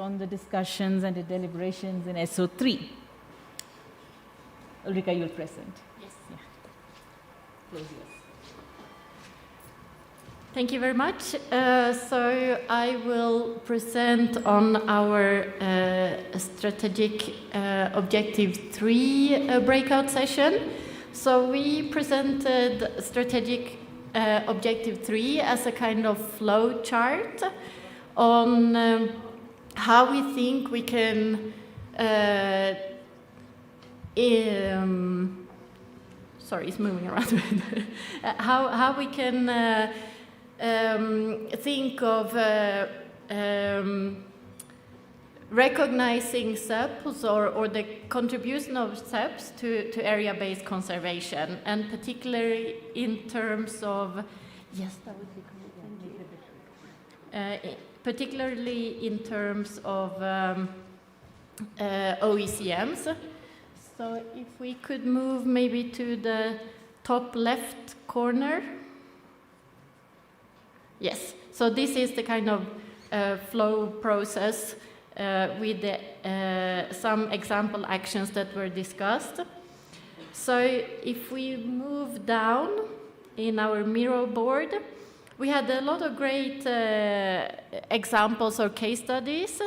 on the discussions and the deliberations in SO3. Ulrika, you'll present. Yes. Yeah. Close yours. Thank you very much. So I will present on our strategic objective 3 breakout session. So we presented strategic objective 3 as a kind of flow chart on how we think we can sorry, it's moving around. How we can think of recognizing SEPs or the contribution of SEPs to area-based conservation, and particularly in terms of, yes, that would be great, thank you. Particularly in terms of OECMs. So if we could move maybe to the top left corner. Yes, so this is the kind of flow process with some example actions that were discussed. So if we move down in our Miro board, we had a lot of great examples or case studies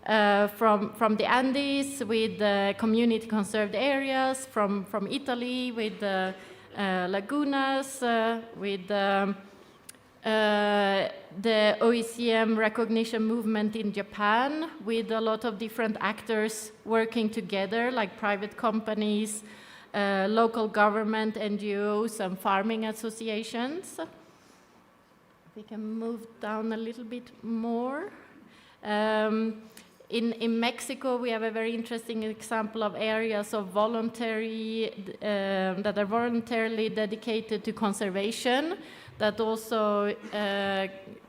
from the Andes with community conserved areas, from Italy with lagunas, with the OECM recognition movement in Japan, with a lot of different actors working together, like private companies, local government, NGOs, and farming associations. We can move down a little bit more. In Mexico, we have a very interesting example of areas of voluntary that are voluntarily dedicated to conservation, that also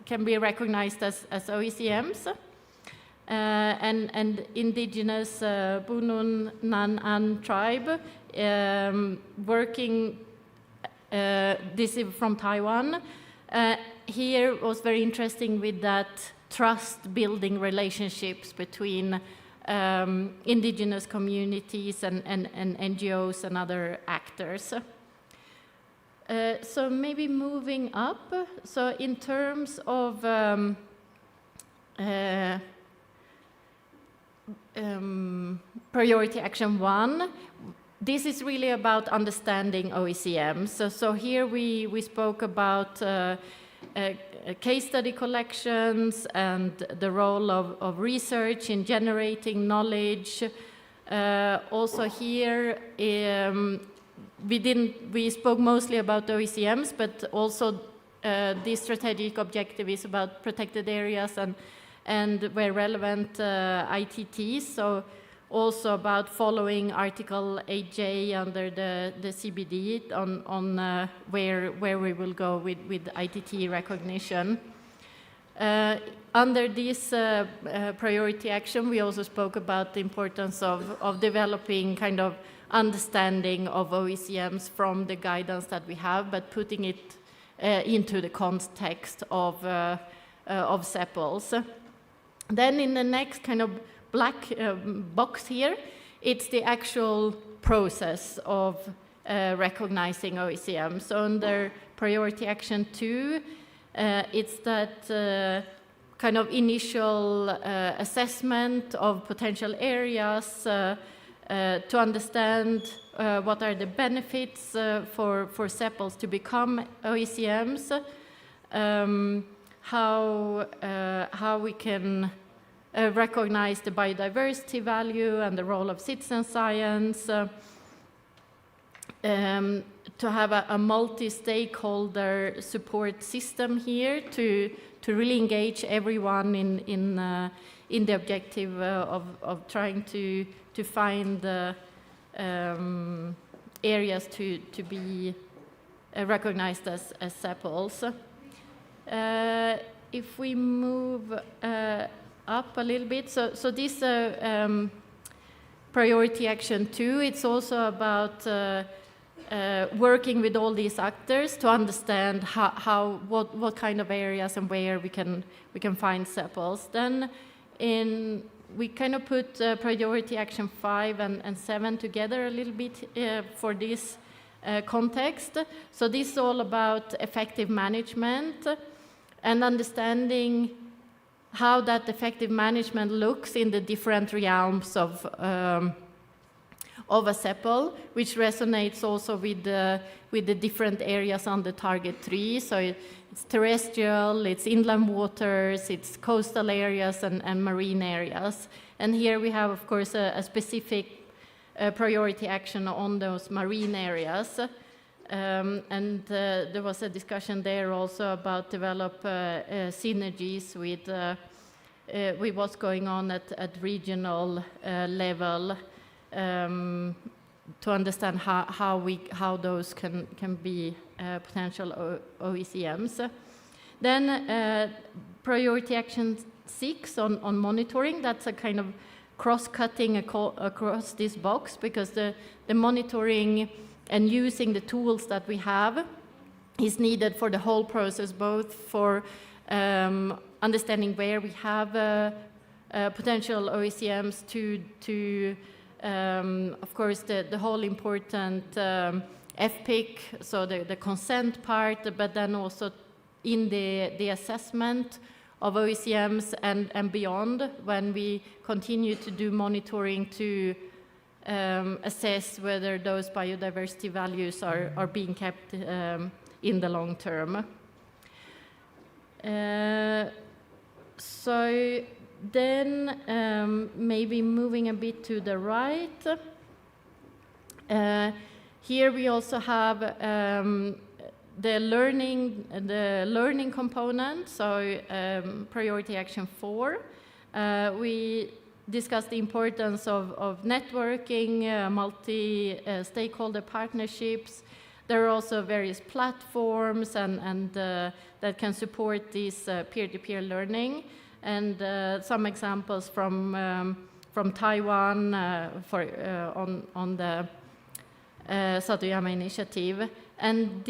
can be recognized as OECMs. And indigenous Bunun Nan tribe working, this is from Taiwan. Here was very interesting with that trust-building relationships between indigenous communities and NGOs and other actors. So maybe moving up, so in terms of priority action 1, this is really about understanding OECM. So here we spoke about case study collections and the role of research in generating knowledge. Also here, we spoke mostly about OECMs, but also this strategic objective is about protected areas and where relevant ITTs, so also about following Article 8J under the CBD on where we will go with ITT recognition. Under this priority action, we also spoke about the importance of developing kind of understanding of OECMs from the guidance that we have, but putting it into the context of SEPLs. Then in the next kind of black box here, it's the actual process of recognizing OECM. So under priority action 2, it's that kind of initial assessment of potential areas to understand what are the benefits for SEPLs to become OECMs, how we can recognize the biodiversity value and the role of citizen science, to have a multi-stakeholder support system here to really engage everyone in the objective of trying to find the areas to be recognized as SEPLs. If we move up a little bit, so this priority action 2, it's also about working with all these actors to understand what kind of areas and where we can find SEPLs. Then in we kind of put priority action 5 and 7 together a little bit for this context. So this is all about effective management and understanding how that effective management looks in the different realms of a SEPL, which resonates also with the different areas on the target 3. So it's terrestrial, it's inland waters, it's coastal areas and marine areas. And here we have, of course, a specific priority action on those marine areas. And there was a discussion there also about develop synergies with what's going on at regional level, to understand how those can be potential OECMs. Then priority action 6 on monitoring. That's a kind of cross-cutting across this box, because the monitoring and using the tools that we have is needed for the whole process, both for understanding where we have potential OECMs to of course, the whole important FPIC, so the consent part, but then also in the assessment of OECMs and beyond, when we continue to do monitoring to assess whether those biodiversity values are being kept in the long term. So then maybe moving a bit to the right. Here we also have the learning component, so priority action 4. We discussed the importance of networking, multi-stakeholder partnerships. There are also various platforms and that can support this peer-to-peer learning. And some examples from Taiwan on the Satoyama Initiative. And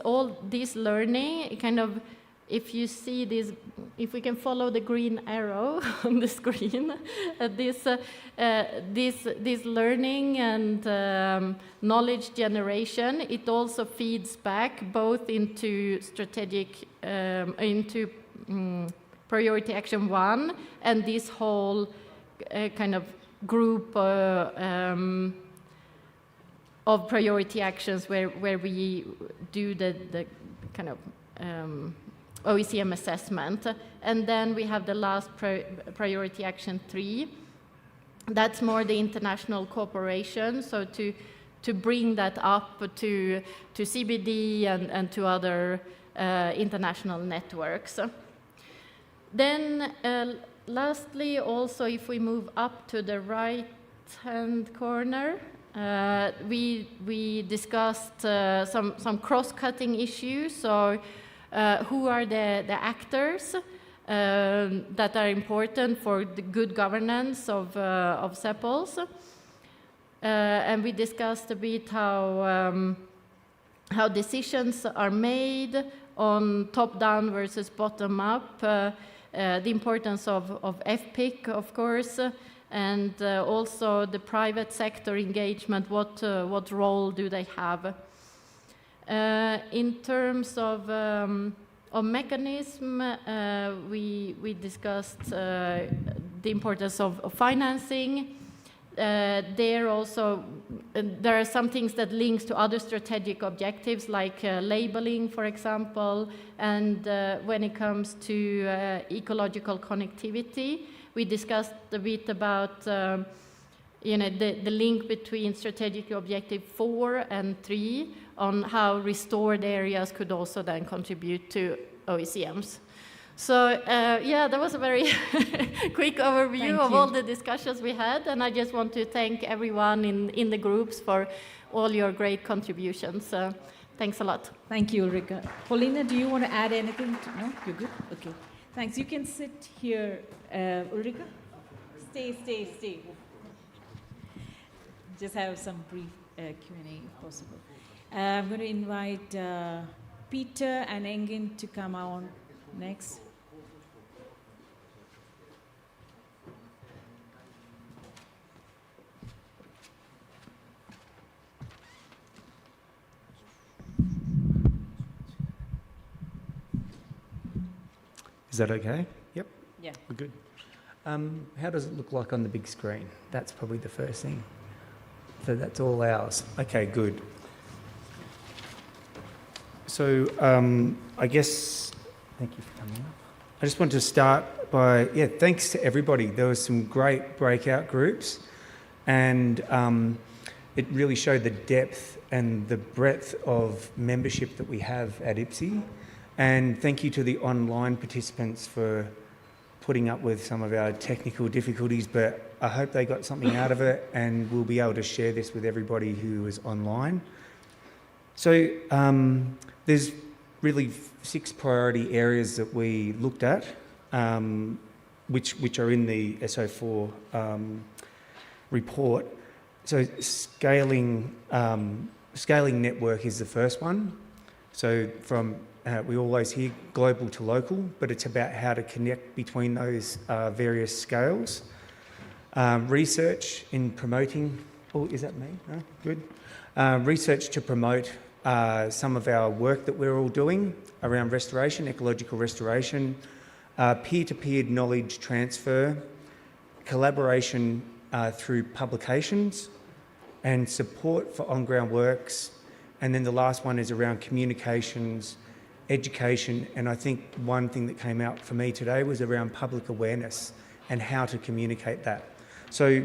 all this learning, kind of, if you see this, if we can follow the green arrow on the screen, this learning and knowledge generation, it also feeds back both into strategic, into priority action 1 and this whole kind of group of priority actions where we do the kind of OECM assessment. And then we have the last priority action 3. That's more the international cooperation, so to bring that up to CBD and to other international networks. Then lastly, also if we move up to the right-hand corner, we discussed some cross-cutting issues. So who are the actors that are important for the good governance of SEPLs? And we discussed a bit how decisions are made on top-down versus bottom-up, the importance of FPIC, of course, and also the private sector engagement, what role do they have? In terms of mechanism, we discussed the importance of financing. There are some things that links to other strategic objectives, like labeling, for example, and when it comes to ecological connectivity, we discussed a bit about the link between strategic objective 4 and 3 on how restored areas could also then contribute to OECMs. So yeah, that was a very quick overview of all the discussions we had, and I just want to thank everyone in the groups for all your great contributions. Thanks a lot. Thank you, Ulrika. Paulina, do you want to add anything? No? You're good? Okay. Thanks. You can sit here. Ulrika? Stay. Just have some brief Q&A if possible. I'm going to invite Peter and Engin to come on next. that okay? Yep. Yeah. We're good. How does it look like on the big screen? That's probably the first thing. So that's all ours. Okay, good. So I guess, thank you for coming up. I just want to start by, thanks to everybody. There were some great breakout groups, and it really showed the depth and the breadth of membership that we have at Ipsi. And thank you to the online participants for putting up with some of our technical difficulties, but I hope they got something out of it, and we'll be able to share this with everybody who is online. So there's really 6 priority areas that we looked at, which are in the SO4 report. So scaling network is the first one. So from we always hear global to local, but it's about how to connect between those various scales. Research in promoting, oh, is that me? No? Good. Research to promote some of our work that we're all doing around restoration, ecological restoration, peer-to-peer knowledge transfer, collaboration through publications, and support for on-ground works. And then the last one is around communications, education, and I think one thing that came out for me today was around public awareness and how to communicate that. So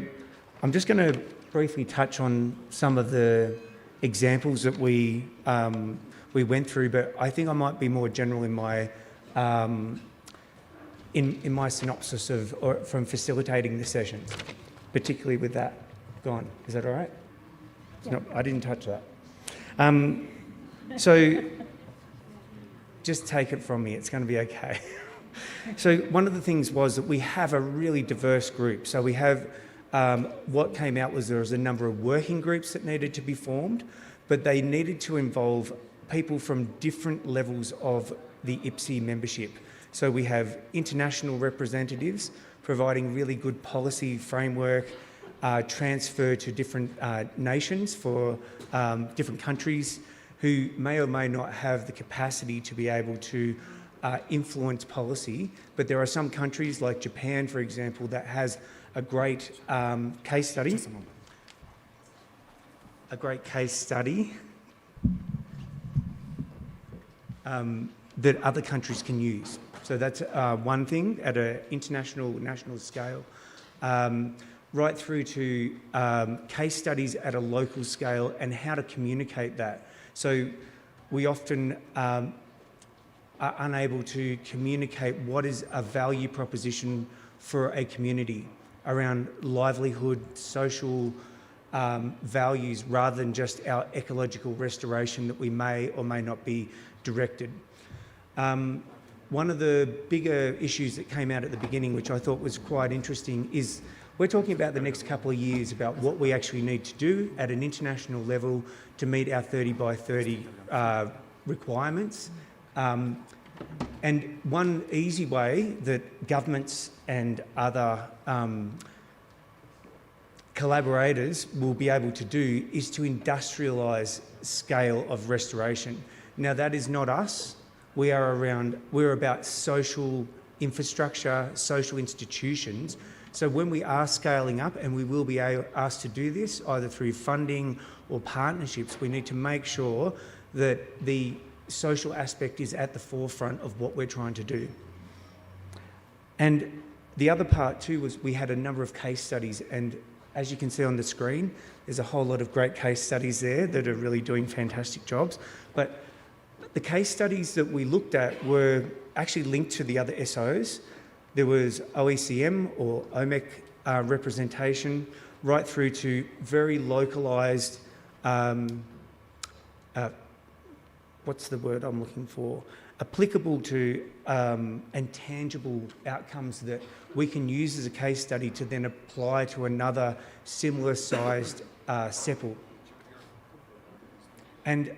I'm just going to briefly touch on some of the examples that we went through, but I think I might be more general in my in my synopsis from facilitating the sessions, particularly with that. Go on, is that all right? Yeah. No, I didn't touch that. So just take it from me, it's going to be okay. So one of the things was that we have a really diverse group. So we have, what came out was there was a number of working groups that needed to be formed, but they needed to involve people from different levels of the Ipsi membership. So we have international representatives providing really good policy framework, transfer to different nations for different countries who may or may not have the capacity to be able to influence policy. But there are some countries like Japan, for example, that has a great case study. A great case study that other countries can use. So that's one thing at an international, national scale. Right through to case studies at a local scale and how to communicate that. So we often are unable to communicate what is a value proposition for a community around livelihood, social values, rather than just our ecological restoration that we may or may not be directed. One of the bigger issues that came out at the beginning, which I thought was quite interesting, is we're talking about the next couple of years about what we actually need to do at an international level to meet our 30 by 30 requirements. And one easy way that governments and other collaborators will be able to do is to industrialise scale of restoration. Now that is not us. We're about social infrastructure, social institutions. So when we are scaling up, and we will be asked to do this either through funding or partnerships, we need to make sure that the social aspect is at the forefront of what we're trying to do. And the other part too was we had a number of case studies, and as you can see on the screen, there's a whole lot of great case studies there that are really doing fantastic jobs. But the case studies that we looked at were actually linked to the other SOs. There was OECM or OMEC representation, right through to very localised, what's the word I'm looking for? Applicable to and tangible outcomes that we can use as a case study to then apply to another similar sized SEPL. And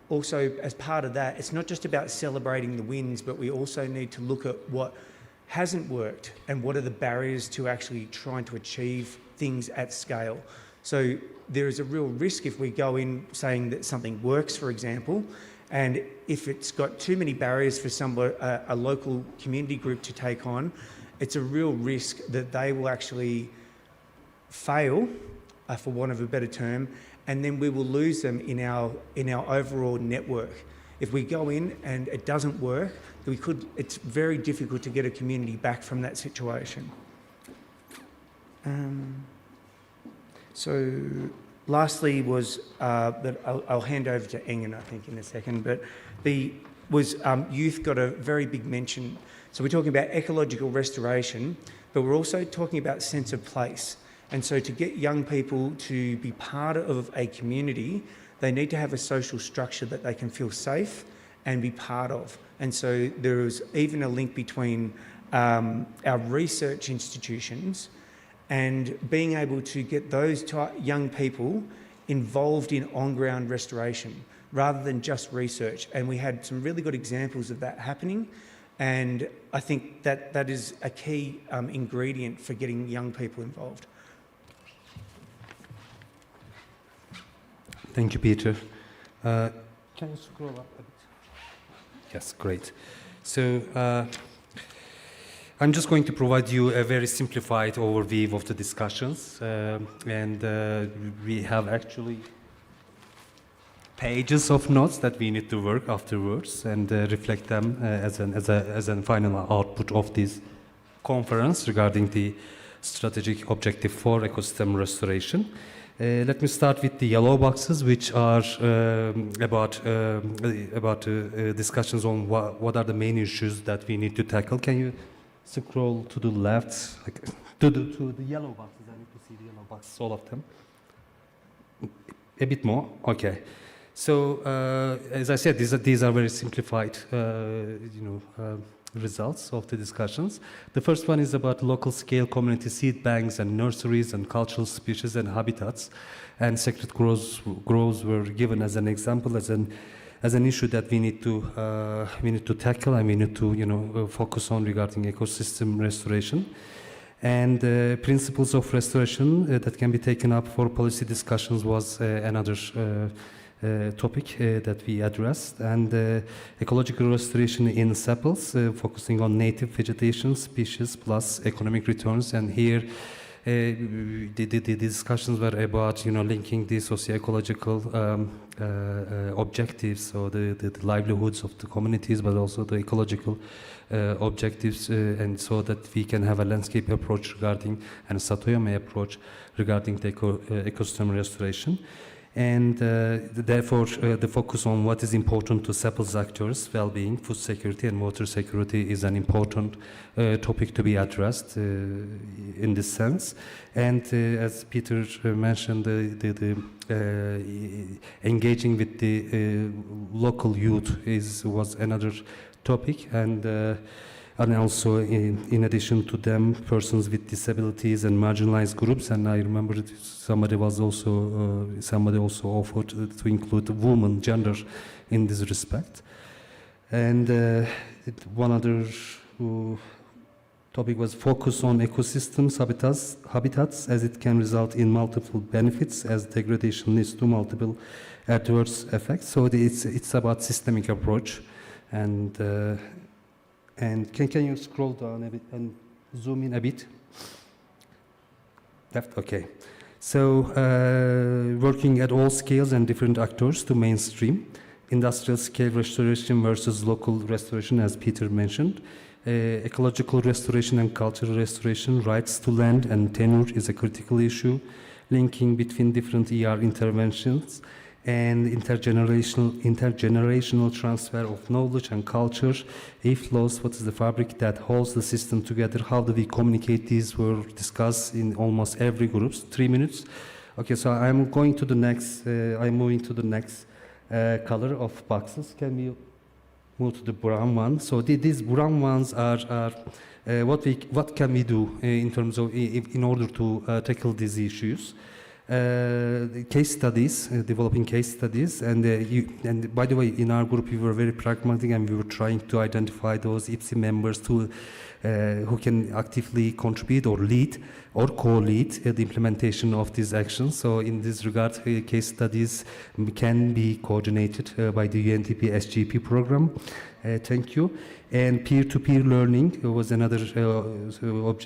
also, as part of that, it's not just about celebrating the wins, but we also need to look at what hasn't worked and what are the barriers to actually trying to achieve things at scale. So there is a real risk if we go in saying that something works, for example, And if it's got too many barriers for a local community group to take on, it's a real risk that they will actually fail, for want of a better term, and then we will lose them in our overall network. If we go in and it doesn't work, it's very difficult to get a community back from that situation. So lastly was that I'll hand over to Engen, I think, in a second, but youth got a very big mention. So we're talking about ecological restoration, but we're also talking about sense of place. And so to get young people to be part of a community, they need to have a social structure that they can feel safe and be part of. And so there is even a link between our research institutions and being able to get those young people involved in on-ground restoration rather than just research. And we had some really good examples of that happening. And I think that is a key ingredient for getting young people involved. Thank you, Peter. Can you scroll up a bit? Yes, great. So I'm just going to provide you a very simplified overview of the discussions. We have actually pages of notes that we need to work afterwards and reflect them as a final output of this conference regarding the strategic objective for ecosystem restoration. Let me start with the yellow boxes, which are about discussions on what are the main issues that we need to tackle. Can you scroll to the left, to the yellow boxes? I need to see the yellow boxes, all of them. A bit more, okay. So, as I said, these are very simplified, results of the discussions. The first one is about local scale community seed banks and nurseries and cultural species and habitats, and sacred groves were given as an example, as an issue that we need to tackle, and we need to focus on regarding ecosystem restoration. And principles of restoration that can be taken up for policy discussions was another topic that we addressed, and ecological restoration in sepals, focusing on native vegetation species plus economic returns. And here the discussions were about linking the socio-ecological objectives, so the livelihoods of the communities, but also the ecological objectives, and so that we can have a landscape approach regarding, and a Satoyama approach regarding the ecosystem restoration. And therefore, the focus on what is important to sepals actors, well-being, food security, and water security is an important topic to be addressed in this sense. And as Peter mentioned, the engaging with the local youth was another topic, and also in addition to them, persons with disabilities and marginalized groups. And I remember somebody also offered to include women, gender, in this respect. And one other topic was focus on ecosystems, habitats, as it can result in multiple benefits, as degradation leads to multiple adverse effects. So it's about systemic approach. And can you scroll down a bit and zoom in a bit? Left, okay. So working at all scales and different actors to mainstream industrial scale restoration versus local restoration, as Peter mentioned. Ecological restoration and cultural restoration, rights to land and tenure is a critical issue, linking between different interventions, and intergenerational transfer of knowledge and culture. If lost, what is the fabric that holds the system together? How do we communicate? These were discussed in almost every group. 3 minutes. Okay, so I'm going to the next. I'm moving to the next color of boxes. Can we move to the brown one? So these brown ones are what can we do in terms of in order to tackle these issues. case studies, developing case studies, and by the way, in our group we were very pragmatic and we were trying to identify those Ipsi members who can actively contribute or lead or co-lead the implementation of these actions. So in this regard, case studies can be coordinated by the UNDP SGP program. Thank you. And peer-to-peer learning was another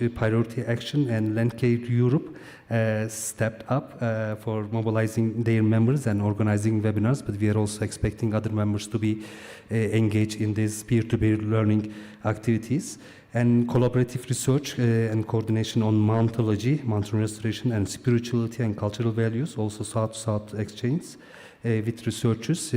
priority action, and Landcare Europe stepped up for mobilizing their members and organizing webinars, but we are also expecting other members to be engaged in these peer-to-peer learning activities. And collaborative research and coordination on mountology, mountain restoration, and spirituality and cultural values, also South-South exchange with researchers.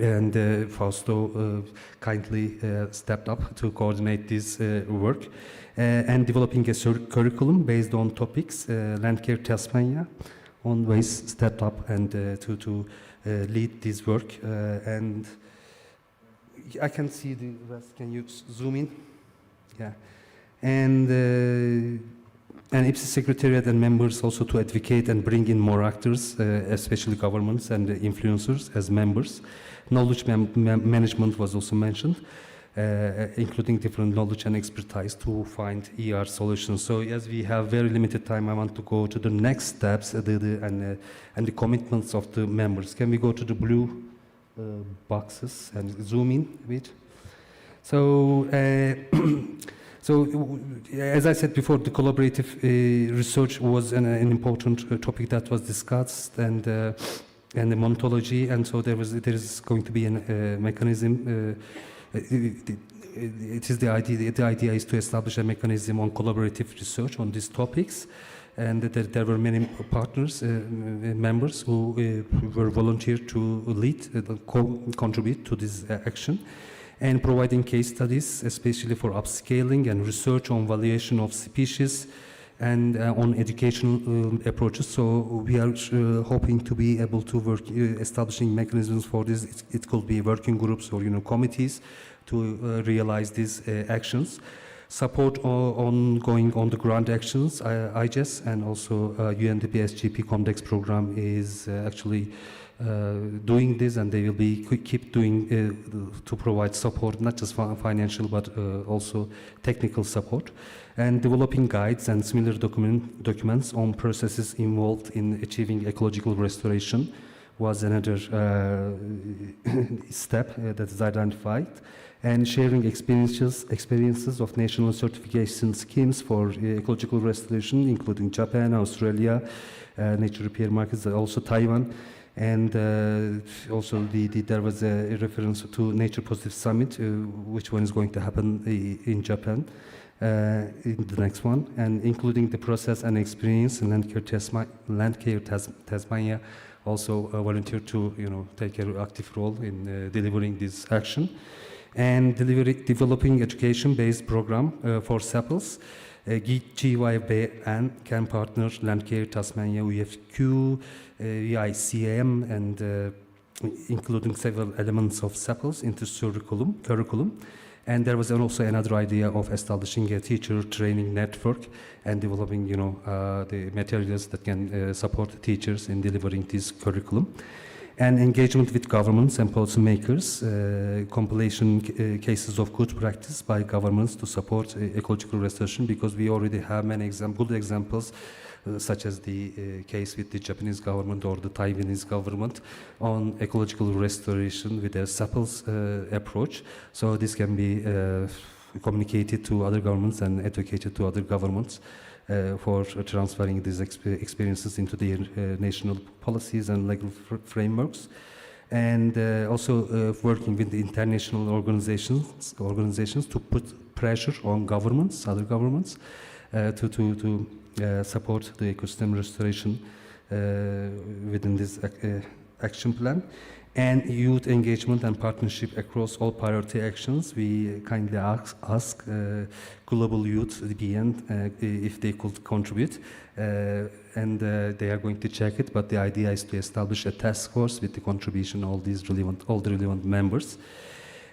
And Fausto kindly stepped up to coordinate this work. And developing a curriculum based on topics, Landcare Tasmania always stepped up and to lead this work. And I can see the rest. Can you zoom in? Yeah. And Ipsi Secretariat and members also to advocate and bring in more actors, especially governments and influencers as members. Knowledge management was also mentioned, including different knowledge and expertise to find ER solutions. So as we have very limited time, I want to go to the next steps and the commitments of the members. Can we go to the blue boxes and zoom in a bit? So, as I said before, the collaborative research was an important topic that was discussed, and the ontology, and so there is going to be a mechanism. It is the idea. The idea is to establish a mechanism on collaborative research on these topics, and there were many partners, members who were volunteered to lead, contribute to this action. And providing case studies, especially for upscaling and research on valuation of species and on educational approaches. So we are hoping to be able to work, establishing mechanisms for this. It could be working groups or committees to realize these actions. Support ongoing on the ground actions, IGES, and also UNDP SGP Comdex program is actually doing this, and they will be keep doing to provide support, not just financial but also technical support, and developing guides and similar documents on processes involved in achieving ecological restoration was another step that is identified, and sharing experiences of national certification schemes for ecological restoration, including Japan, Australia, nature repair markets, also Taiwan. And also there was a reference to Nature Positive Summit, which one is going to happen in Japan, in the next one, and including the process and experience. And Landcare Tasmania also volunteered to take an active role in delivering this action, and developing education-based program for SAPLs. GYBN can partner Landcare Tasmania, UFQ, EICM, and including several elements of SAPLs into curriculum. And there was also another idea of establishing a teacher training network and developing, the materials that can support teachers in delivering this curriculum. And engagement with governments and policymakers, compilation cases of good practice by governments to support ecological restoration, because we already have many good examples, such as the case with the Japanese government or the Taiwanese government on ecological restoration with a SAPL's approach. So this can be communicated to other governments and educated to other governments for transferring these experiences into their national policies and legal frameworks, and also working with the international organizations to put pressure on other governments, to support the ecosystem restoration within this action plan. And youth engagement and partnership across all priority actions. We kindly ask Global Youth, the BN, if they could contribute, and they are going to check it, but the idea is to establish a task force with the contribution of all the relevant members,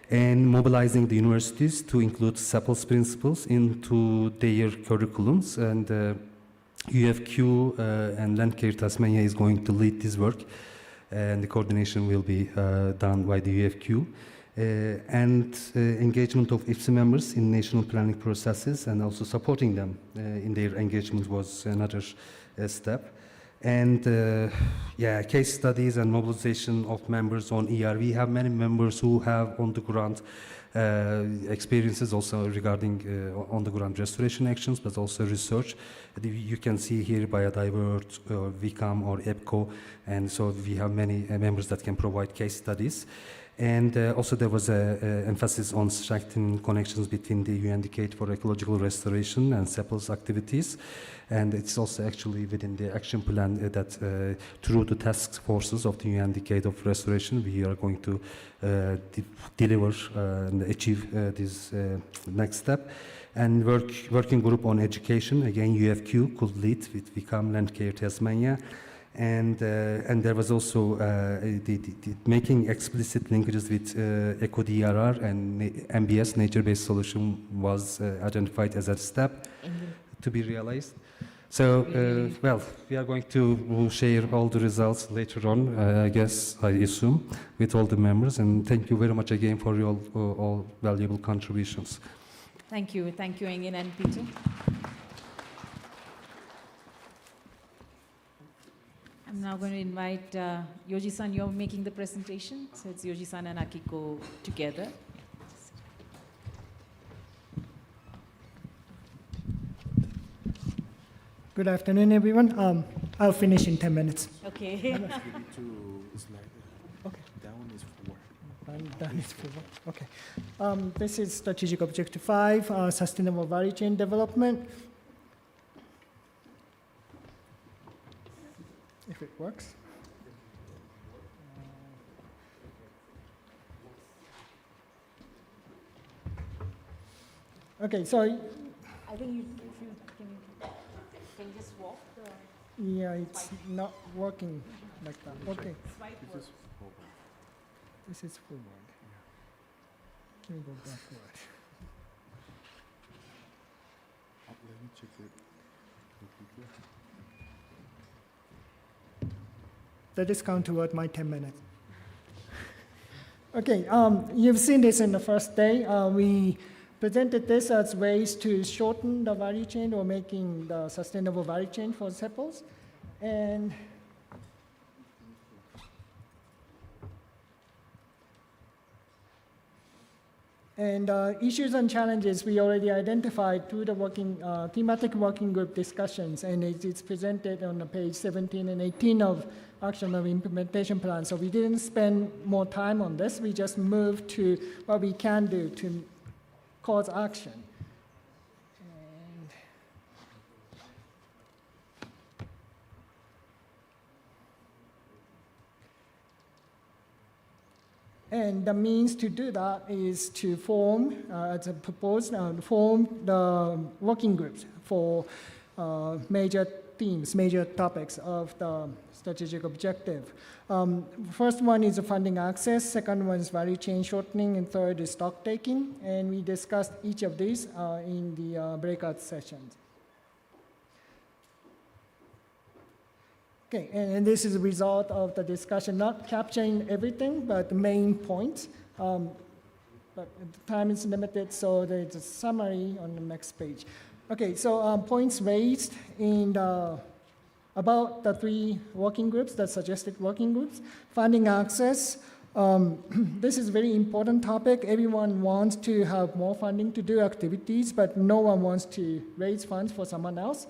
and mobilizing the universities to include SAPL's principles into their curriculums, and UFQ and Landcare Tasmania is going to lead this work, and the coordination will be done by the UFQ. And engagement of Ipsi members in national planning processes and also supporting them in their engagement was another step. And case studies and mobilization of members on ER. We have many members who have on-the-ground experiences also regarding on-the-ground restoration actions, but also research. You can see here Biodivert, VCAM or EPCO, and so we have many members that can provide case studies. And also there was an emphasis on strengthening connections between the UN Decade for Ecological Restoration and CEPAL's activities. And it's also actually within the action plan that through the task forces of the UN Decade of Restoration, we are going to deliver and achieve this next step. And working group on education, again UFQ could lead with VCAM Landcare Tasmania. And there was also the making explicit linkages with ECO-DRR and MBS, nature-based solution, was identified as a step to be realized. So, we are going to share all the results later on, I assume, with all the members. And thank you very much again for your all valuable contributions. Thank you, Engin and Peter. I'm now going to invite Yoji-san. You're making the presentation, so it's Yoji-san and Akiko together. Good afternoon, everyone. I'll finish in 10 minutes. Okay. Okay. Down is 4. Down is 4. Okay. This is strategic objective 5, sustainable value chain development. If it works. Okay, so I think you can you just walk the yeah, it's not working like that. Okay, swipe works. this is forward. Can we go backward? Let me check it. That is count toward my 10 minutes. Okay, you've seen this in the first day. We presented this as ways to shorten the value chain or making the sustainable value chain for sepals. And issues and challenges we already identified through the thematic working group discussions, and it's presented on the page 17 and 18 of action of implementation plan. So we didn't spend more time on this. We just moved to what we can do to cause action. And the means to do that is to form, as a proposed, form the working groups for major themes, major topics of the strategic objective. First one is the funding access, second one is value chain shortening, and third is stock taking. And we discussed each of these in the breakout sessions. Okay, and this is a result of the discussion, not capturing everything, but the main points. But the time is limited, so there's a summary on the next page. Okay, so points raised in about the 3 working groups, the suggested working groups. Funding access, this is a very important topic. Everyone wants to have more funding to do activities, but no one wants to raise funds for someone else.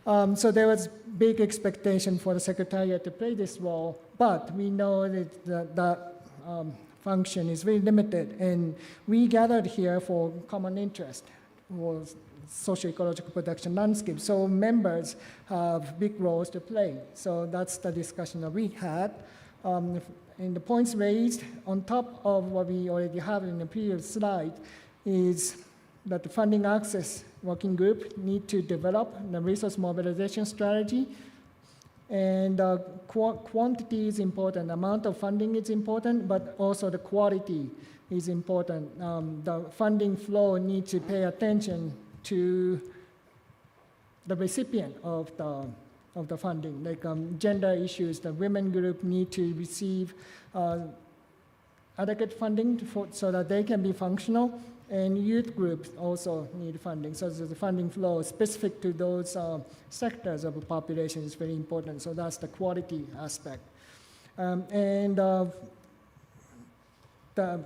So there was big expectation for the Secretariat to play this role, but we know that that function is very limited, and we gathered here for common interest, was socio-ecological production landscape. So members have big roles to play. So that's the discussion that we had. And the points raised on top of what we already have in the previous slide is that the funding access working group need to develop the resource mobilization strategy. And quantity is important, amount of funding is important, but also the quality is important. The funding flow needs to pay attention to the recipient of the funding. Like gender issues, the women group need to receive adequate funding so that they can be functional, and youth groups also need funding. So the funding flow specific to those sectors of the population is very important. So that's the quality aspect. The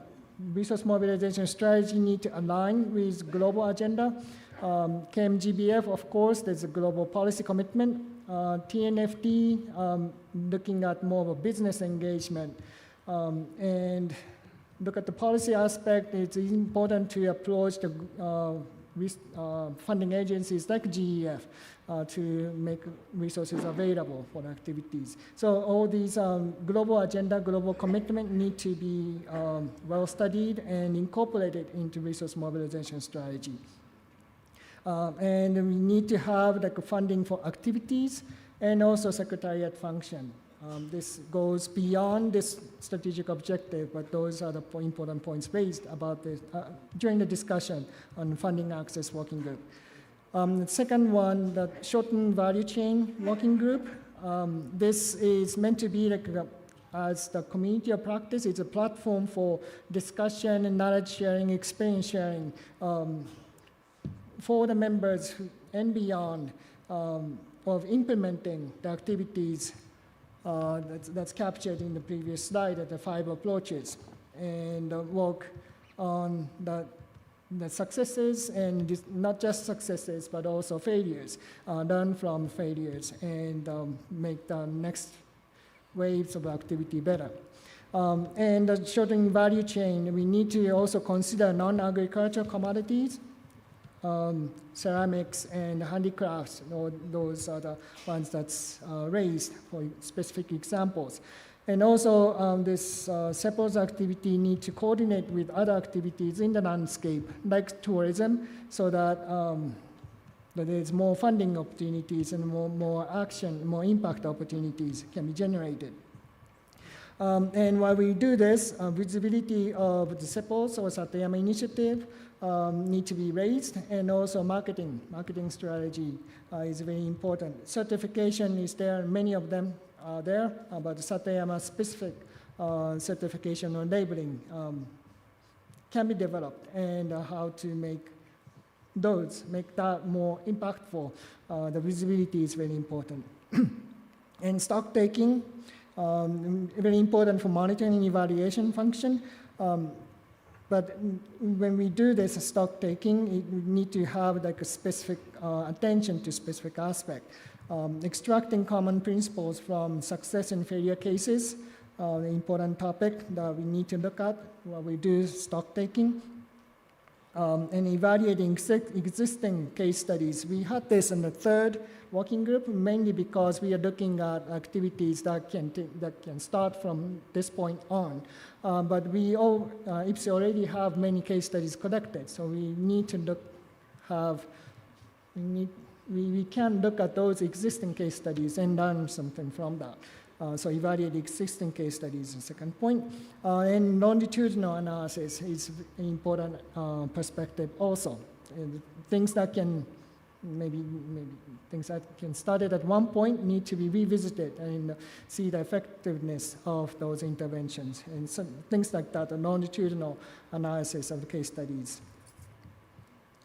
resource mobilization strategy need to align with global agenda. KMGBF, of course, there's a global policy commitment. TNFD, looking at more of a business engagement. And look at the policy aspect, it's important to approach the funding agencies like GEF to make resources available for activities. So all these global agenda, global commitment need to be well studied and incorporated into resource mobilization strategy. And we need to have like funding for activities and also secretariat function. This goes beyond this strategic objective, but those are the important points raised about this during the discussion on funding access working group. The second one, the shortened value chain working group. This is meant to be like as the community of practice. It's a platform for discussion and knowledge sharing, experience sharing for the members and beyond of implementing the activities that's captured in the previous slide at the 5 approaches, and work on the successes and not just successes but also failures, learn from failures and make the next waves of activity better. And the shortening value chain, we need to also consider non-agricultural commodities, ceramics and handicrafts. Those are the ones that's raised for specific examples. And also this SEPO's activity need to coordinate with other activities in the landscape, like tourism, so that there's more funding opportunities and more action, more impact opportunities can be generated. And while we do this, visibility of the SEPO's or Satoyama Initiative need to be raised, and also marketing strategy is very important. Certification is there, many of them are there, but the Satoyama specific certification or labeling can be developed, and how to make that more impactful. The visibility is very important. And stock taking, very important for monitoring and evaluation function. But when we do this stock taking, we need to have like a specific attention to specific aspect. Extracting common principles from success and failure cases, an important topic that we need to look at while we do stock taking. And evaluating existing case studies. We had this in the third working group, mainly because we are looking at activities that can start from this point on. But we Ipsi already have many case studies collected, so we need to we can look at those existing case studies and learn something from that. So evaluate existing case studies, the second point. And longitudinal analysis is an important perspective also. And things that can things that can start at one point need to be revisited and see the effectiveness of those interventions. And some things like that, a longitudinal analysis of the case studies.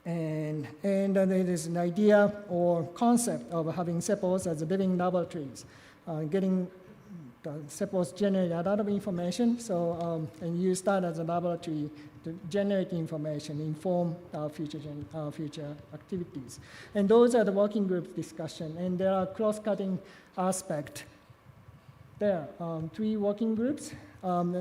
And there is an idea or concept of having SEPOs as living laboratories, getting the SEPOs generate a lot of information, so and use that as a laboratory to generate information, inform our future activities. And those are the working group discussion, and there are cross-cutting aspects there. 3 working groups.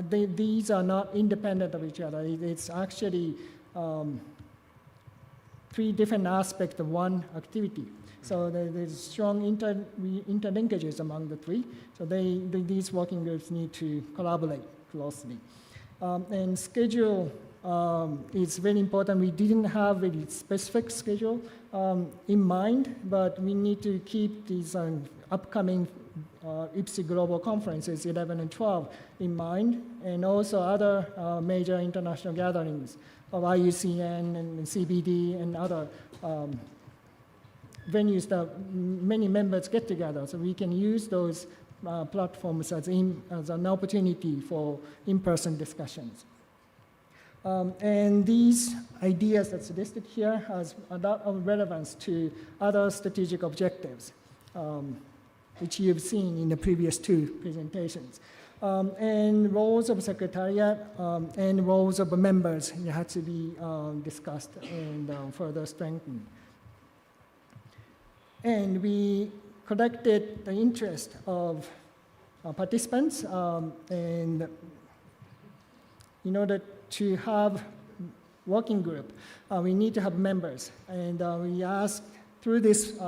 These are not independent of each other. It's actually 3 different aspects of one activity. So there's strong interlinkages among the 3. So these working groups need to collaborate closely. And schedule is very important. We didn't have a specific schedule in mind, but we need to keep these upcoming Ipsi Global Conferences 11 and 12 in mind, and also other major international gatherings of IUCN and CBD and other venues that many members get together. So we can use those platforms as an opportunity for in-person discussions. And these ideas that's listed here has a lot of relevance to other strategic objectives, which you've seen in the previous two presentations. And roles of secretariat and roles of members had to be discussed and further strengthened. And we collected the interest of participants, and in order to have working group, we need to have members. And we asked through this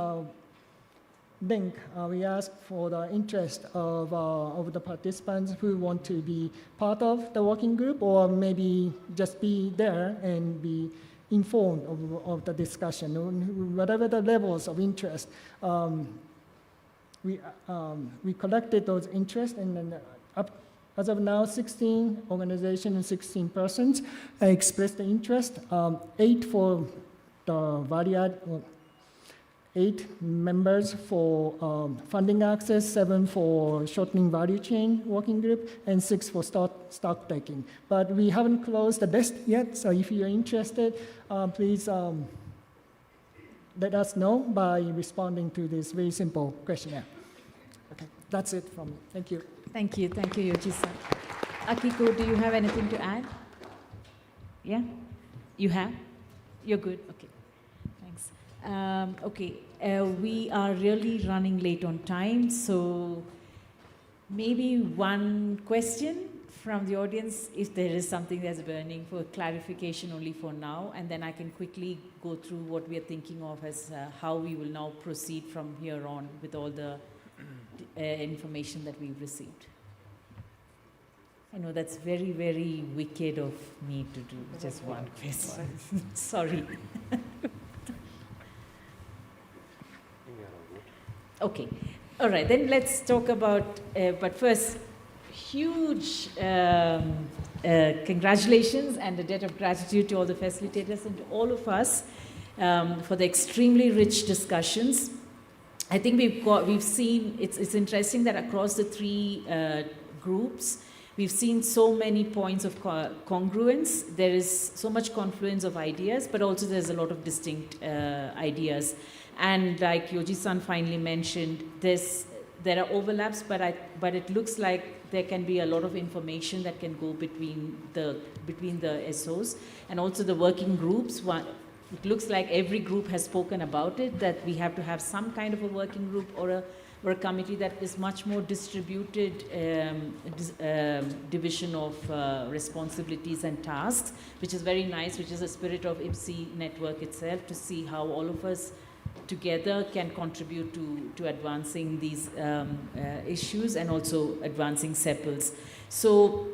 link, we asked for the interest of the participants who want to be part of the working group, or maybe just be there and be informed of the discussion. Whatever the levels of interest, we collected those interests, and then as of now, 16 organizations and 16 persons expressed the interest. 8 for the value-add, 8 members for funding access, 7 for shortening value chain working group, and 6 for stock taking. But we haven't closed the list yet, so if you're interested, please let us know by responding to this very simple questionnaire. Okay, that's it from me. Thank you. Thank you, Yoji-san. Akiko, do you have anything to add? Yeah? You have? You're good? Okay, thanks. Okay, we are really running late on time, so maybe one question from the audience, if there is something that's burning for clarification only for now, and then I can quickly go through what we are thinking of as how we will now proceed from here on with all the information that we've received. I know that's very, very wicked of me to do just one question. Sorry. Okay. All right, then let's talk about, but first, huge congratulations and a debt of gratitude to all the facilitators and to all of us for the extremely rich discussions. I think we've seen, it's interesting that across the 3 groups, we've seen so many points of congruence. There is so much confluence of ideas, but also there's a lot of distinct ideas. And like Yoji-san finally mentioned, there are overlaps, but it looks like there can be a lot of information that can go between the SOs and also the working groups. It looks like every group has spoken about it, that we have to have some kind of a working group or a committee that is much more distributed division of responsibilities and tasks, which is very nice, which is the spirit of Ipsi network itself, to see how all of us together can contribute to advancing these issues and also advancing sepals. So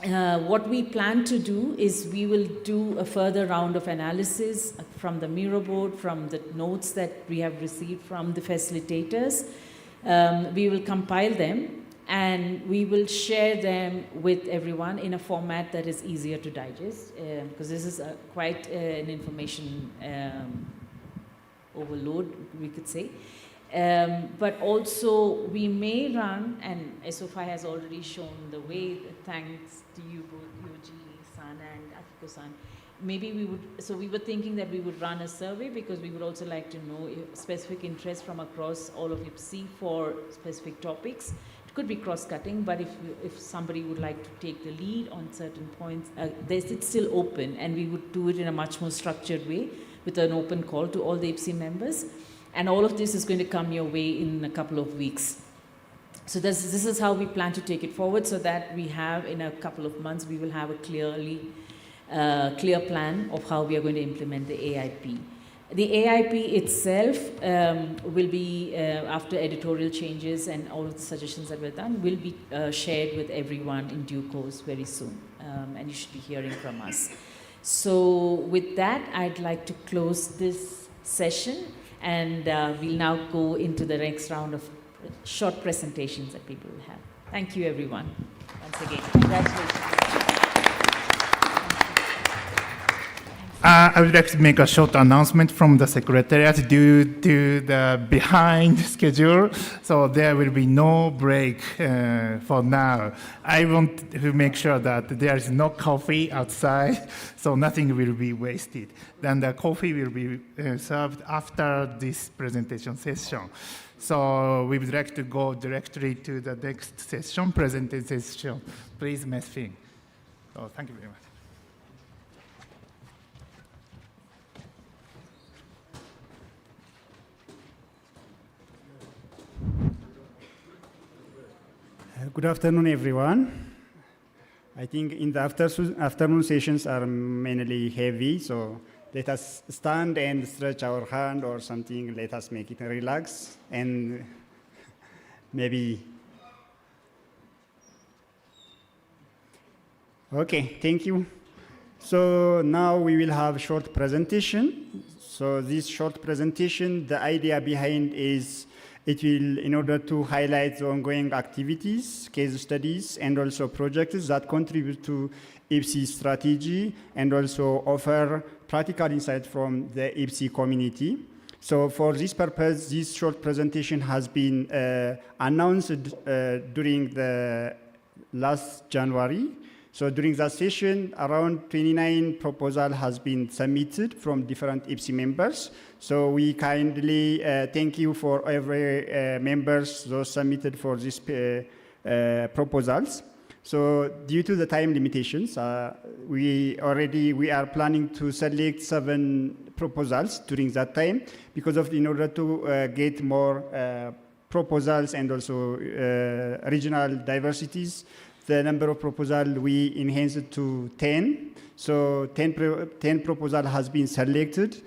what we plan to do is we will do a further round of analysis from the Miro board, from the notes that we have received from the facilitators. We will compile them and we will share them with everyone in a format that is easier to digest, because this is quite an information overload, we could say. But also we may run, and SO5 has already shown the way, thanks to you both, Yoji-san and Akiko-san. Maybe we were thinking that we would run a survey, because we would also like to know specific interest from across all of Ipsi for specific topics. It could be cross-cutting, but if somebody would like to take the lead on certain points, it's still open, and we would do it in a much more structured way with an open call to all the Ipsi members. And all of this is going to come your way in a couple of weeks. So this is how we plan to take it forward, so that we have, in a couple of months, we will have a clear plan of how we are going to implement the AIP. The AIP itself will be, after editorial changes and all of the suggestions that were done, will be shared with everyone in due course very soon. And you should be hearing from us. So with that, I'd like to close this session, and we'll now go into the next round of short presentations that people will have. Thank you, everyone. Once again, congratulations. Thanks. I would like to make a short announcement from the Secretariat due to the behind schedule, so there will be no break for now. I want to make sure that there is no coffee outside, so nothing will be wasted. Then the coffee will be served after this presentation session. So we would like to go directly to the next session, presentation session. Please, Ms. Fing. So thank you very much. Good afternoon, everyone. I think in the afternoon sessions are mainly heavy, so let us stand and stretch our hand or something. Let us make it relax and maybe. Okay, thank you. So now we will have short presentation. So this short presentation, the idea behind is it will, in order to highlight the ongoing activities, case studies, and also projects that contribute to Ipsi strategy, and also offer practical insight from the Ipsi community. So for this purpose, this short presentation has been announced during the last January. So during that session, around 29 proposals has been submitted from different Ipsi members. So we kindly thank you for every members those submitted for these proposals. So due to the time limitations, we are planning to select 7 proposals during that time because of in order to get more proposals and also regional diversities. The number of proposals we enhanced to 10. So 10 proposal has been selected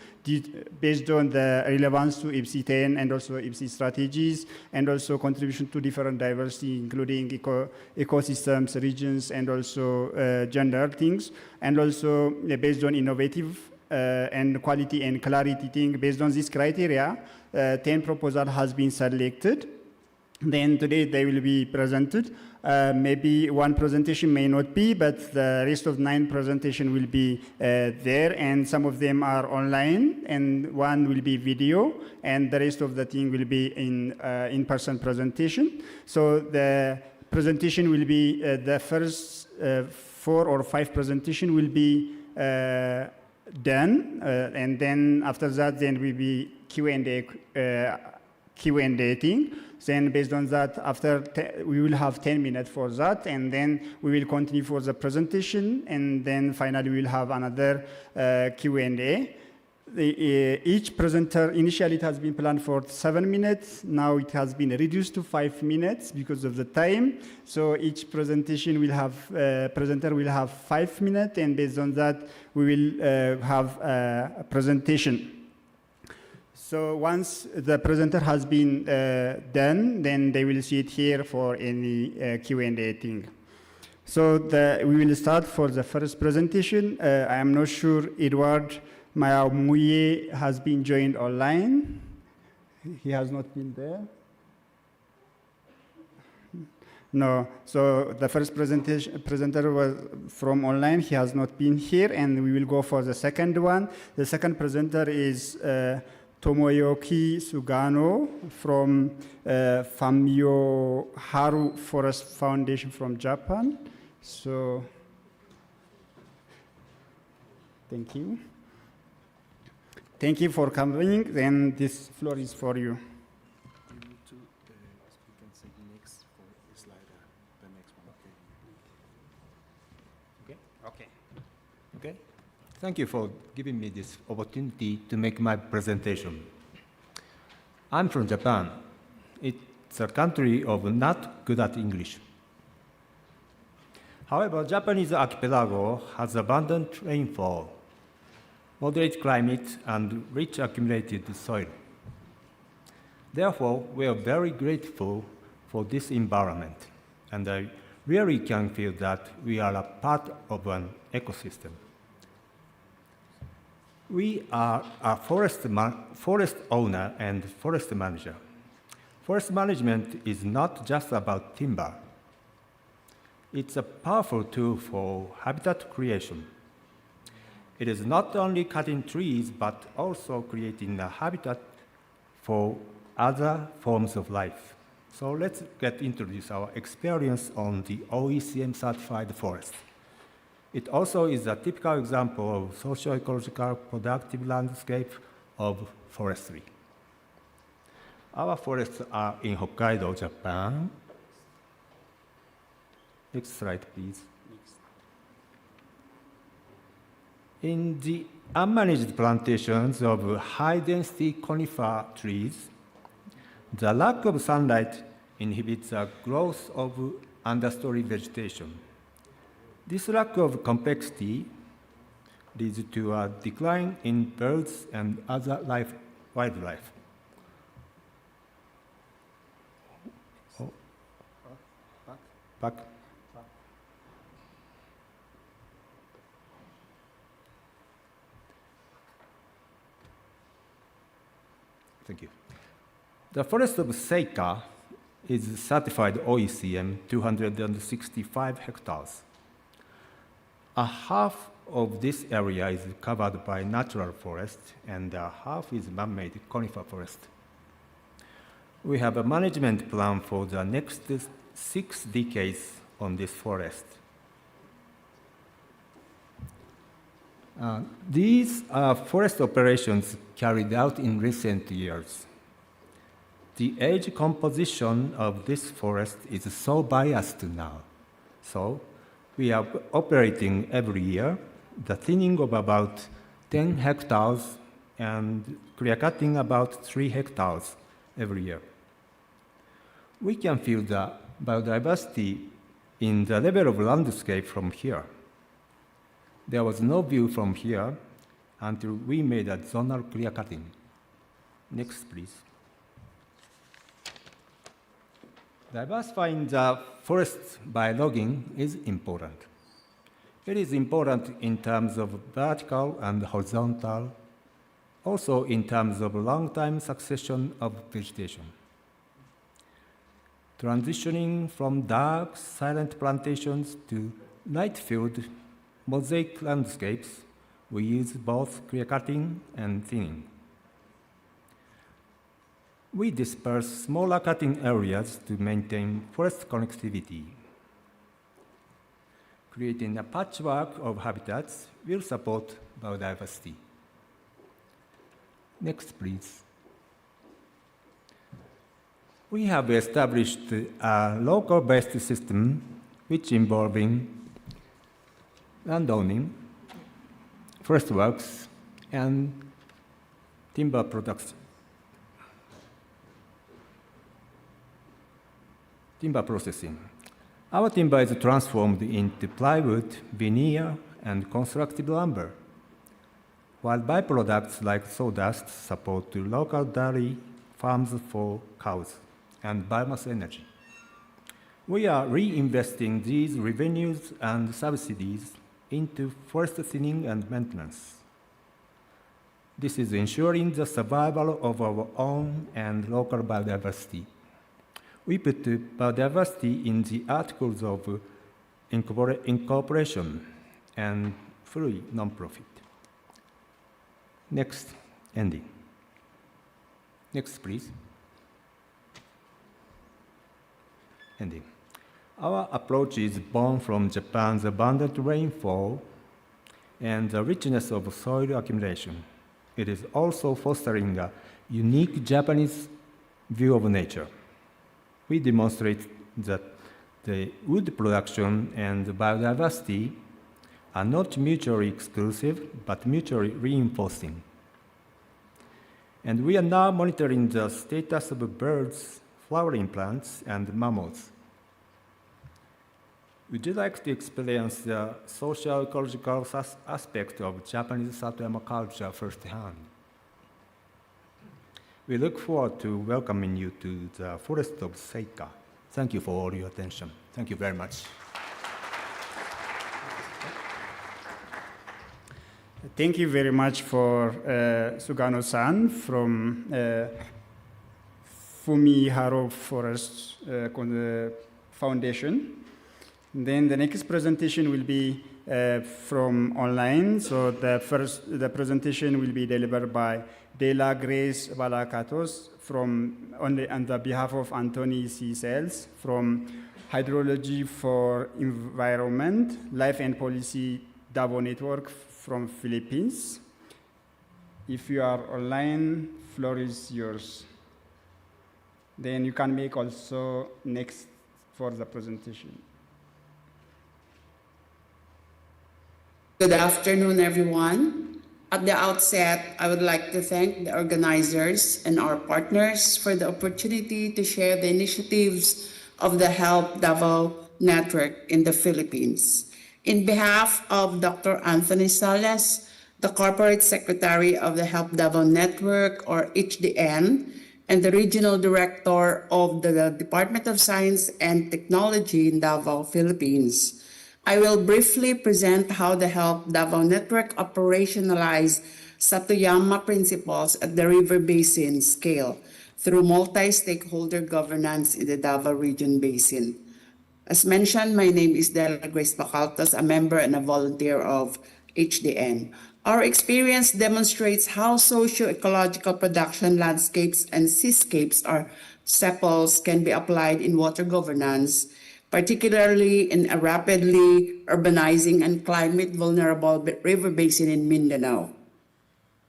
based on the relevance to Ipsi 10 and also Ipsi strategies, and also contribution to different diversity, including ecosystems, regions, and also gender things, and also based on innovative and quality and clarity thing. Based on this criteria, 10 proposal has been selected. Then today they will be presented. Maybe one presentation may not be, but the rest of 9 presentation will be there, and some of them are online, and one will be video, and the rest of the thing will be in-person presentation. So the presentation will be the first 4 or 5 presentation will be done, and then after that, then will be Q&A thing. Then based on that, after we will have 10 minutes for that, and then we will continue for the presentation, and then finally we will have another Q&A. Each presenter, initially it has been planned for 7 minutes. Now it has been reduced to 5 minutes because of the time. So each presentation will have, presenter will have 5 minutes, and based on that, we will have a presentation. So once the presenter has been done, then they will sit here for any Q&A thing. So we will start for the first presentation. I am not sure Edward Mayamuye has been joined online. He has not been there. No, so the first presenter was from online. He has not been here, and we will go for the second one. The second presenter is Tomoyoki Sugano from Famio Haru Forest Foundation from Japan. So, thank you. Thank you for coming. Then this floor is for you. You need to, we can say next for the slide, the next one, okay? Okay. Okay. Thank you for giving me this opportunity to make my presentation. I'm from Japan. It's a country of not good at English. However, Japanese archipelago has abundant rainfall, moderate climate, and rich accumulated soil. Therefore, we are very grateful for this environment, and I really can feel that we are a part of an ecosystem. We are a forest owner and forest manager. Forest management is not just about timber. It's a powerful tool for habitat creation. It is not only cutting trees, but also creating a habitat for other forms of life. So let's get introduce our experience on the OECM certified forest. It also is a typical example of socio-ecological productive landscape of forestry. Our forests are in Hokkaido, Japan. Next slide, please. In the unmanaged plantations of high-density conifer trees, the lack of sunlight inhibits the growth of understory vegetation. This lack of complexity leads to a decline in birds and other wildlife. Oh. Back. Thank you. The forest of Seika is certified OECM 265 hectares. A half of this area is covered by natural forest, and a half is man-made conifer forest. We have a management plan for the next 6 decades on this forest. These are forest operations carried out in recent years. The age composition of this forest is so biased now. So we are operating every year, the thinning of about 10 hectares and clear cutting about 3 hectares every year. We can feel the biodiversity in the level of landscape from here. There was no view from here until we made a zonal clear cutting. Next, please. Diversifying the forest by logging is important. It is important in terms of vertical and horizontal, also in terms of long-time succession of vegetation. Transitioning from dark, silent plantations to light-filled mosaic landscapes, we use both clear cutting and thinning. We disperse smaller cutting areas to maintain forest connectivity. Creating a patchwork of habitats will support biodiversity. Next, please. We have established a local-based system which involving landowning, forest works, and timber production. Timber processing. Our timber is transformed into plywood, veneer, and constructed lumber, while byproducts like sawdust support local dairy farms for cows and biomass energy. We are reinvesting these revenues and subsidies into forest thinning and maintenance. This is ensuring the survival of our own and local biodiversity. We put biodiversity in the articles of incorporation and fully non-profit. Next, ending. Next, please. Ending. Our approach is born from Japan's abundant rainfall and the richness of soil accumulation. It is also fostering a unique Japanese view of nature. We demonstrate that the wood production and biodiversity are not mutually exclusive, but mutually reinforcing. And we are now monitoring the status of birds, flowering plants, and mammals. Would you like to experience the socio-ecological aspect of Japanese Satoyama culture firsthand? We look forward to welcoming you to the forest of Seika. Thank you for all your attention. Thank you very much. Thank you very much for Sugano-san from Fumiharo Forest Foundation. Then the next presentation will be from online. So the presentation will be delivered by Dela Grace Balakatos on the behalf of Anthony C. Sales from Hydrology for Environment, Life and Policy Davao Network from Philippines. If you are online, floor is yours. Then you can make also next for the presentation. Good afternoon, everyone. At the outset, I would like to thank the organizers and our partners for the opportunity to share the initiatives of the Help Davao Network in the Philippines. In behalf of Dr. Anthony Salas, the Corporate Secretary of the Help Davao Network, or HDN, and the Regional Director of the Department of Science and Technology in Davao, Philippines, I will briefly present how the Help Davao Network operationalized Satoyama principles at the river basin scale through multi-stakeholder governance in the Davao Region Basin. As mentioned, my name is Dela Grace Bacaltos, a member and a volunteer of HDN. Our experience demonstrates how socio-ecological production landscapes and seascapes or SEPLs can be applied in water governance, particularly in a rapidly urbanizing and climate-vulnerable river basin in Mindanao.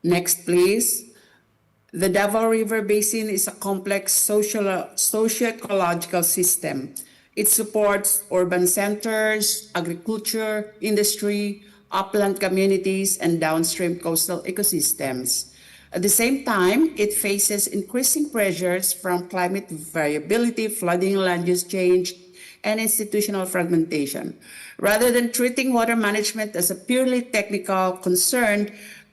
Next, please. The Davao River Basin is a complex socio-ecological system. It supports urban centers, agriculture, industry, upland communities, and downstream coastal ecosystems. At the same time, it faces increasing pressures from climate variability, flooding, land use change, and institutional fragmentation. Rather than treating water management as a purely technical concern,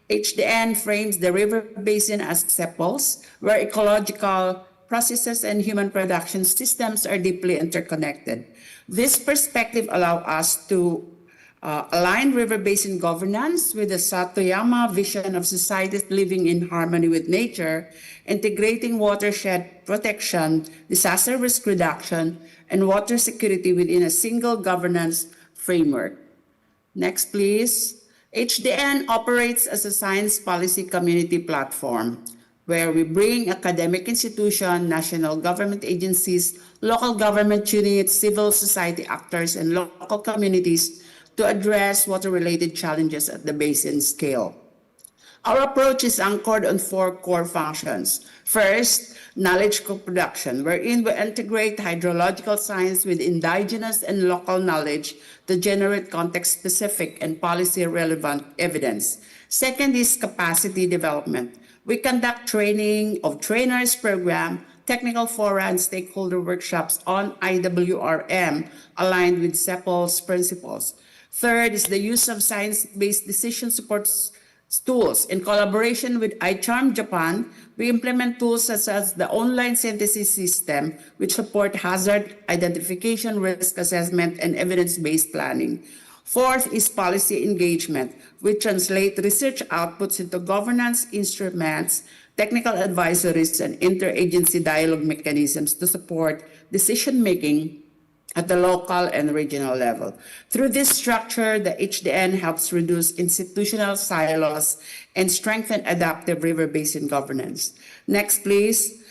HDN frames the river basin as sepals, where ecological processes and human production systems are deeply interconnected. This perspective allows us to align river basin governance with the Satoyama vision of societies living in harmony with nature, integrating watershed protection, disaster risk reduction, and water security within a single governance framework. Next, please. HDN operates as a science policy community platform where we bring academic institutions, national government agencies, local government units, civil society actors, and local communities to address water-related challenges at the basin scale. Our approach is anchored on 4 core functions. First, knowledge co-production, wherein we integrate hydrological science with indigenous and local knowledge to generate context-specific and policy-relevant evidence. Second is capacity development. We conduct training of trainers program, technical fora, and stakeholder workshops on IWRM aligned with CEPOL's principles. Third is the use of science-based decision support tools. In collaboration with iCharm Japan, we implement tools such as the online synthesis system, which support hazard identification, risk assessment, and evidence-based planning. Fourth is policy engagement. We translate research outputs into governance instruments, technical advisories, and interagency dialogue mechanisms to support decision-making at the local and regional level. Through this structure, the HDN helps reduce institutional silos and strengthen adaptive river basin governance. Next, please.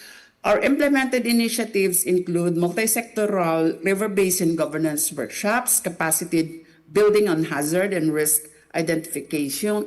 Our implemented initiatives include multi-sectoral river basin governance workshops, capacity building on hazard and risk identification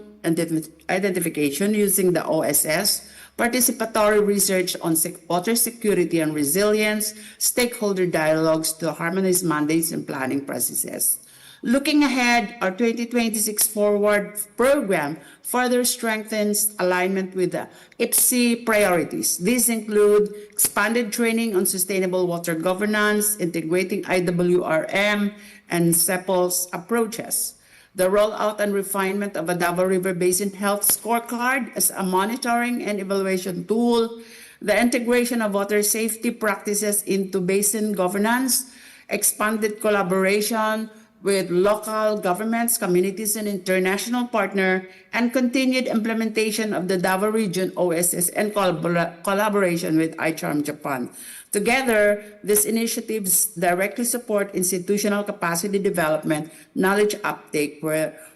using the OSS, participatory research on water security and resilience, stakeholder dialogues to harmonize mandates and planning processes. Looking ahead, our 2026 Forward program further strengthens alignment with the Ipsi priorities. These include expanded training on sustainable water governance, integrating IWRM and CEPOL's approaches, the rollout and refinement of a Davao River Basin Health Scorecard as a monitoring and evaluation tool, the integration of water safety practices into basin governance, expanded collaboration with local governments, communities, and international partner, and continued implementation of the Davao Region OSS and collaboration with iCharm Japan. Together, these initiatives directly support institutional capacity development, knowledge uptake,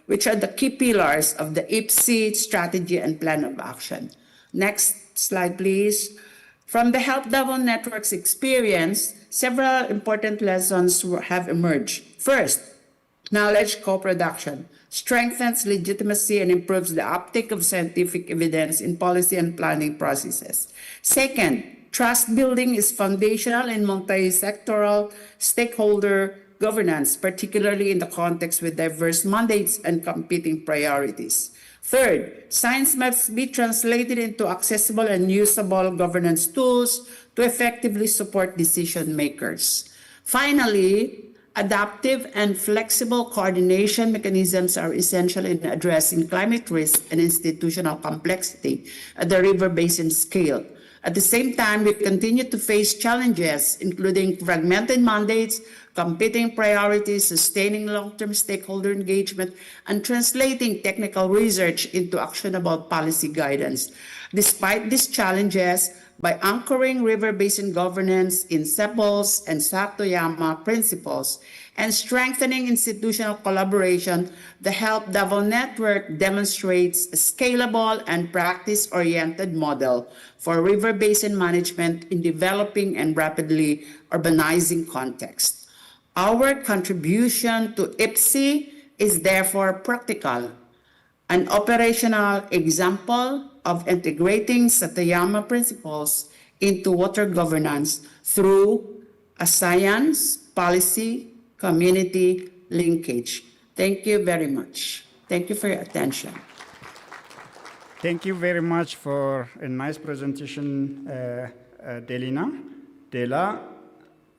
which are the key pillars of the Ipsi strategy and plan of action. Next slide, please. From the Help Davao Network's experience, several important lessons have emerged. First, knowledge co-production strengthens legitimacy and improves the uptake of scientific evidence in policy and planning processes. Second, trust building is foundational in multi-sectoral stakeholder governance, particularly in the context with diverse mandates and competing priorities. Third, science must be translated into accessible and usable governance tools to effectively support decision makers. Finally, adaptive and flexible coordination mechanisms are essential in addressing climate risk and institutional complexity at the river basin scale. At the same time, we continue to face challenges, including fragmented mandates, competing priorities, sustaining long-term stakeholder engagement, and translating technical research into actionable policy guidance. Despite these challenges, by anchoring river basin governance in CEPOL's and Satoyama principles and strengthening institutional collaboration, the Help Davao Network demonstrates a scalable and practice-oriented model for river basin management in developing and rapidly urbanizing contexts. Our contribution to Ipsi is therefore practical, an operational example of integrating Satoyama principles into water governance through a science, policy, community linkage. Thank you very much. Thank you for your attention. Thank you very much for a nice presentation, Dela.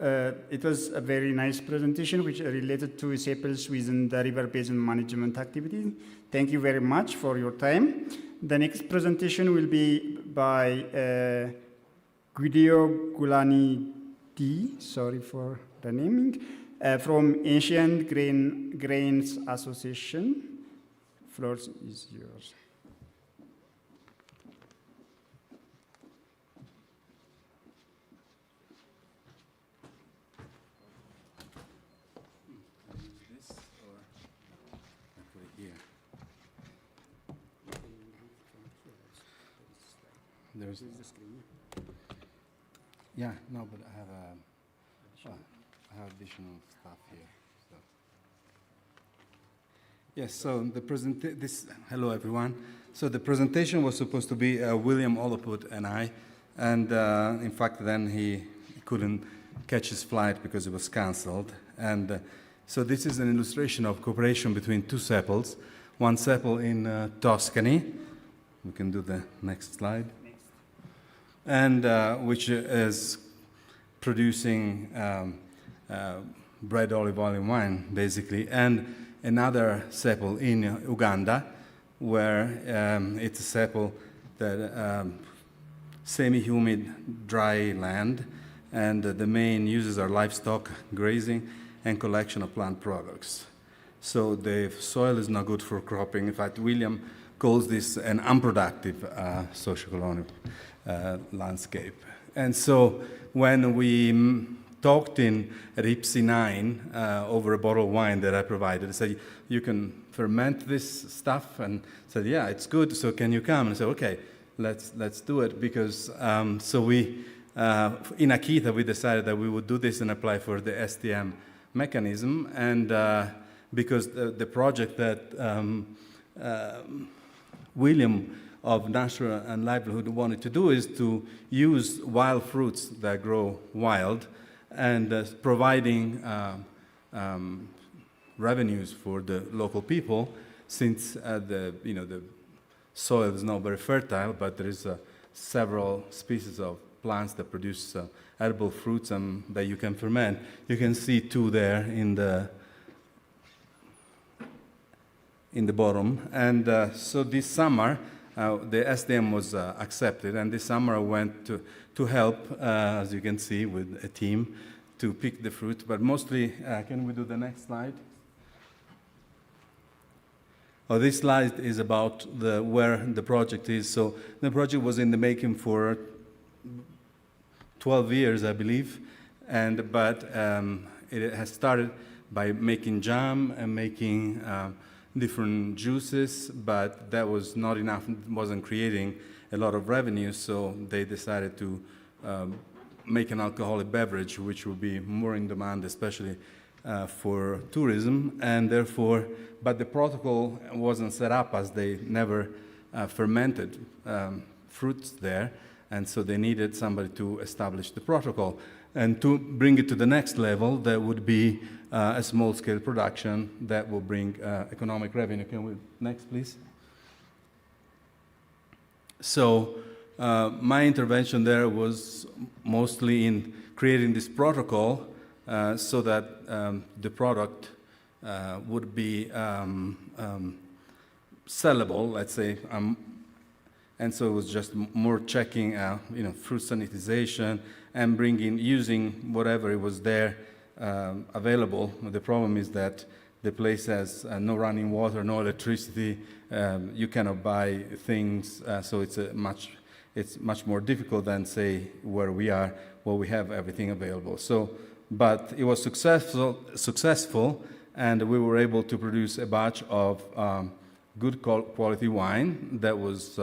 It was a very nice presentation which related to CEPOL's within the river basin management activity. Thank you very much for your time. The next presentation will be by Guido Gulani D, sorry for the naming, from Ancient Grains Association. Floor is yours. There's the screen. Yeah, no, but I have additional stuff here. So. Yes, so hello everyone. So the presentation was supposed to be William Oloput and I, and in fact then he couldn't catch his flight because it was cancelled. And so this is an illustration of cooperation between two CEPOLs, one CEPOL in Tuscany. We can do the next slide. And which is producing bread, olive oil, and wine, basically, and another CEPOL in Uganda, where it's a CEPOL that semi-humid, dry land, and the main uses are livestock, grazing, and collection of plant products. So the soil is not good for cropping. In fact, William calls this an unproductive socio-colonial landscape. And so when we talked at Ipsi 9 over a bottle of wine that I provided, I said, you can ferment this stuff? And said, yeah, it's good, so can you come? And I said, okay, let's do it, because so we, in Akita, we decided that we would do this and apply for the STM mechanism, and because the project that William of Natural and Livelihood wanted to do is to use wild fruits that grow wild and providing revenues for the local people, since the soil is not very fertile, but there is several species of plants that produce edible fruits that you can ferment. You can see two there in the bottom. And so this summer, the SDM was accepted, and this summer I went to help, as you can see, with a team to pick the fruit. But mostly, can we do the next slide? this slide is about where the project is. So the project was in the making for 12 years, I believe, but it has started by making jam and making different juices, but that was not enough, wasn't creating a lot of revenue, so they decided to make an alcoholic beverage, which would be more in demand, especially for tourism, and therefore, but the protocol wasn't set up as they never fermented fruits there, and so they needed somebody to establish the protocol. And to bring it to the next level, there would be a small-scale production that will bring economic revenue. Can we, next, please? So my intervention there was mostly in creating this protocol so that the product would be sellable, let's say. And so it was just more checking, fruit sanitization and using whatever it was there available. The problem is that the place has no running water, no electricity. You cannot buy things, so it's much more difficult than, say, where we are, where we have everything available. So, but it was successful, and we were able to produce a batch of good quality wine that was,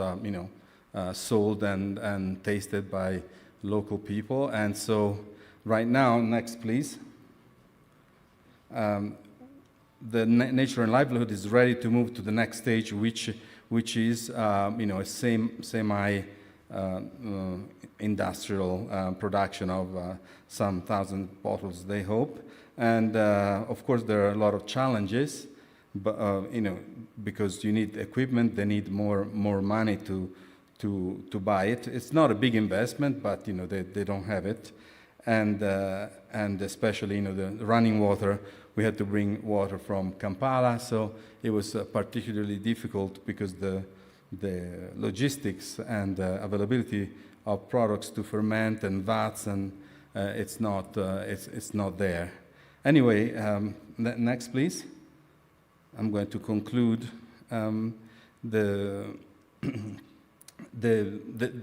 sold and tasted by local people. And so, right now, next, please. The nature and livelihood is ready to move to the next stage, which is a semi industrial production of some 1,000 bottles, they hope. And of course, there are a lot of challenges, but because you need equipment, they need more money to buy it. It's not a big investment, but they don't have it, and especially the running water. We had to bring water from Kampala, so it was particularly difficult because the logistics and availability of products to ferment and vats, and it's not there. Anyway, next, please. I'm going to conclude. The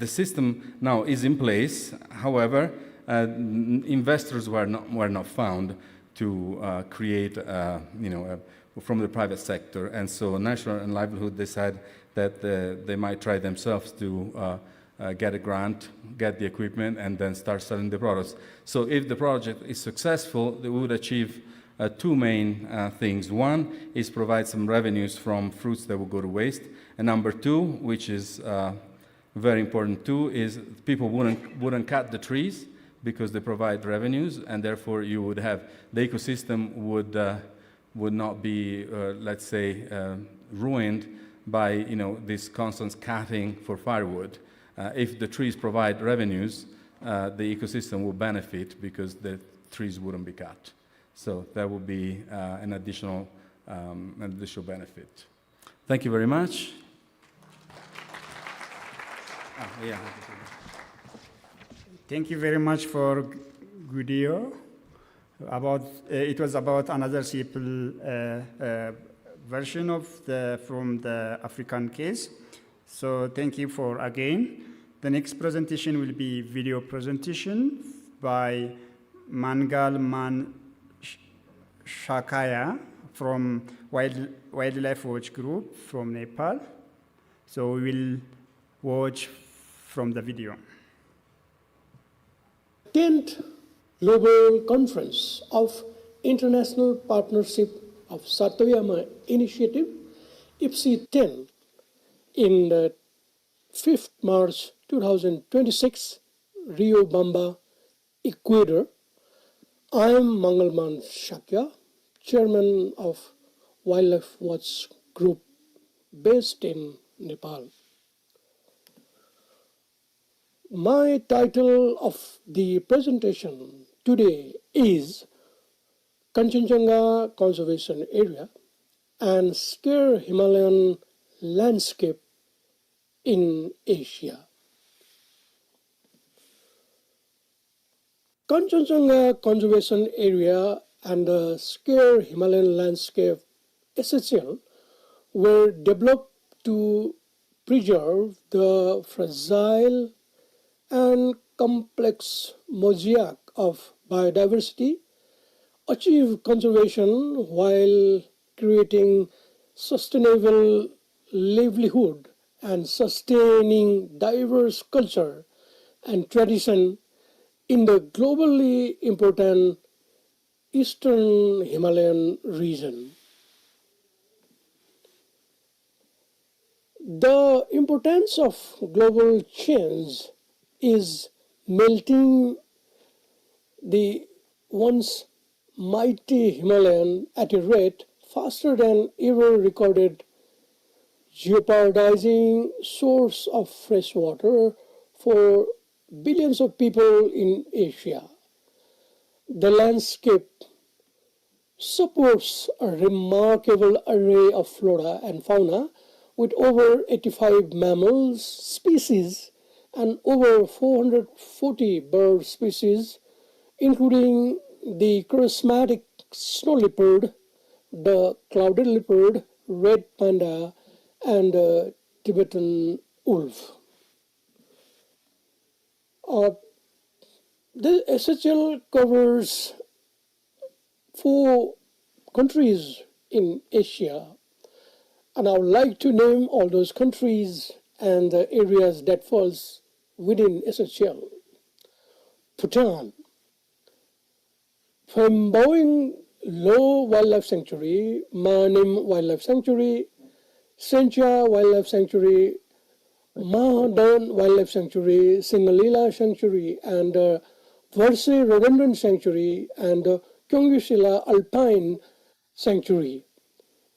system now is in place. However, investors were not found to create, from the private sector, and so National and Livelihood decided that they might try themselves to get a grant, get the equipment, and then start selling the products. So if the project is successful, they would achieve two main things. One is provide some revenues from fruits that will go to waste, and number two, which is very important too, is people wouldn't cut the trees because they provide revenues, and therefore you would have the ecosystem would not be, let's say, ruined by this constant cutting for firewood. If the trees provide revenues, the ecosystem will benefit because the trees wouldn't be cut. So that would be an additional benefit. Thank you very much. Yeah. Thank you very much for Guido. It was about another simple version of from the African case. So thank you for again. The next presentation will be video presentation by Mangal Man Shakaya from Wildlife Watch Group from Nepal. So we will watch from the video. 10th Global Conference of International Partnership of Satoyama Initiative, Ipsi 10, in the 5th March 2026, Rio Bamba, Ecuador. I am Mangalman Shakya, Chairman of Wildlife Watch Group based in Nepal. My title of the presentation today is Kanchenjunga Conservation Area and Scarce Himalayan Landscape in Asia. Kanchenjunga Conservation Area and the Scarce Himalayan Landscape essential were developed to preserve the fragile and complex mosaic of biodiversity, achieve conservation while creating sustainable livelihood and sustaining diverse culture and tradition in the globally important Eastern Himalayan region. The importance of global change is melting the once mighty Himalayan at a rate faster than ever recorded, jeopardizing source of fresh water for billions of people in Asia. The landscape supports a remarkable array of flora and fauna with over 85 mammals species and over 440 bird species, including the charismatic snow leopard, the clouded leopard, red panda, and Tibetan wolf. The SHL covers 4 countries in Asia, and I would like to name all those countries and the areas that falls within SHL. Bhutan, Phambawing Low Wildlife Sanctuary, Manim Wildlife Sanctuary, Sencha Wildlife Sanctuary, Mahadan Wildlife Sanctuary, Singalila Sanctuary, and Verse Rhododendron Sanctuary, and Kyongyushila Alpine Sanctuary.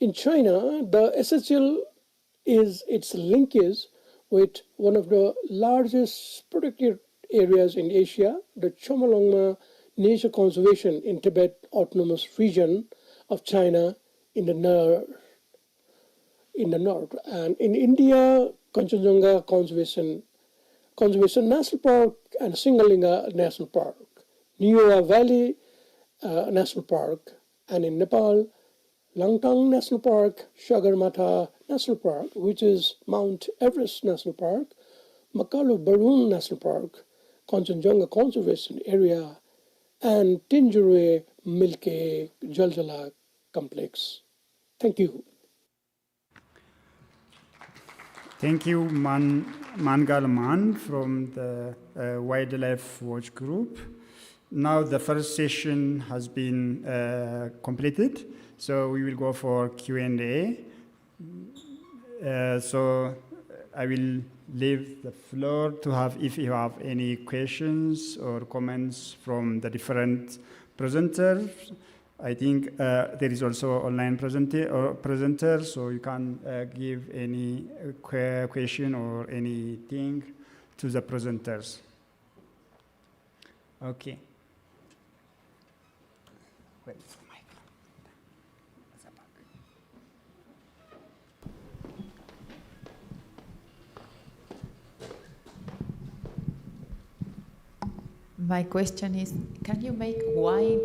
In China, the SHL is its linkage with one of the largest protected areas in Asia, the Chomolungma Nature Conservation in Tibet Autonomous Region of China in the north. And in India, Kanchenjunga Conservation National Park and Singalinga National Park, Nuya Valley National Park, and in Nepal, Langtang National Park, Sagarmatha National Park, which is Mount Everest National Park, Makalu Barun National Park, Kanchenjunga Conservation Area, and Tinjure Milke Jaljala Complex. Thank you. Thank you, Mangal Man from the Wildlife Watch Group. Now the first session has been completed, so we will go for Q&A. So I will leave the floor to have, if you have any questions or comments from the different presenters. I think there is also online presenter, so you can give any question or anything to the presenters. Okay. Wait for my My question is, can you make wine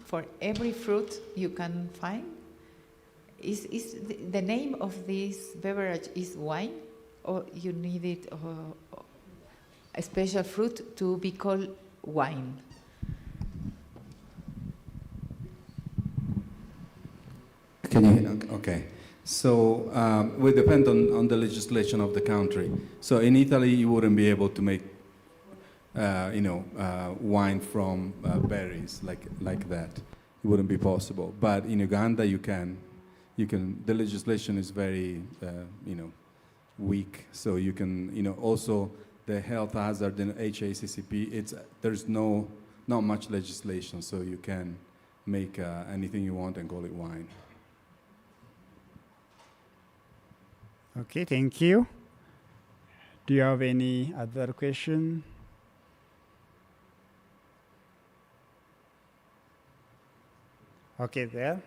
for every fruit you can find? Is the name of this beverage is wine, or you need it a special fruit to be called wine? Can you? Okay. So we depend on the legislation of the country. So in Italy, you wouldn't be able to make wine from berries like that. It wouldn't be possible. But in Uganda, you can. The legislation is very, weak. So you can, also the health hazard in HACCP. There's not much legislation, so you can make anything you want and call it wine. Okay, thank you. Do you have any other question? Okay, there.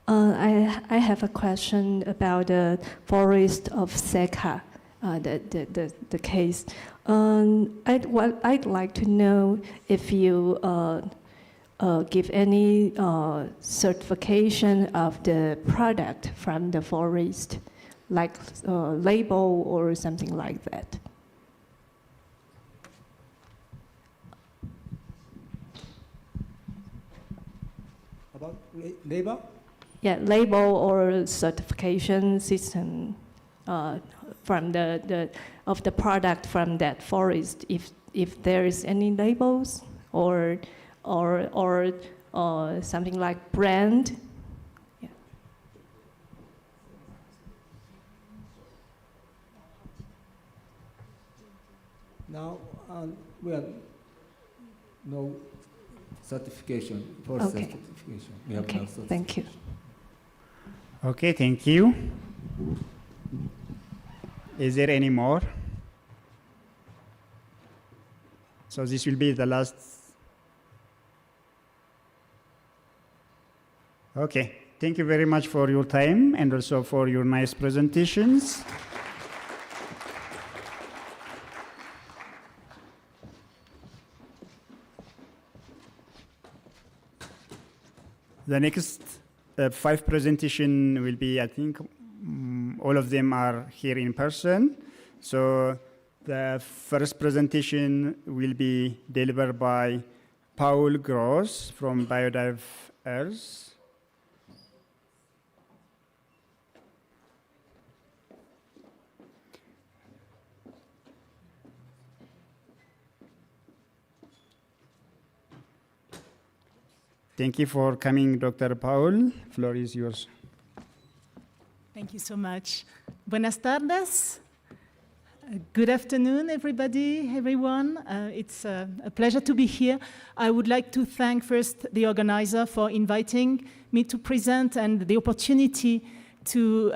I I have a question about the forest of Seca, the case. I'd like to know if you give any certification of the product from the forest, like label or something like that. About label? Yeah, label or certification system from of the product from that forest. If there is any labels or something like brand. Yeah. Now we have no certification for Okay. certification. We have Okay, no certification. thank you. Okay, thank you. Is there any more? So this will be the last. Okay, thank you very much for your time and also for your nice presentations. The next 5 presentation will be, I think, all of them are here in person. So the first presentation will be delivered by Paul Gross from Biodive Earth. Thank you for coming, Dr. Paul. Floor is yours. Thank you so much. Buenas tardes. Good afternoon, everyone. It's a pleasure to be here. I would like to thank first the organizer for inviting me to present and the opportunity to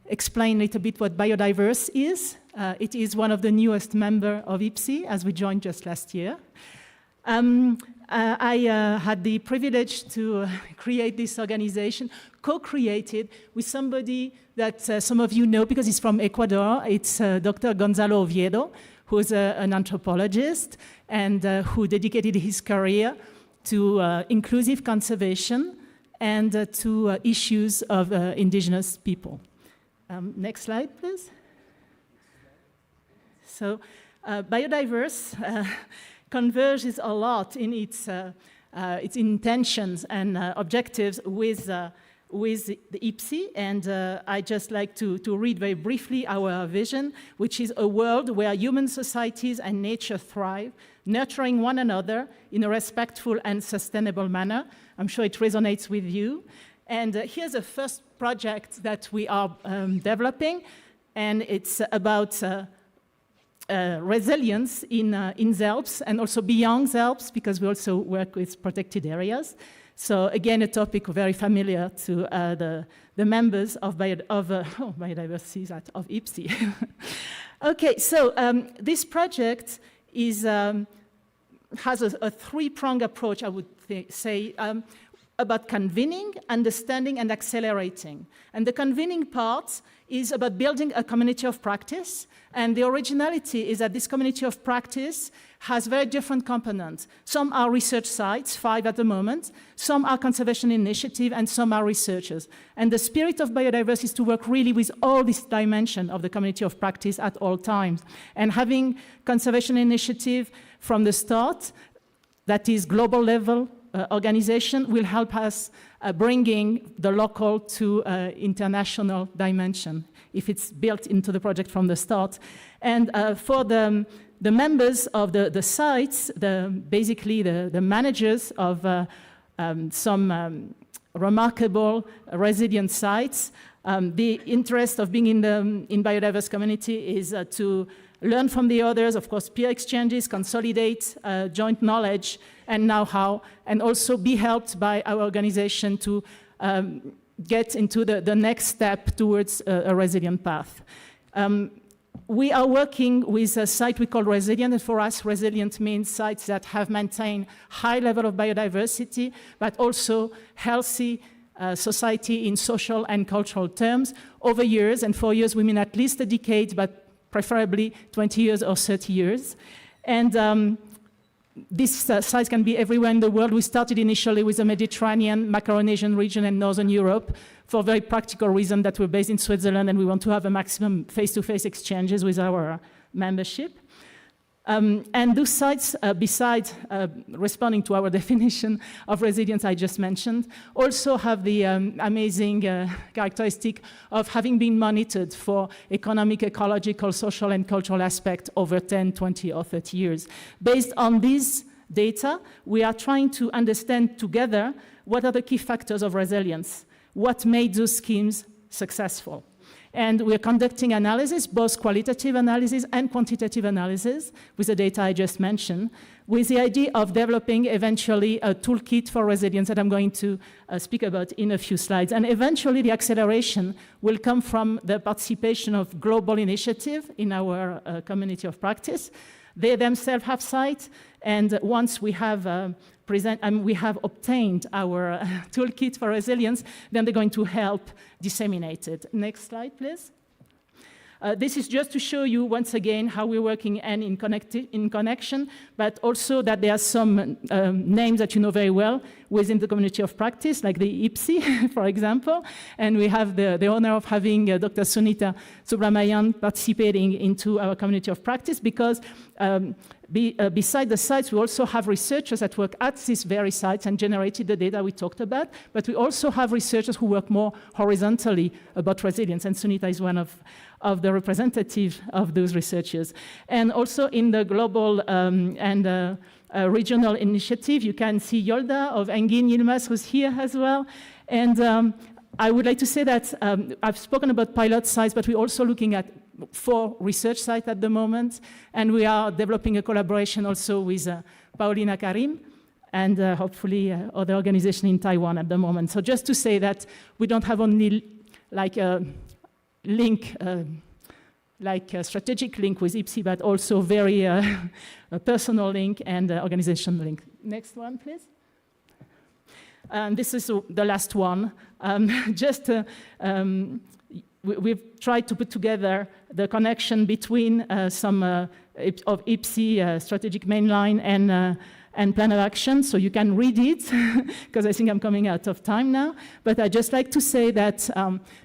explain a little bit what Biodiverse is. It is one of the newest members of Ipsi, as we joined just last year. I had the privilege to create this organization, co-created with somebody that some of you know because he's from Ecuador. It's Dr. Gonzalo Oviedo, who's an anthropologist and who dedicated his career to inclusive conservation and to issues of indigenous people. Next slide, please. So, Biodiverse converges a lot in its intentions and objectives with the Ipsi, and I'd just like to read very briefly our vision, which is a world where human societies and nature thrive, nurturing one another in a respectful and sustainable manner. I'm sure it resonates with you. And here's a first project that we are developing, and it's about resilience in the Alps and also beyond the Alps, because we also work with protected areas. So again, a topic very familiar to the members of Biodiversity of Ipsi. Okay, so this project is, has a three-pronged approach, I would say, about convening, understanding, and accelerating. And the convening part is about building a community of practice, and the originality is that this community of practice has very different components. Some are research sites, 5 at the moment, some are conservation initiative, and some are researchers. And the spirit of Biodiverse is to work really with all this dimension of the community of practice at all times. And having conservation initiative from the start, that is global level organization, will help us bringing the local to international dimension if it's built into the project from the start. And for the members of the sites, basically the managers of some remarkable resilient sites, the interest of being in biodiverse community is to learn from the others, of course, peer exchanges, consolidate joint knowledge and know-how, and also be helped by our organization to get into the next step towards a resilient path. We are working with a site we call resilient, and for us, resilient means sites that have maintained high level of biodiversity, but also healthy society in social and cultural terms over years, and 4 years we mean at least a decade, but preferably 20 years or 30 years. And these sites can be everywhere in the world. We started initially with the Mediterranean, Macaronesian region, and Northern Europe for a very practical reason that we're based in Switzerland and we want to have a maximum face-to-face exchanges with our membership. And those sites, besides responding to our definition of resilience I just mentioned, also have the amazing characteristic of having been monitored for economic, ecological, social, and cultural aspects over 10, 20, or 30 years. Based on these data, we are trying to understand together what are the key factors of resilience, what made those schemes successful. And we're conducting analysis, both qualitative analysis and quantitative analysis, with the data I just mentioned, with the idea of developing eventually a toolkit for resilience that I'm going to speak about in a few slides. And eventually the acceleration will come from the participation of global initiative in our community of practice. They themselves have sites, and once we have we have obtained our toolkit for resilience, then they're going to help disseminate it. Next slide, please. This is just to show you once again how we're working and in connection, but also that there are some names that you know very well within the community of practice, like the Ipsi, for example. And we have the honor of having Dr. Sunita Subramanian participating into our community of practice because beside the sites, we also have researchers that work at these very sites and generated the data we talked about, but we also have researchers who work more horizontally about resilience, and Sunita is one of the representatives of those researchers. And also in the global and regional initiative, you can see Yolda of Engin Yilmaz, who's here as well. And I would like to say that I've spoken about pilot sites, but we're also looking at 4 research sites at the moment, and we are developing a collaboration also with Paulina Karim and hopefully other organizations in Taiwan at the moment. So just to say that we don't have only like a link, like a strategic link with Ipsi, but also very a personal link and organization link. Next one, please. And this is the last one. We've tried to put together the connection between some of Ipsi strategic mainline and plan of action, so you can read it, because I think I'm coming out of time now. But I'd just like to say that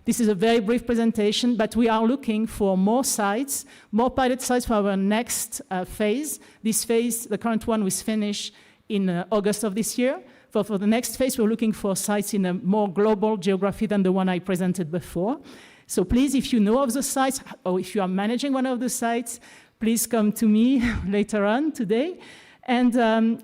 this is a very brief presentation, but we are looking for more sites, more pilot sites for our next phase. This phase, the current one, was finished in August of this year. For the next phase, we're looking for sites in a more global geography than the one I presented before. So please, if you know of the sites, or if you are managing one of the sites, please come to me later on today. And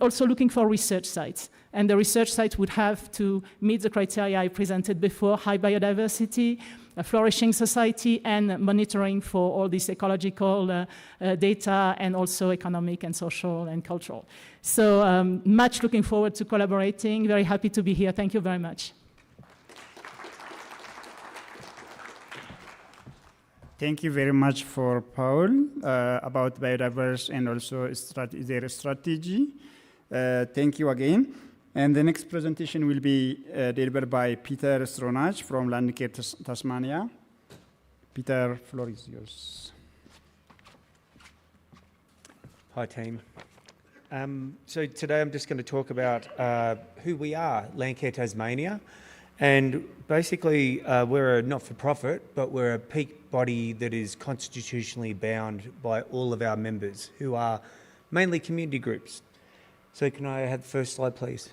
also looking for research sites. And the research sites would have to meet the criteria I presented before: high biodiversity, a flourishing society, and monitoring for all this ecological data, and also economic and social and cultural. So much looking forward to collaborating. Very happy to be here. Thank you very much. Thank you very much for Paul about biodiversity and also their strategy. Thank you again. And the next presentation will be delivered by Peter Stronach from Landcare Tasmania. Peter, floor is yours. Hi, team. So today I'm just going to talk about who we are, Landcare Tasmania. And basically, we're a not-for-profit, but we're a peak body that is constitutionally bound by all of our members, who are mainly community groups. So can I have the first slide, please?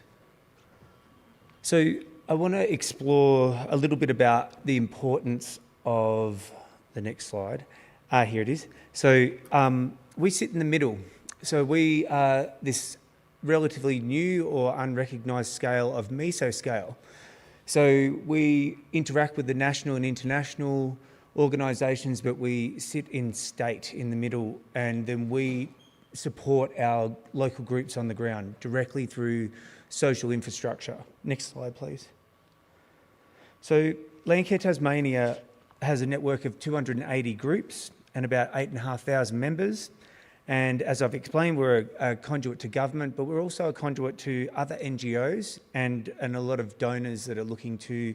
So I want to explore a little bit about the importance of the next slide. Here it is. So we sit in the middle. So we are this relatively new or unrecognised scale of mesoscale. So we interact with the national and international organisations, but we sit in state in the middle, and then we support our local groups on the ground directly through social infrastructure. Next slide, please. So Landcare Tasmania has a network of 280 groups and about 8,500 members, And as I've explained, we're a conduit to government, but we're also a conduit to other NGOs and a lot of donors that are looking to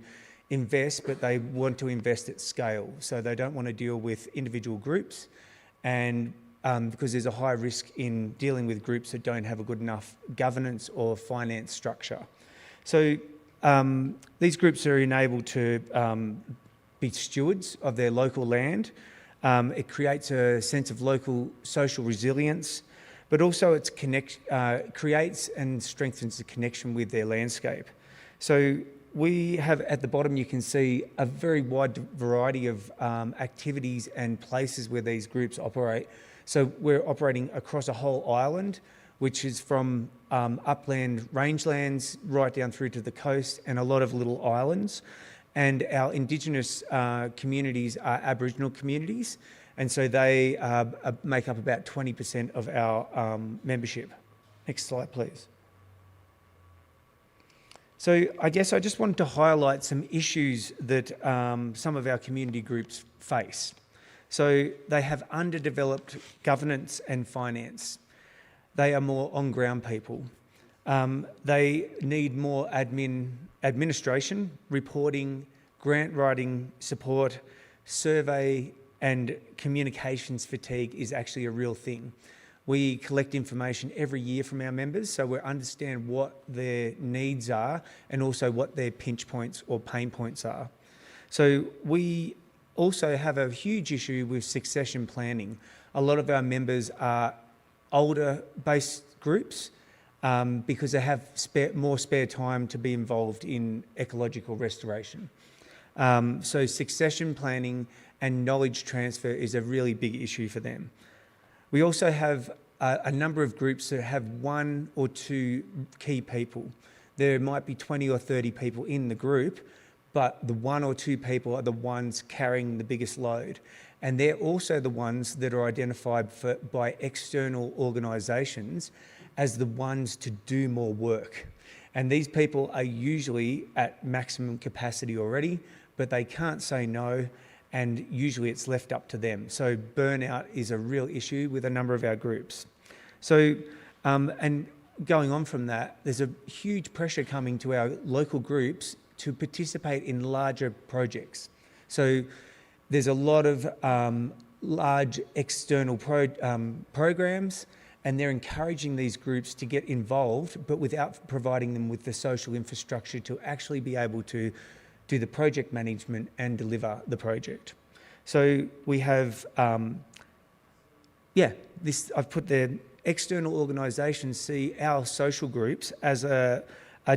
invest, but they want to invest at scale. So they don't want to deal with individual groups, and because there's a high risk in dealing with groups that don't have a good enough governance or finance structure. So these groups are enabled to be stewards of their local land. It creates a sense of local social resilience, but also it creates and strengthens the connection with their landscape. So we have, at the bottom, you can see a very wide variety of activities and places where these groups operate. So we're operating across a whole island, which is from upland rangelands right down through to the coast and a lot of little islands. And our Indigenous communities are Aboriginal communities, and so they make up about 20% of our membership. Next slide, please. So I guess I just wanted to highlight some issues that some of our community groups face. So they have underdeveloped governance and finance. They are more on-ground people. They need more administration, reporting, grant writing support, survey, and communications fatigue is actually a real thing. We collect information every year from our members, so we understand what their needs are and also what their pinch points or pain points are. So we also have a huge issue with succession planning. A lot of our members are older-based groups because they have more spare time to be involved in ecological restoration. So succession planning and knowledge transfer is a really big issue for them. We also have a number of groups that have 1 or 2 key people. There might be 20 or 30 people in the group, but the 1 or 2 people are the ones carrying the biggest load. And they're also the ones that are identified by external organisations as the ones to do more work. And these people are usually at maximum capacity already, but they can't say no, and usually it's left up to them. So burnout is a real issue with a number of our groups. So, and going on from that, there's a huge pressure coming to our local groups to participate in larger projects. So there's a lot of large external programs, and they're encouraging these groups to get involved, but without providing them with the social infrastructure to actually be able to do the project management and deliver the project. So we have, I've put the external organisations see our social groups as a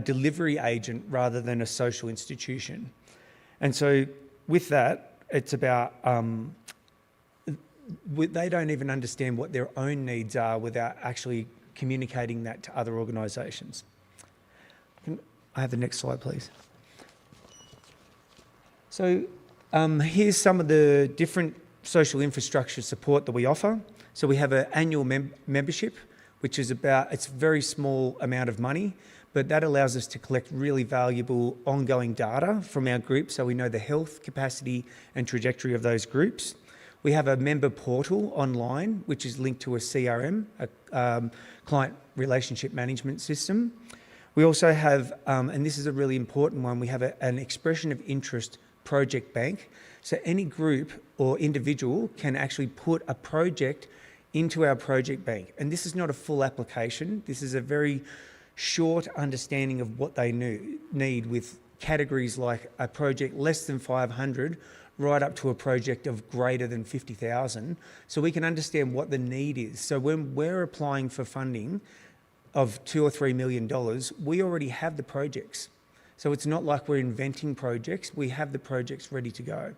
delivery agent rather than a social institution. And so with that, it's about, they don't even understand what their own needs are without actually communicating that to other organisations. Can I have the next slide, please? So here's some of the different social infrastructure support that we offer. So we have an annual membership, which is it's a very small amount of money, but that allows us to collect really valuable ongoing data from our group, so we know the health, capacity, and trajectory of those groups. We have a member portal online, which is linked to a CRM, a client relationship management system. We also have, and this is a really important one, we have an expression of interest project bank. So any group or individual can actually put a project into our project bank. And this is not a full application. This is a very short understanding of what they need, with categories like a project less than 500 right up to a project of greater than 50,000, so we can understand what the need is. So when we're applying for funding of $2 or $3 million, we already have the projects. So it's not like we're inventing projects, we have the projects ready to go.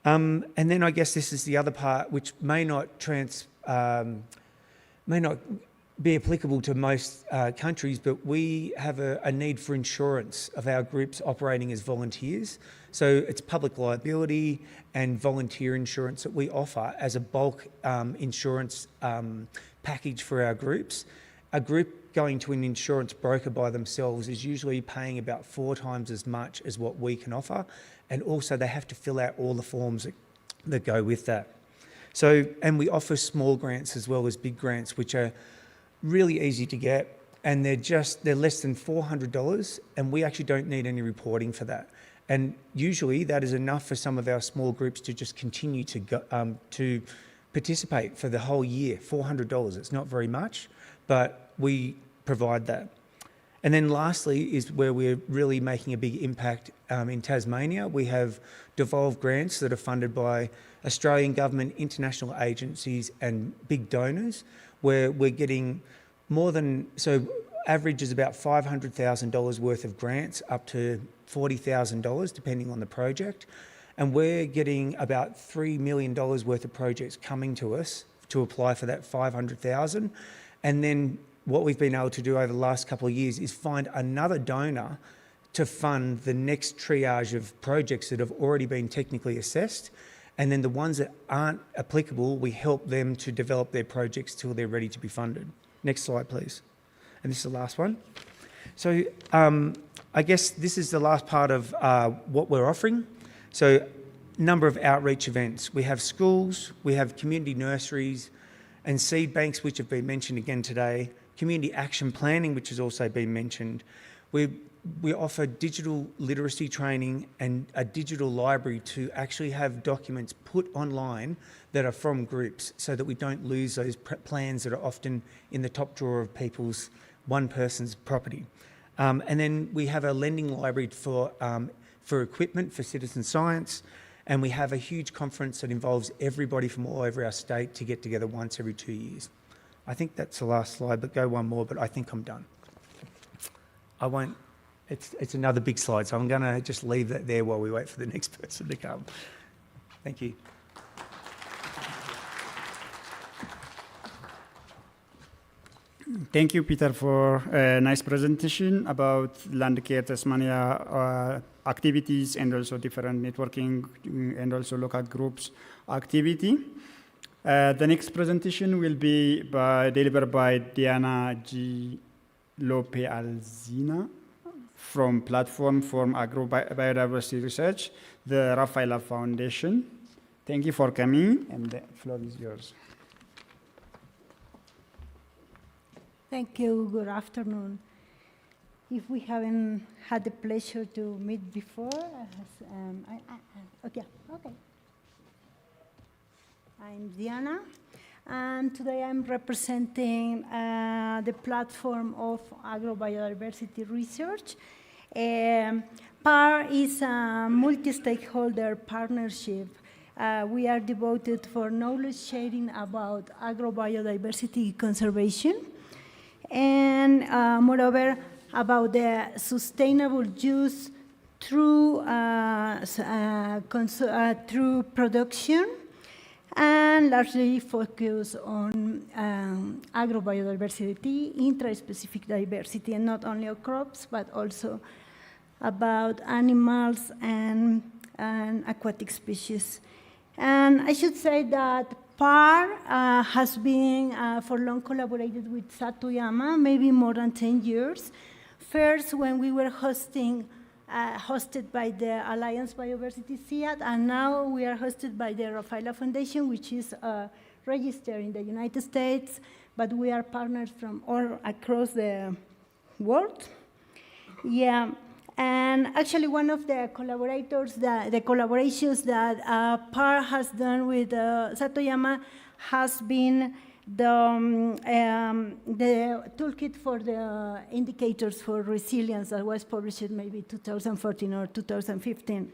And then I guess this is the other part, which may not be applicable to most countries, but we have a need for insurance of our groups operating as volunteers. So it's public liability and volunteer insurance that we offer as a bulk insurance package for our groups. A group going to an insurance broker by themselves is usually paying about 4 times as much as what we can offer, and also they have to fill out all the forms that go with that. So, and we offer small grants as well as big grants, which are really easy to get, and they're less than $400, and we actually don't need any reporting for that. And usually that is enough for some of our small groups to just continue to participate for the whole year. $400, it's not very much, but we provide that. And then lastly is where we're really making a big impact in Tasmania. We have devolved grants that are funded by Australian government, international agencies and big donors, where we're getting more than, so average is about $500,000 worth of grants up to $40,000 depending on the project. And we're getting about $3 million worth of projects coming to us to apply for that $500,000. And then what we've been able to do over the last couple of years is find another donor to fund the next triage of projects that have already been technically assessed. And then the ones that aren't applicable, we help them to develop their projects till they're ready to be funded. Next slide, please. And this is the last one. So I guess this is the last part of what we're offering. So number of outreach events. We have schools, we have community nurseries and seed banks, which have been mentioned again today. Community action planning, which has also been mentioned. We offer digital literacy training and a digital library to actually have documents put online that are from groups so that we don't lose those plans that are often in the top drawer of one person's property. And then we have a lending library for equipment for citizen science, and we have a huge conference that involves everybody from all over our state to get together once every 2 years. I think that's the last slide, but go one more, but I think I'm done. I won't, it's another big slide, so I'm gonna just leave that there while we wait for the next person to come. Thank you. Thank you, Peter, for a nice presentation about Landcare Tasmania activities and also different networking and also local groups activity. The next presentation will be delivered by Diana G. Lope Alzina from Platform for Agro-Biodiversity Research, the Rafaela Foundation. Thank you for coming, and the floor is yours. Thank you. Good afternoon. If we haven't had the pleasure to meet before, okay. I'm Diana, and today I'm representing the platform of Agro-Biodiversity Research. PAR is a multi-stakeholder partnership. We are devoted for knowledge sharing about agro-biodiversity conservation, and moreover, about the sustainable use through production, and largely focus on agro-biodiversity, intra-specific diversity, and not only of crops, but also about animals and aquatic species. And I should say that PAR has been for long collaborated with Satoyama, maybe more than 10 years. First, when we were hosted by the Alliance Biodiversity SIAD, and now we are hosted by the Rafaela Foundation, which is registered in the United States, but we are partners from all across the world. Yeah. And actually, one of the collaborations that PAR has done with Satoyama has been the toolkit for the indicators for resilience that was published maybe 2014 or 2015.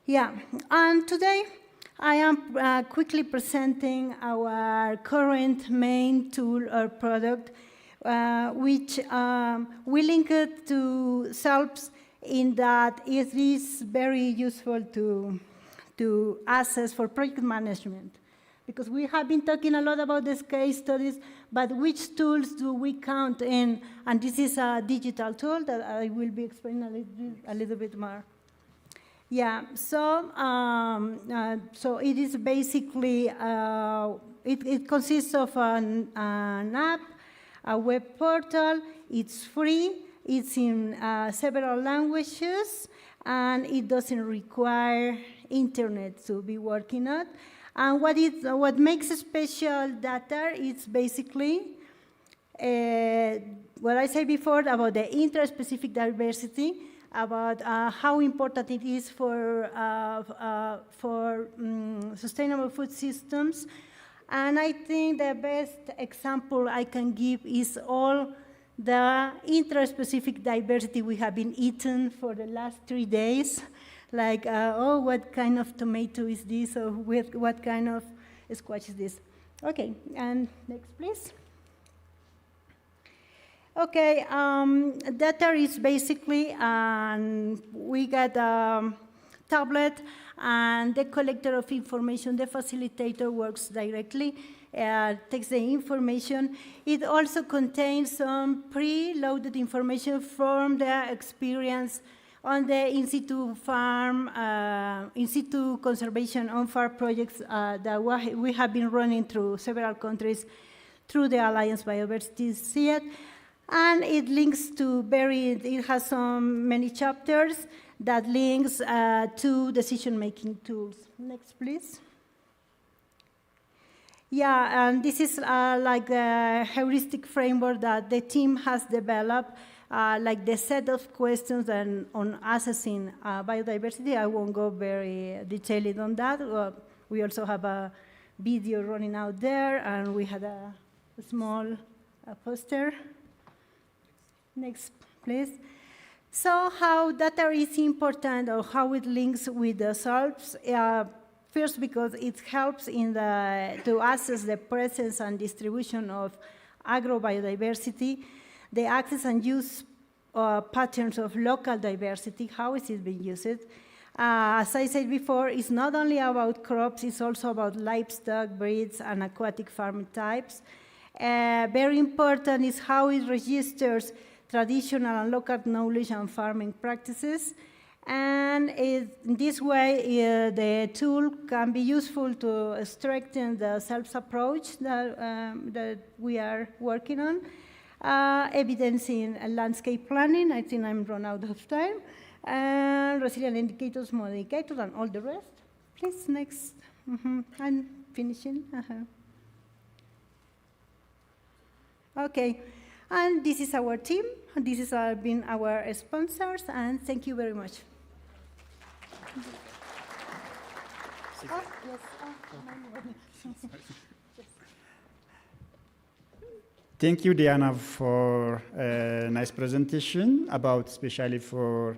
Yeah, and today I am quickly presenting our current main tool or product, which we link it to SELPs in that it is very useful to assess for project management. Because we have been talking a lot about these case studies, but which tools do we count in? And this is a digital tool that I will be explaining a little bit more. Yeah, so it is basically, it consists of an app, a web portal. It's free, it's in several languages, and it doesn't require internet to be working on. And what makes special data is basically what I said before about the interspecific diversity, about how important it is for sustainable food systems. And I think the best example I can give is all the interspecific diversity we have been eating for the last 3 days. Like, oh, what kind of tomato is this? Or with what kind of squash is this? Okay, and next, please. Okay, data is basically, we got a tablet, and the collector of information, the facilitator, works directly, takes the information. It also contains some pre-loaded information from the experience on the in-situ farm, in-situ conservation on-farm projects that we have been running through several countries through the Alliance Biodiversity SEAT. And it links to it has many chapters that links to decision-making tools. Next, please. Yeah, and this is like a heuristic framework that the team has developed, like the set of questions and on assessing biodiversity. I won't go very detailed on that. We also have a video running out there, and we had a small poster. Next, please. So how data is important, or how it links with the SALPs? First, because it helps to assess the presence and distribution of agrobiodiversity, the access and use patterns of local diversity, how is it being used? As I said before, it's not only about crops, it's also about livestock, breeds, and aquatic farming types. Very important is how it registers traditional and local knowledge and farming practices. And in this way, the tool can be useful to strengthen the SALPs approach that we are working on. Evidencing landscape planning, I think I'm run out of time, and resilient indicators, model indicators, and all the rest. Please, next. I'm finishing. Okay. And this is our team. This has been our sponsors, and thank you very much. Oh, yes. Thank you, Diana, for a nice presentation about, especially for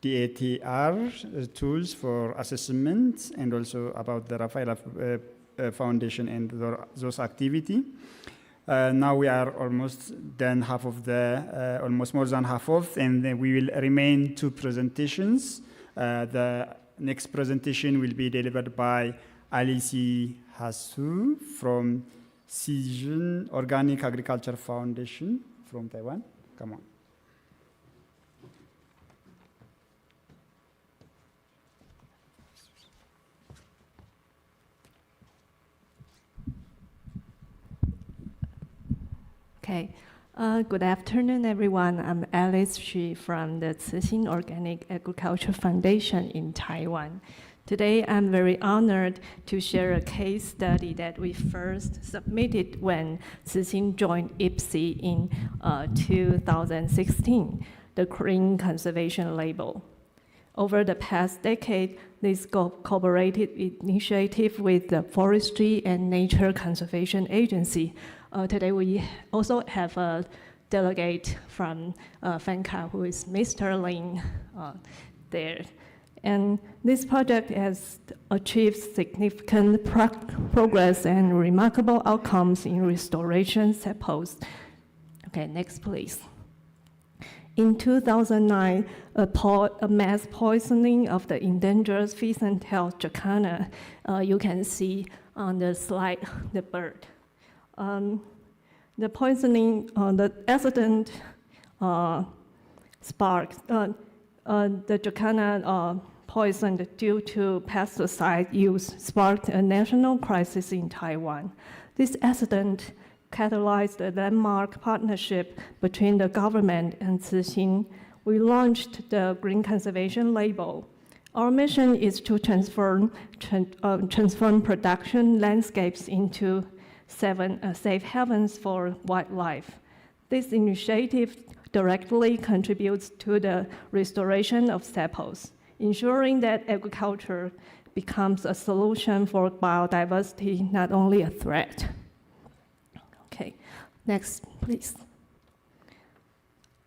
the ATR tools for assessment, and also about the Rafaela Foundation and those activities. Now we are almost done half of the, almost more than half of, and then we will remain 2 presentations. The next presentation will be delivered by Alice Hasu from Sijun Organic Agriculture Foundation from Taiwan. Come on. Okay. Good afternoon, everyone. I'm Alice Xu from the Sijun Organic Agriculture Foundation in Taiwan. Today, I'm very honored to share a case study that we first submitted when Sijun joined Ipsi in 2016, the Green Conservation Label. Over the past decade, this collaborative initiative with the Forestry and Nature Conservation Agency. Today, we also have a delegate from FANCA, who is Mr. Lin there. And this project has achieved significant progress and remarkable outcomes in restoration samples. Okay, next, please. In 2009, a mass poisoning of the endangered fish and tail jacana. You can see on the slide the bird. The poisoning, the accident sparked, the jacana poisoned due to pesticide use sparked a national crisis in Taiwan. This accident catalyzed a landmark partnership between the government and Sijun. We launched the Green Conservation Label Our mission is to transform production landscapes into safe havens for wildlife. This initiative directly contributes to the restoration of sepals, ensuring that agriculture becomes a solution for biodiversity, not only a threat. Okay, next, please.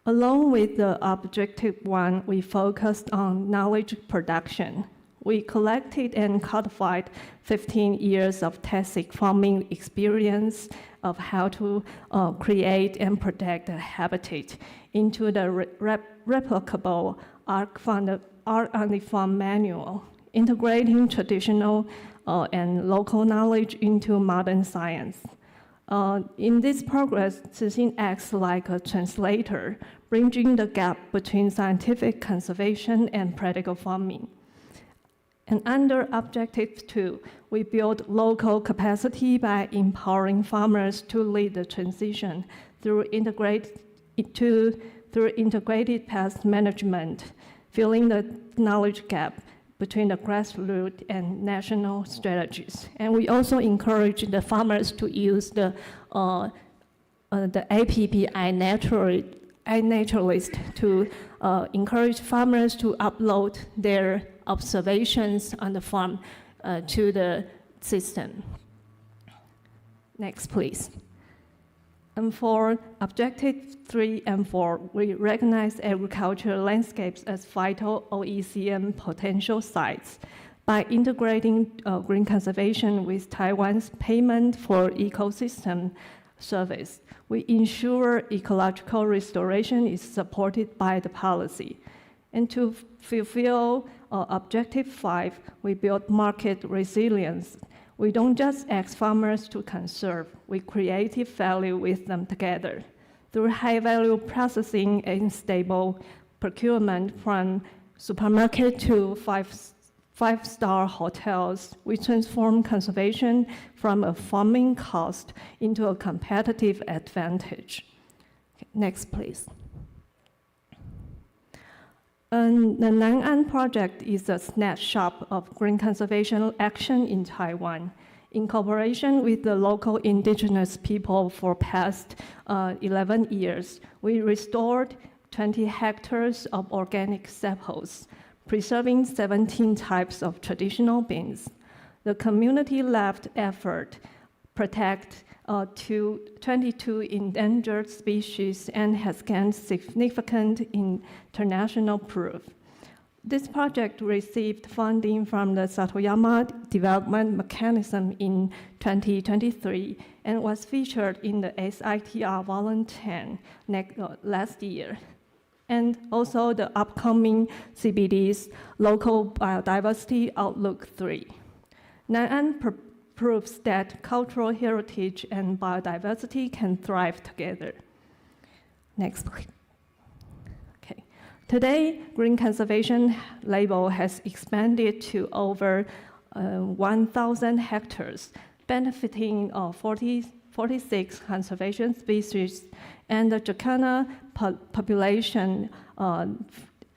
Along with the objective one, we focused on knowledge production. We collected and codified 15 years of tacit farming experience of how to create and protect a habitat into the replicable Art on the Farm manual, integrating traditional and local knowledge into modern science. In this progress, Cixin acts like a translator, bridging the gap between scientific conservation and practical farming. And under Objective 2, we build local capacity by empowering farmers to lead the transition through integrated pest management, filling the knowledge gap between the grassroots and national strategies. And we also encourage the farmers to use the APP iNaturalist to encourage farmers to upload their observations on the farm to the system. Next, please. And for Objective 3 and 4, we recognize agricultural landscapes as vital OECM potential sites. By integrating green conservation with Taiwan's payment for ecosystem service, we ensure ecological restoration is supported by the policy. And to fulfill Objective 5, we build market resilience. We don't just ask farmers to conserve, we create value with them together. Through high-value processing and stable procurement from supermarket to five-star hotels, we transform conservation from a farming cost into a competitive advantage. Okay, next, please. And the Nan'an project is a snapshot of green conservation action in Taiwan. In cooperation with the local indigenous people for past 11 years, we restored 20 hectares of organic sepals, preserving 17 types of traditional beans. The community-led effort protects 22 endangered species and has gained significant international proof. This project received funding from the Satoyama Development Mechanism in 2023 and was featured in the SITR Volume 10 last year. And also the upcoming CBD's Local Biodiversity Outlook 3. Nan'an proves that cultural heritage and biodiversity can thrive together. Next, please. Okay. Today, green conservation label has expanded to over 1,000 hectares, benefiting 46 conservation species and the jacana population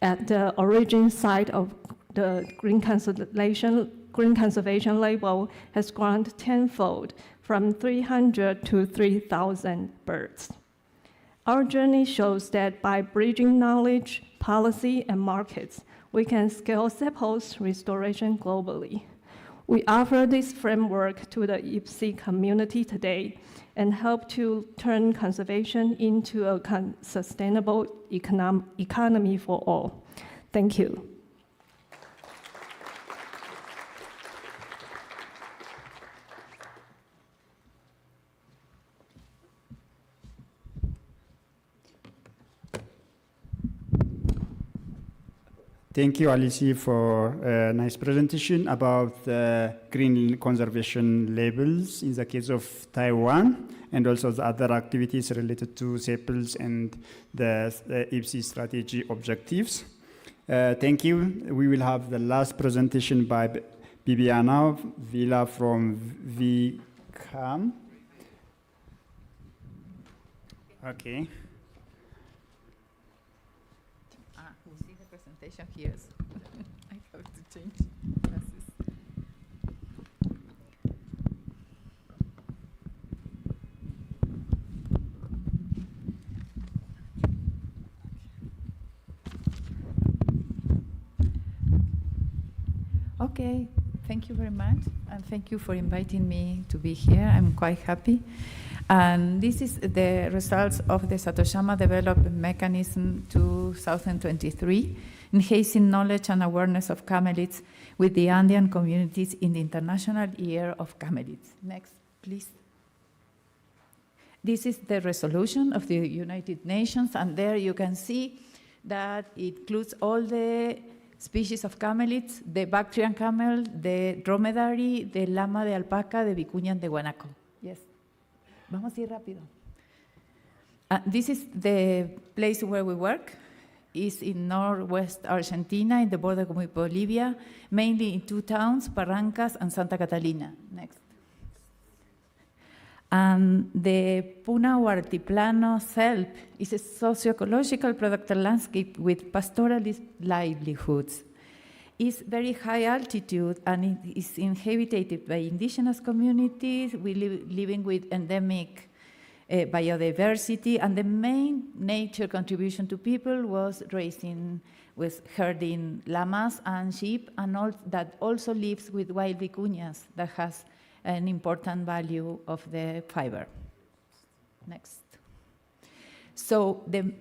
at the origin site of the green conservation label has grown tenfold, from 300 to 3,000 birds. Our journey shows that by bridging knowledge, policy, and markets, we can scale sepals restoration globally. We offer this framework to the Ipsi community today and help to turn conservation into a sustainable economy for all. Thank you. Thank you, Alice, for a nice presentation about the green conservation labels in the case of Taiwan, and also the other activities related to sepals and the Ipsi strategy objectives. Thank you. We will have the last presentation by Bibiana Villa from VCAM. Okay. We see the presentation here. have to change glasses. Okay, thank you very much, and thank you for inviting me to be here. I'm quite happy. And this is the results of the Satoyama Development Mechanism 2023, enhancing knowledge and awareness of camelids with the Andean communities in the International Year of Camelids. Next, please. This is the resolution of the United Nations, and there you can see that it includes all the species of camelids, the Bactrian camel, the dromedary, the llama de alpaca, the vicuña, and the guanaco. Yes. Vamos a ir rápido. This is the place where we work. It's in northwest Argentina, in the border with Bolivia, mainly in two towns, Barrancas and Santa Catalina. Next. And the Puna Altiplano SELP is a socio-ecological productive landscape with pastoralist livelihoods. It's very high altitude and it is inhabited by indigenous communities, living with endemic biodiversity, and the main nature contribution to people was herding llamas and sheep, and all that also lives with wild vicuñas that has an important value of the fiber. Next. So the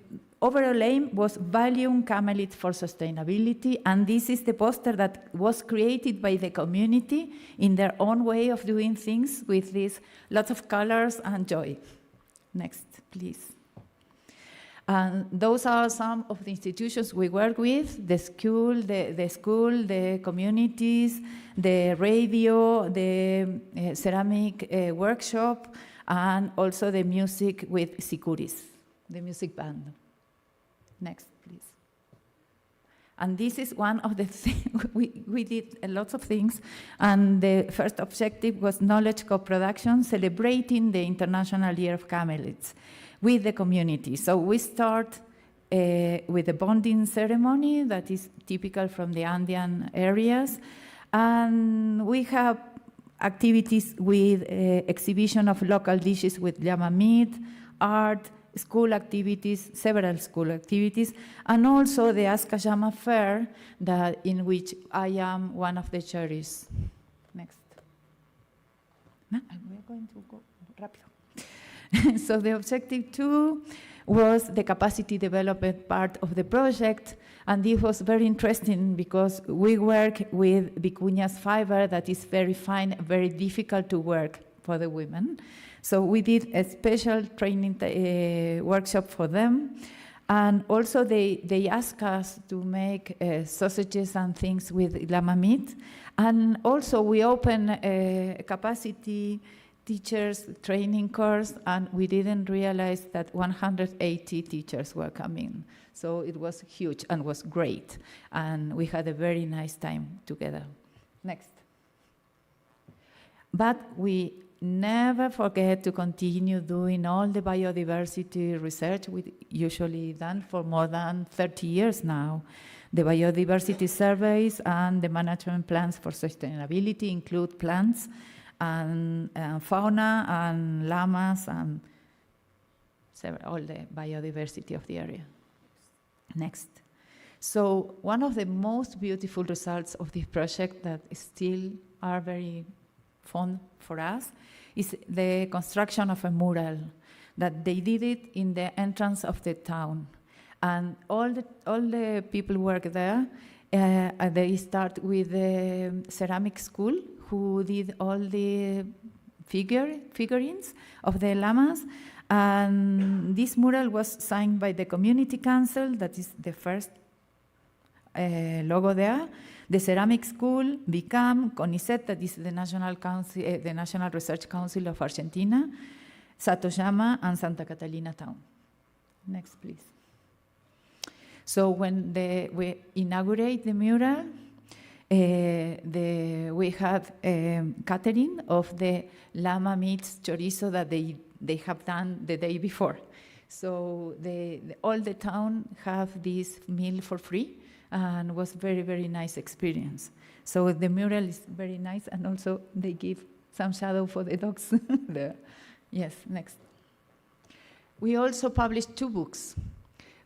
overall aim was valuing camelids for sustainability, and this is the poster that was created by the community in their own way of doing things with these lots of colors and joy. Next, please. And those are some of the institutions we work with: the school, the communities, the radio, the ceramic workshop, and also the music with Sicuris, the music band. Next, please. And this is one of the things, we did a lot of things, and the first objective was knowledge co-production, celebrating the International Year of Camelids with the community. So we start with a bonding ceremony that is typical from the Andean areas, and we have activities with exhibition of local dishes with llama meat, art, school activities, several school activities, and also the Askayama Fair, in which I am one of the chairs. Next. No, we're going to go rápido. So the objective 2 was the capacity development part of the project, and this was very interesting because we work with vicuñas fiber that is very fine, very difficult to work for the women. So we did a special training workshop for them, and also they asked us to make sausages and things with llama meat, and also we opened a capacity teachers training course, and we didn't realize that 180 teachers were coming. So it was huge and was great, and we had a very nice time together. Next. But we never forget to continue doing all the biodiversity research we usually done for more than 30 years now. The biodiversity surveys and the management plans for sustainability include plants and fauna and llamas and all the biodiversity of the area. Next. So one of the most beautiful results of this project that still are very fun for us is the construction of a mural that they did it in the entrance of the town. And all the people work there. They start with the ceramic school, who did all the figurines of the llamas. And this mural was signed by the community council, that is the first logo there. The ceramic school, BICAM, CONICET, that is the National Council, the National Research Council of Argentina, Satoyama, and Santa Catalina town. Next, please. So when we inaugurate the mural, we had catering of the llama meats chorizo that they have done the day before. So all the town have this meal for free, and was very, very nice experience. So the mural is very nice, and also they give some shadow for the dogs there. Yes, next. We also published 2 books.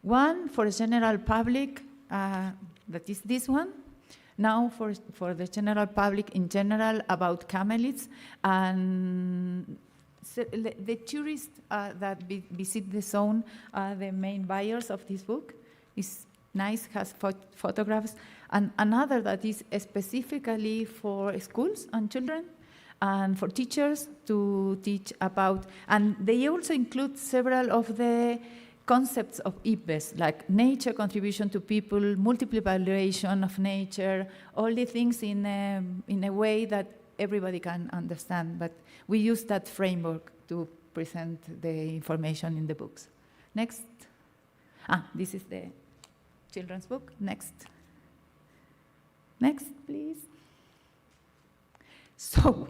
One for the general public, that is this one. Now for the general public in general about camelids, and so the tourists that visit the zone are the main buyers of this book. It's nice, has photographs, and another that is specifically for schools and children and for teachers to teach about, and they also include several of the concepts of IPBES, like nature contribution to people, multiple evaluation of nature, all the things in a way that everybody can understand. But we use that framework to present the information in the books. Next. This is the children's book. Next. Next, please. So,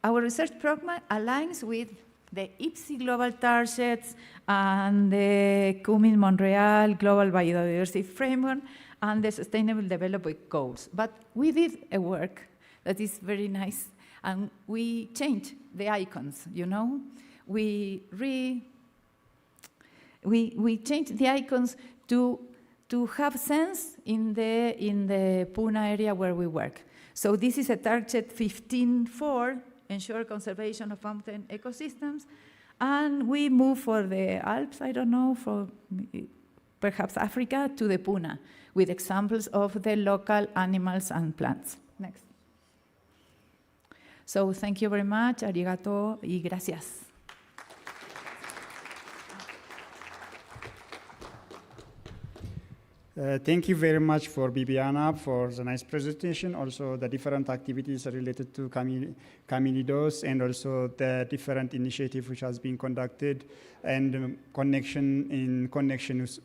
our research program aligns with the Ipsi global targets and the Cummins Montreal global biodiversity framework and the sustainable development goals. But we did a work that is very nice, and we changed the icons, you know? We changed the icons to have sense in the Puna area where we work. So this is a target 15.4, ensure conservation of mountain ecosystems, and we move for the Alps, I don't know, for perhaps Africa to the Puna, with examples of the local animals and plants. Next. So thank you very much, arigato y gracias. Thank you very much for Bibiana for the nice presentation, also the different activities related to Camelidos, and also the different initiative which has been conducted, and connection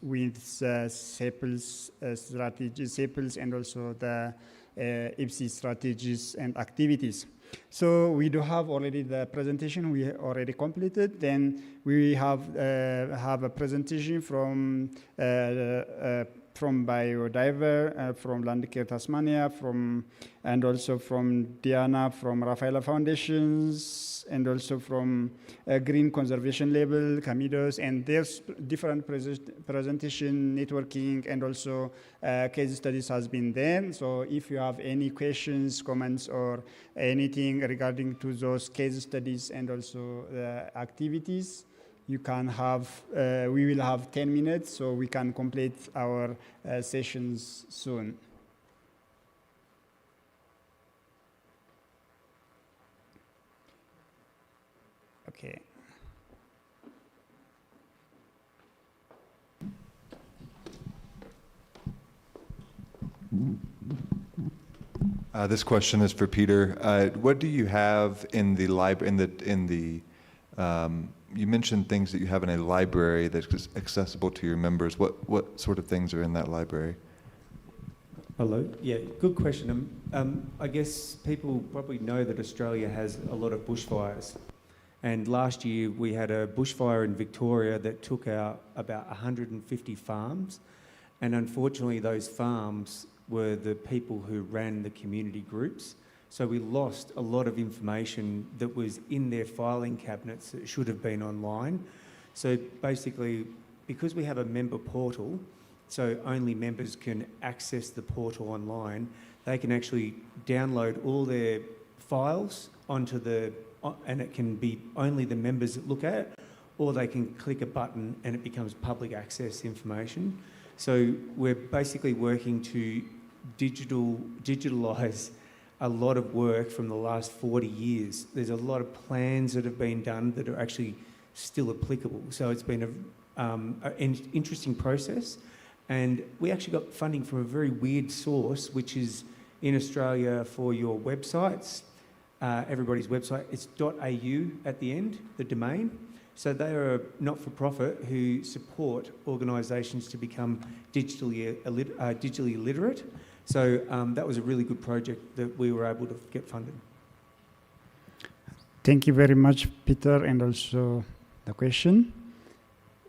with Sepals strategies, Sepals, and also the Ipsi strategies and activities. So we do have already the presentation we already completed. Then we have a presentation from Biodiver, from Landcare Tasmania, and also from Diana from Rafaela Foundations, and also from Green Conservation Label, Camidos, and there's different presentation, networking, and also case studies has been there. So if you have any questions, comments, or anything regarding to those case studies and also the activities, you can have, we will have 10 minutes, so we can complete our sessions soon. Okay. This question is for Peter. What do you have in the library? You mentioned things that you have in a library that's accessible to your members. What sort of things are in that library? Hello. Yeah, good question. I guess people probably know that Australia has a lot of bushfires. And last year we had a bushfire in Victoria that took out about 150 farms. And unfortunately those farms were the people who ran the community groups. So we lost a lot of information that was in their filing cabinets that should have been online. So basically, because we have a member portal, so only members can access the portal online, they can actually download all their files onto and it can be only the members that look at it, or they can click a button and it becomes public access information. So we're basically working to digitalise a lot of work from the last 40 years. There's a lot of plans that have been done that are actually still applicable. So it's been an interesting process. And we actually got funding from a very weird source, which is in Australia for your websites, everybody's website. It's .au at the end, the domain. So they are a not-for-profit who support organisations to become digitally literate. So that was a really good project that we were able to get funded. Thank you very much, Peter, and also the question.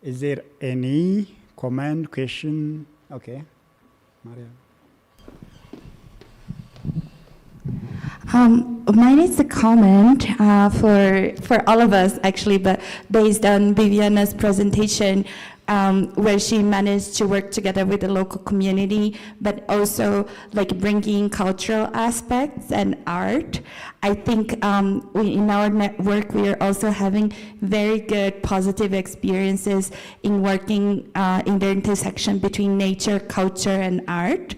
Is there any comment, question? Okay. Maria. Mine is a comment for all of us, actually, but based on Viviana's presentation, where she managed to work together with the local community, but also like bringing cultural aspects and art. I think in our network, we are also having very good positive experiences in working in the intersection between nature, culture, and art.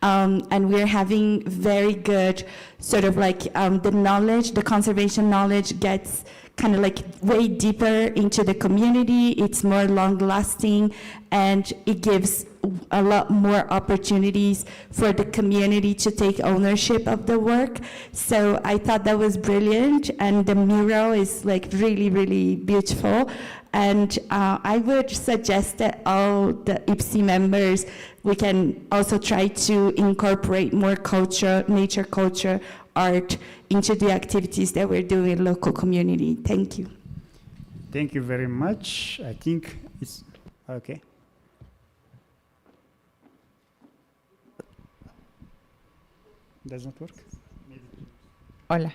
And we're having very good sort of like the knowledge, the conservation knowledge gets kind of like way deeper into the community. It's more long lasting, and it gives a lot more opportunities for the community to take ownership of the work. So I thought that was brilliant, and the mural is like really, really beautiful. And I would suggest that all the Ipsi members, we can also try to incorporate more culture, nature culture, art into the activities that we're doing in local community. Thank you. Thank you very much. I think it's okay. Does not work? Hola.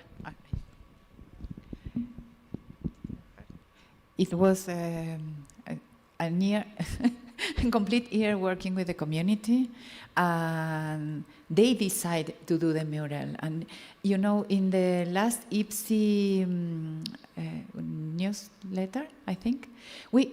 It was a near complete year working with the community, and they decide to do the mural. And you know, in the last Ipsi newsletter, I think, we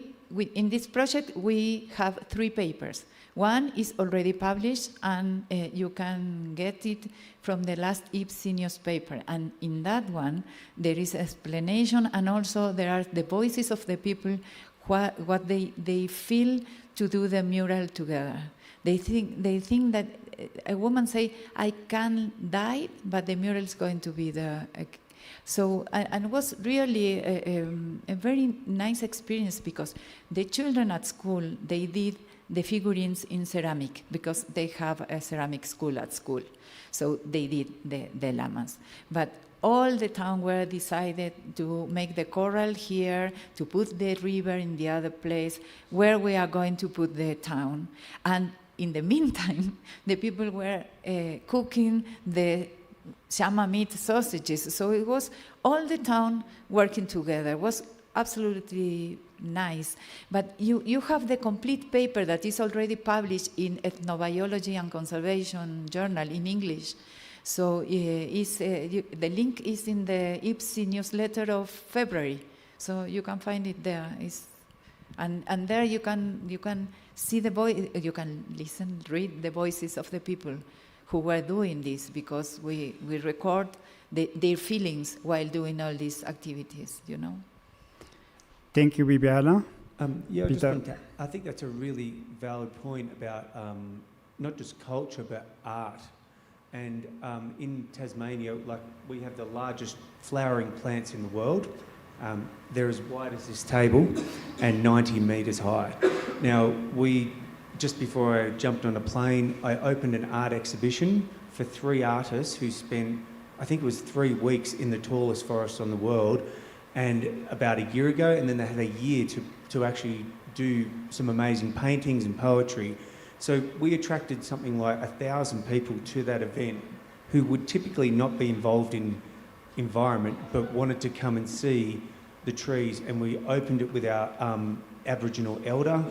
in this project we have 3 papers. One is already published, and you can get it from the last Ipsi newspaper. And in that one, there is explanation, and also there are the voices of the people, what they feel to do the mural together. They think that a woman say, I can die, but the mural is going to be the. So, and it was really a very nice experience, because the children at school, they did the figurines in ceramic, because they have a ceramic school at school. So they did the llamas. But all the town were decided to make the coral here, to put the river in the other place, where we are going to put the town. And in the meantime, the people were cooking the llama meat sausages. So it was all the town working together. It was absolutely nice. But you have the complete paper that is already published in Ethnobiology and Conservation Journal in English. So the link is in the Ipsi newsletter of February. So you can find it there. And there you can see the voice, you can listen, read the voices of the people who were doing this, because we record their feelings while doing all these activities, you know. Thank you, Bibiana. Yeah, I just want to, I think that's a really valid point about not just culture, but art. And in Tasmania, like, we have the largest flowering plants in the world. They're as wide as this table and 90 metres high. Now, just before I jumped on a plane, I opened an art exhibition for 3 artists who spent, I think it was 3 weeks in the tallest forest on the world, and about a year ago, and then they had a year to actually do some amazing paintings and poetry. So we attracted something like 1,000 people to that event who would typically not be involved in environment, but wanted to come and see the trees. And we opened it with our Aboriginal elder,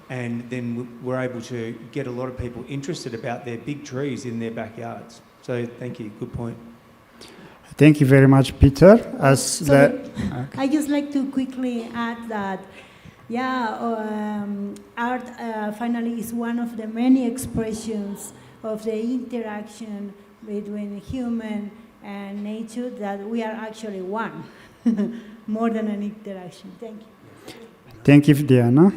and then we're able to get a lot of people interested about their big trees in their backyards. So thank you, good point. Thank you very much, Peter. I just like to quickly add that, art finally is one of the many expressions of the interaction between human and nature, that we are actually one, more than an interaction. Thank you. Thank you, Diana.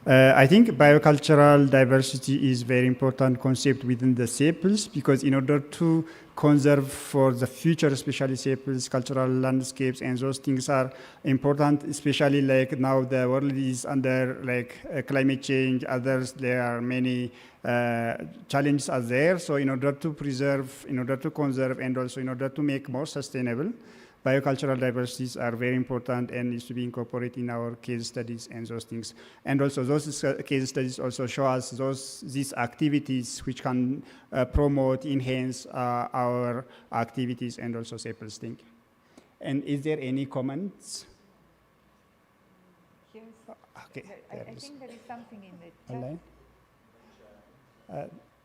I think biocultural diversity is very important concept within the sepals, because in order to conserve for the future, especially sepals, cultural landscapes, and those things are important, especially like now the world is under climate change, others, there are many challenges are there. So in order to preserve, in order to conserve, and also in order to make more sustainable, biocultural diversities are very important and needs to be incorporated in our case studies and those things. And also those case studies also show us these activities which can promote, enhance our activities and also samples thing. And is there any comments? Yes. Okay. I think there is something in the chat. Online?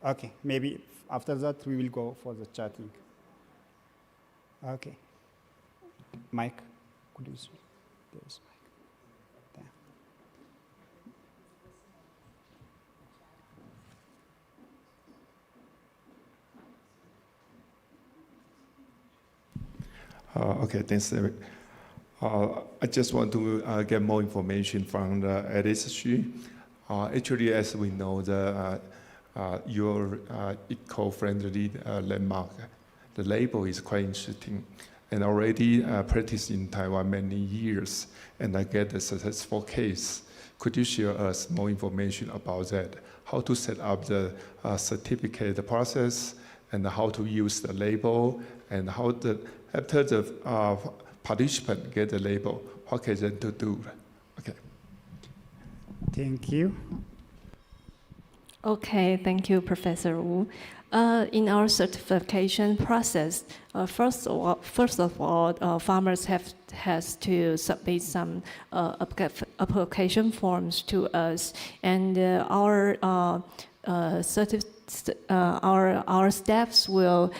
Okay, maybe after that we will go for the chatting. Okay. Mike, could you see? There's Mike. There. Okay, thanks, Eric. I just want to get more information from the LSG. Actually, as we know, your eco-friendly landmark, the label is quite interesting, and already practiced in Taiwan many years, and I get a successful case. Could you share us more information about that? How to set up the certificate process, and how to use the label, and how after the participant get the label, what can they do? Okay. Thank you. Okay, thank you, Professor Wu. In our certification process, first of all, farmers has to submit some application forms to us, and our staffs will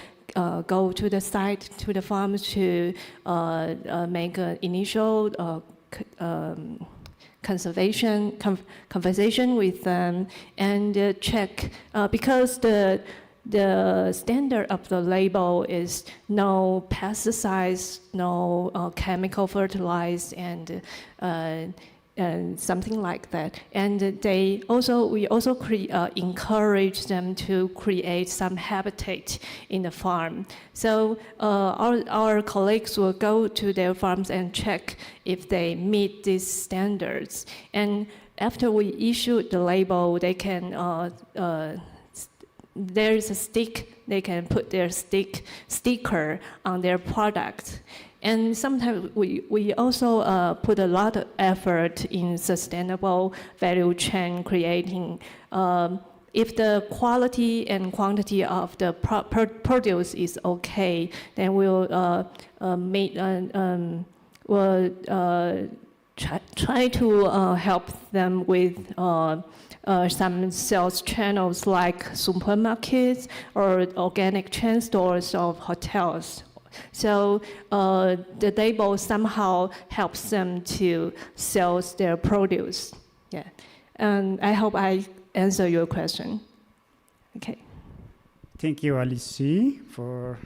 go to the site, to the farms to make an initial conversation with them and check because the standard of the label is no pesticides, no chemical fertilizer, and something like that. And we also encourage them to create some habitat in the farm. So our colleagues will go to their farms and check if they meet these standards. And after we issue the label, they can there is a stick, they can put their sticker on their product. And sometimes we also put a lot of effort in sustainable value chain creating. If the quality and quantity of the produce is okay, then we'll try to help them with some sales channels like supermarkets or organic chain stores of hotels. So the label somehow helps them to sell their produce. Yeah, and I hope I answer your question. Okay. Thank you, Alice, for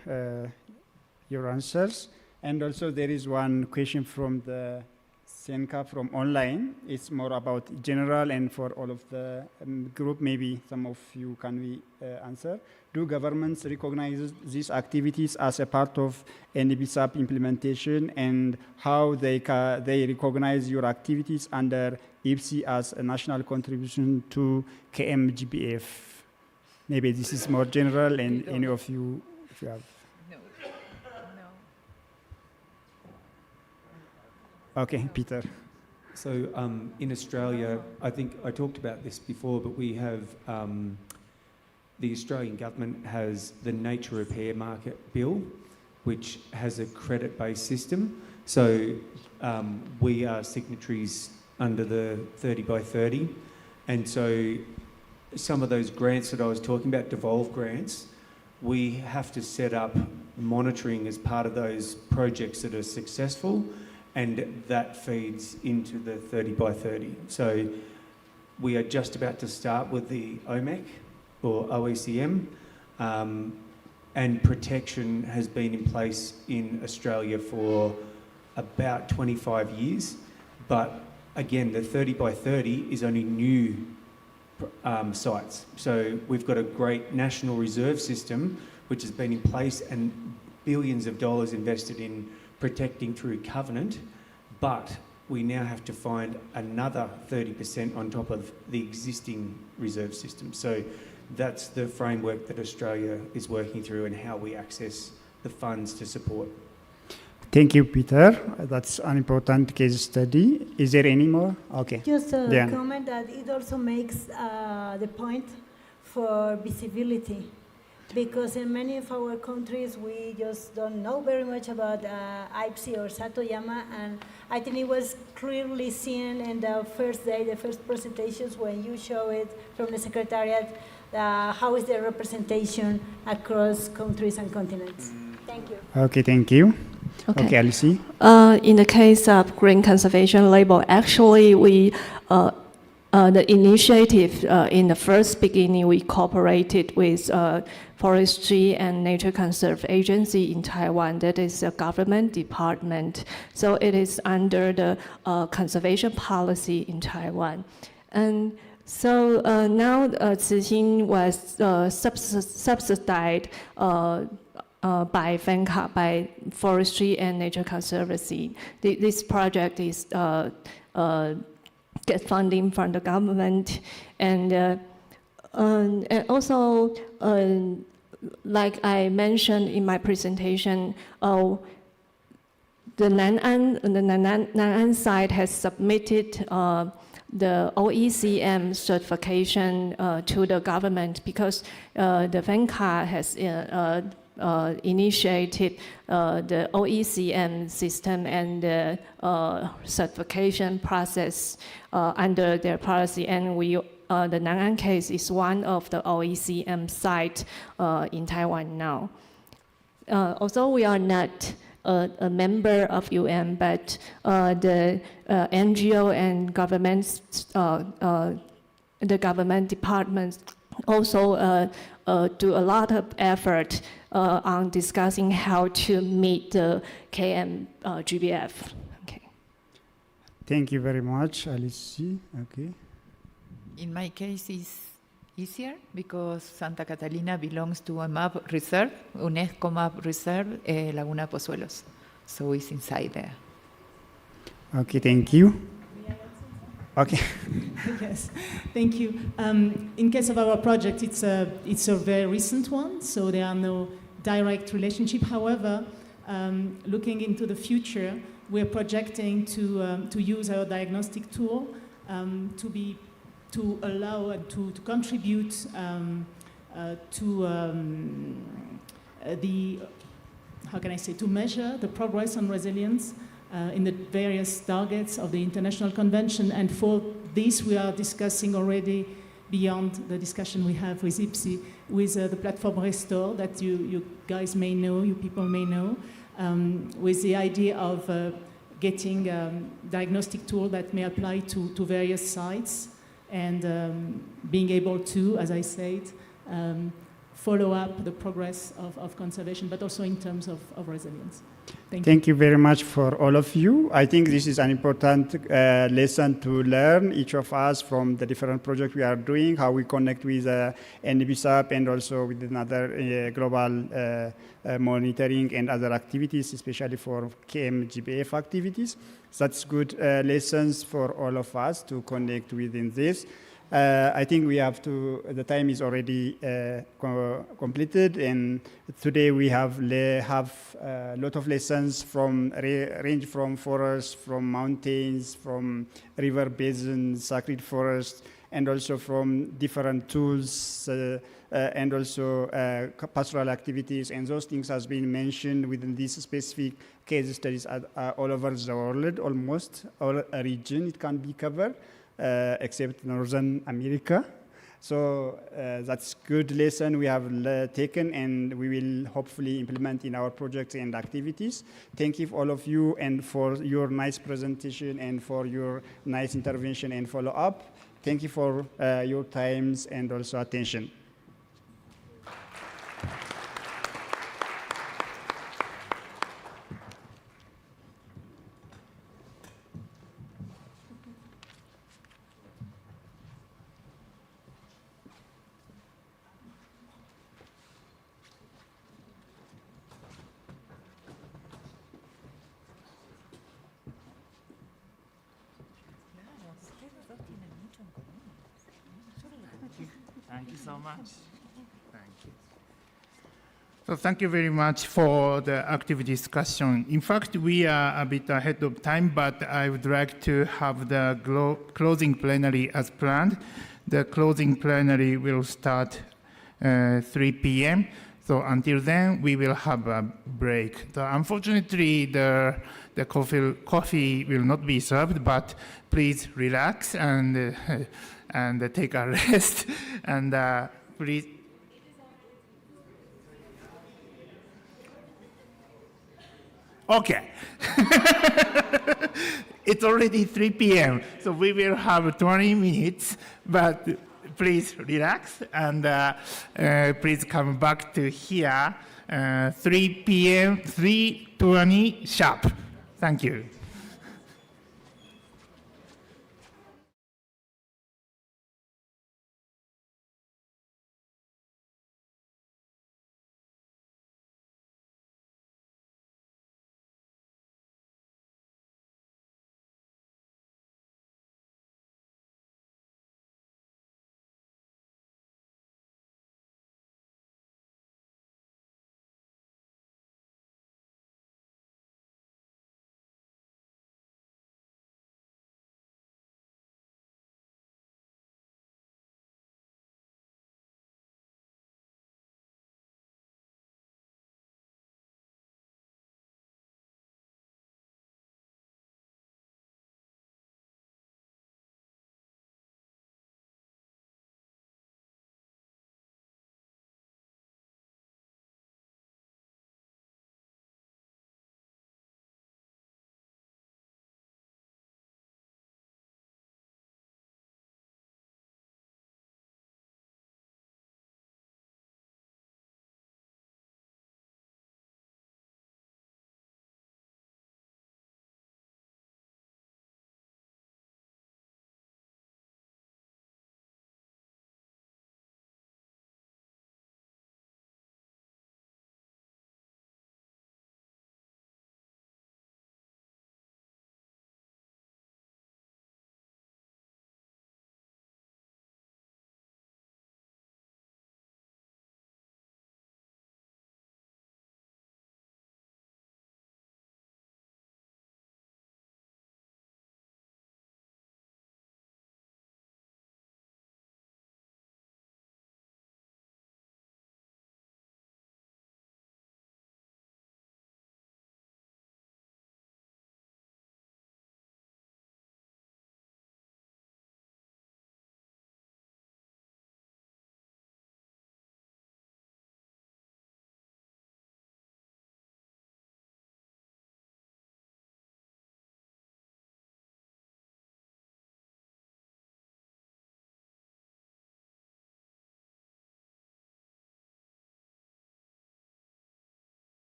your answers. And also there is one question from the Senka from online. It's more about general and for all of the group, maybe some of you can answer. Do governments recognize these activities as a part of NBSAP implementation, and how they recognize your activities under Ipsi as a national contribution to KMGBF? Maybe this is more general, and any of you, if you have. Okay, Peter. So in Australia, I think I talked about this before, but we have, the Australian government has the Nature Repair Market Bill, which has a credit-based system. So we are signatories under the 30 by 30. And so some of those grants that I was talking about, devolved grants, we have to set up monitoring as part of those projects that are successful, and that feeds into the 30 by 30. So we are just about to start with the OMEC or OECM, and protection has been in place in Australia for about 25 years. But again, the 30 by 30 is only new sites. So we've got a great national reserve system which has been in place and billions of dollars invested in protecting through covenant, but we now have to find another 30% on top of the existing reserve system. So that's the framework that Australia is working through and how we access the funds to support. Thank you, Peter. That's an important case study. Is there any more? Okay. Just a Diana. comment that it also makes the point for visibility, because in many of our countries we just don't know very much about Ipsi or Satoyama, and I think it was clearly seen in the first day, the first presentations when you show it from the Secretariat, how is the representation across countries and continents. Thank you. Okay, thank you. Okay, Alice. In the case of green conservation label, actually we the initiative in the first beginning we cooperated with Forestry and Nature Conserve Agency in Taiwan. That is a government department, so it is under the conservation policy in Taiwan. And so now Cixin was subsidized by FENCA, by Forestry and Nature Conservancy. This project is get funding from the government, and also like I mentioned in my presentation, the Nan'an site has submitted the OECM certification to the government, because the FENCA has initiated the OECM system and the certification process under their policy, and we the Nan'an case is one of the OECM sites in Taiwan now. Also, we are not a member of UN, but the NGO and governments, the government departments also do a lot of effort on discussing how to meet the GBF. Okay. Thank you very much, Alice. Okay. In my case, it's easier because Santa Catalina belongs to a map reserve, UNESCO map reserve, Laguna Pozuelos. So it's inside there. Okay, thank you. Okay. Yes, thank you. In case of our project, it's a very recent one, so there are no direct relationship. However, looking into the future, we're projecting to use our diagnostic tool to allow and to contribute to the, how can I say, to measure the progress on resilience in the various targets of the International Convention. And for this, we are discussing already beyond the discussion we have with Ipsi, with the platform Restore that you guys may know, you people may know, with the idea of getting diagnostic tool that may apply to various sites, and being able to, as I said, follow up the progress of conservation, but also in terms of resilience. Thank you very much for all of you. I think this is an important lesson to learn, each of us, from the different projects we are doing, how we connect with NBSAP and also with another global monitoring and other activities, especially for KMGBF activities. That's good lessons for all of us to connect within this. I think we have to, the time is already completed, and today we have a lot of lessons from range from forests, from mountains, from river basins, sacred forests, and also from different tools and also pastoral activities, and those things has been mentioned within these specific case studies all over the world, almost all region it can be covered. Except Northern America. So that's good lesson we have taken, and we will hopefully implement in our projects and activities. Thank you all of you, and for your nice presentation and for your nice intervention and follow-up. Thank you for your times and also attention. Thank you so much. Thank you. So thank you very much for the active discussion. In fact, we are a bit ahead of time, but I would like to have the closing plenary as planned. The closing plenary will start 3 p.m. So until then, we will have a break. So unfortunately, the coffee will not be served, but please relax and take a rest. And please. Okay. It's already 3 p.m., so we will have 20 minutes, but please relax and please come back to here 3 p.m., 3:20 sharp. Thank you.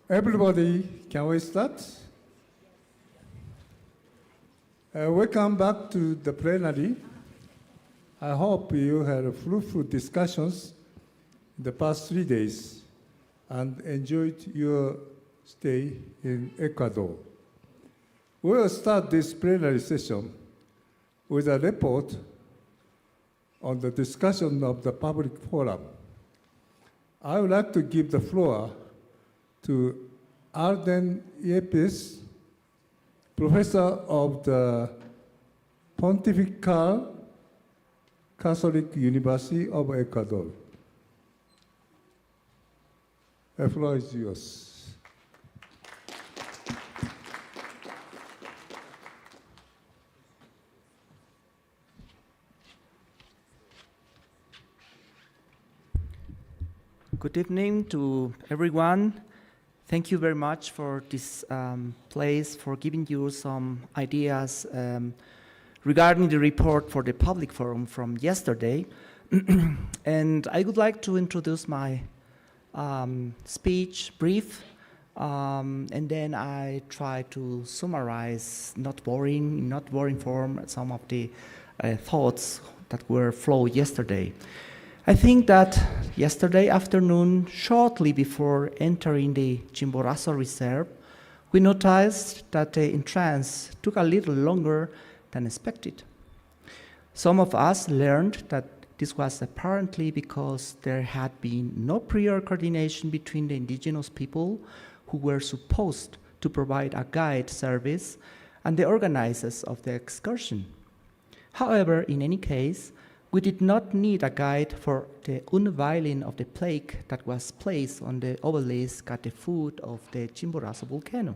Everybody, can we start? Welcome back to the plenary. I hope you had fruitful discussions the past 3 days and enjoyed your stay in Ecuador. We'll start this plenary session with a report on the discussion of the public forum. I would like to give the floor to Arden Yepes, professor of the Pontifical Catholic University of Ecuador. The floor is yours. Good evening to everyone. Thank you very much for this place, for giving you some ideas regarding the report for the public forum from yesterday. And I would like to introduce my speech brief, and then I try to summarize, not boring form, some of the thoughts that were flowed yesterday. I think that yesterday afternoon, shortly before entering the Chimborazo reserve, we noticed that the entrance took a little longer than expected. Some of us learned that this was apparently because there had been no prior coordination between the indigenous people who were supposed to provide a guide service and the organizers of the excursion. However, in any case, we did not need a guide for the unveiling of the plaque that was placed on the obelisk at the foot of the Chimborazo volcano.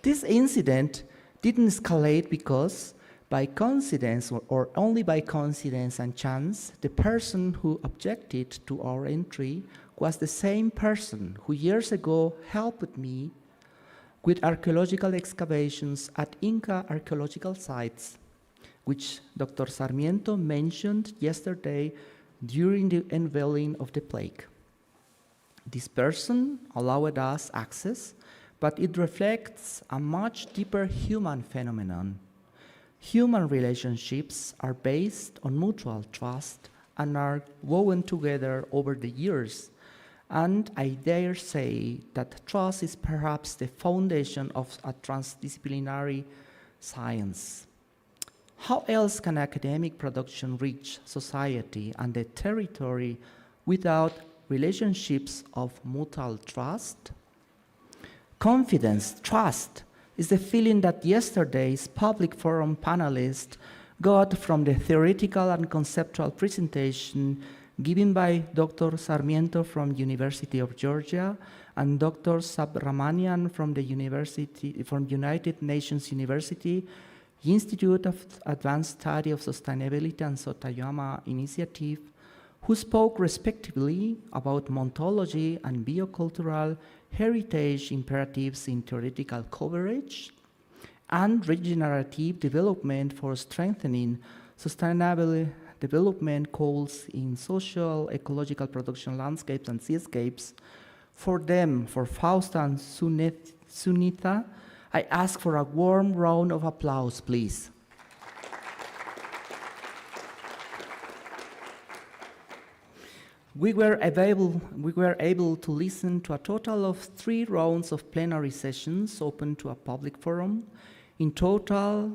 This incident didn't escalate because, by coincidence or only by coincidence and chance, the person who objected to our entry was the same person who years ago helped me with archaeological excavations at Inca archaeological sites, which Dr. Sarmiento mentioned yesterday during the unveiling of the plaque. This person allowed us access, but it reflects a much deeper human phenomenon. Human relationships are based on mutual trust and are woven together over the years. And I dare say that trust is perhaps the foundation of a transdisciplinary science. How else can academic production reach society and the territory without relationships of mutual trust? Confidence, trust, is the feeling that yesterday's public forum panelists got from the theoretical and conceptual presentation given by Dr. Sarmiento from University of Georgia and Dr. Subramanian from United Nations University, Institute of Advanced Study of Sustainability and Satoyama Initiative, who spoke respectively about ontology and biocultural heritage imperatives in theoretical coverage and regenerative development for strengthening sustainable development goals in social, ecological production landscapes and seascapes. For them, for Fausta and Sunitha, I ask for a warm round of applause, please. We were able to listen to a total of 3 rounds of plenary sessions open to a public forum. In total,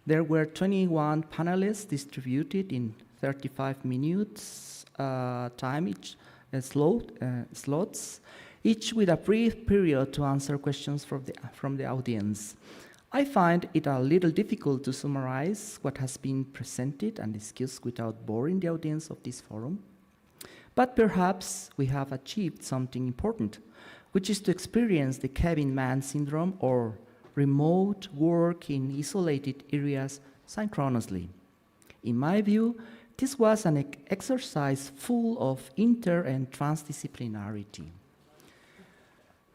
there were 21 panelists distributed in 35 minutes time each slots, each with a brief period to answer questions from the audience. I find it a little difficult to summarize what has been presented and discussed without boring the audience of this forum. But perhaps we have achieved something important, which is to experience the cabin man syndrome or remote work in isolated areas synchronously. In my view, this was an exercise full of inter- and transdisciplinarity.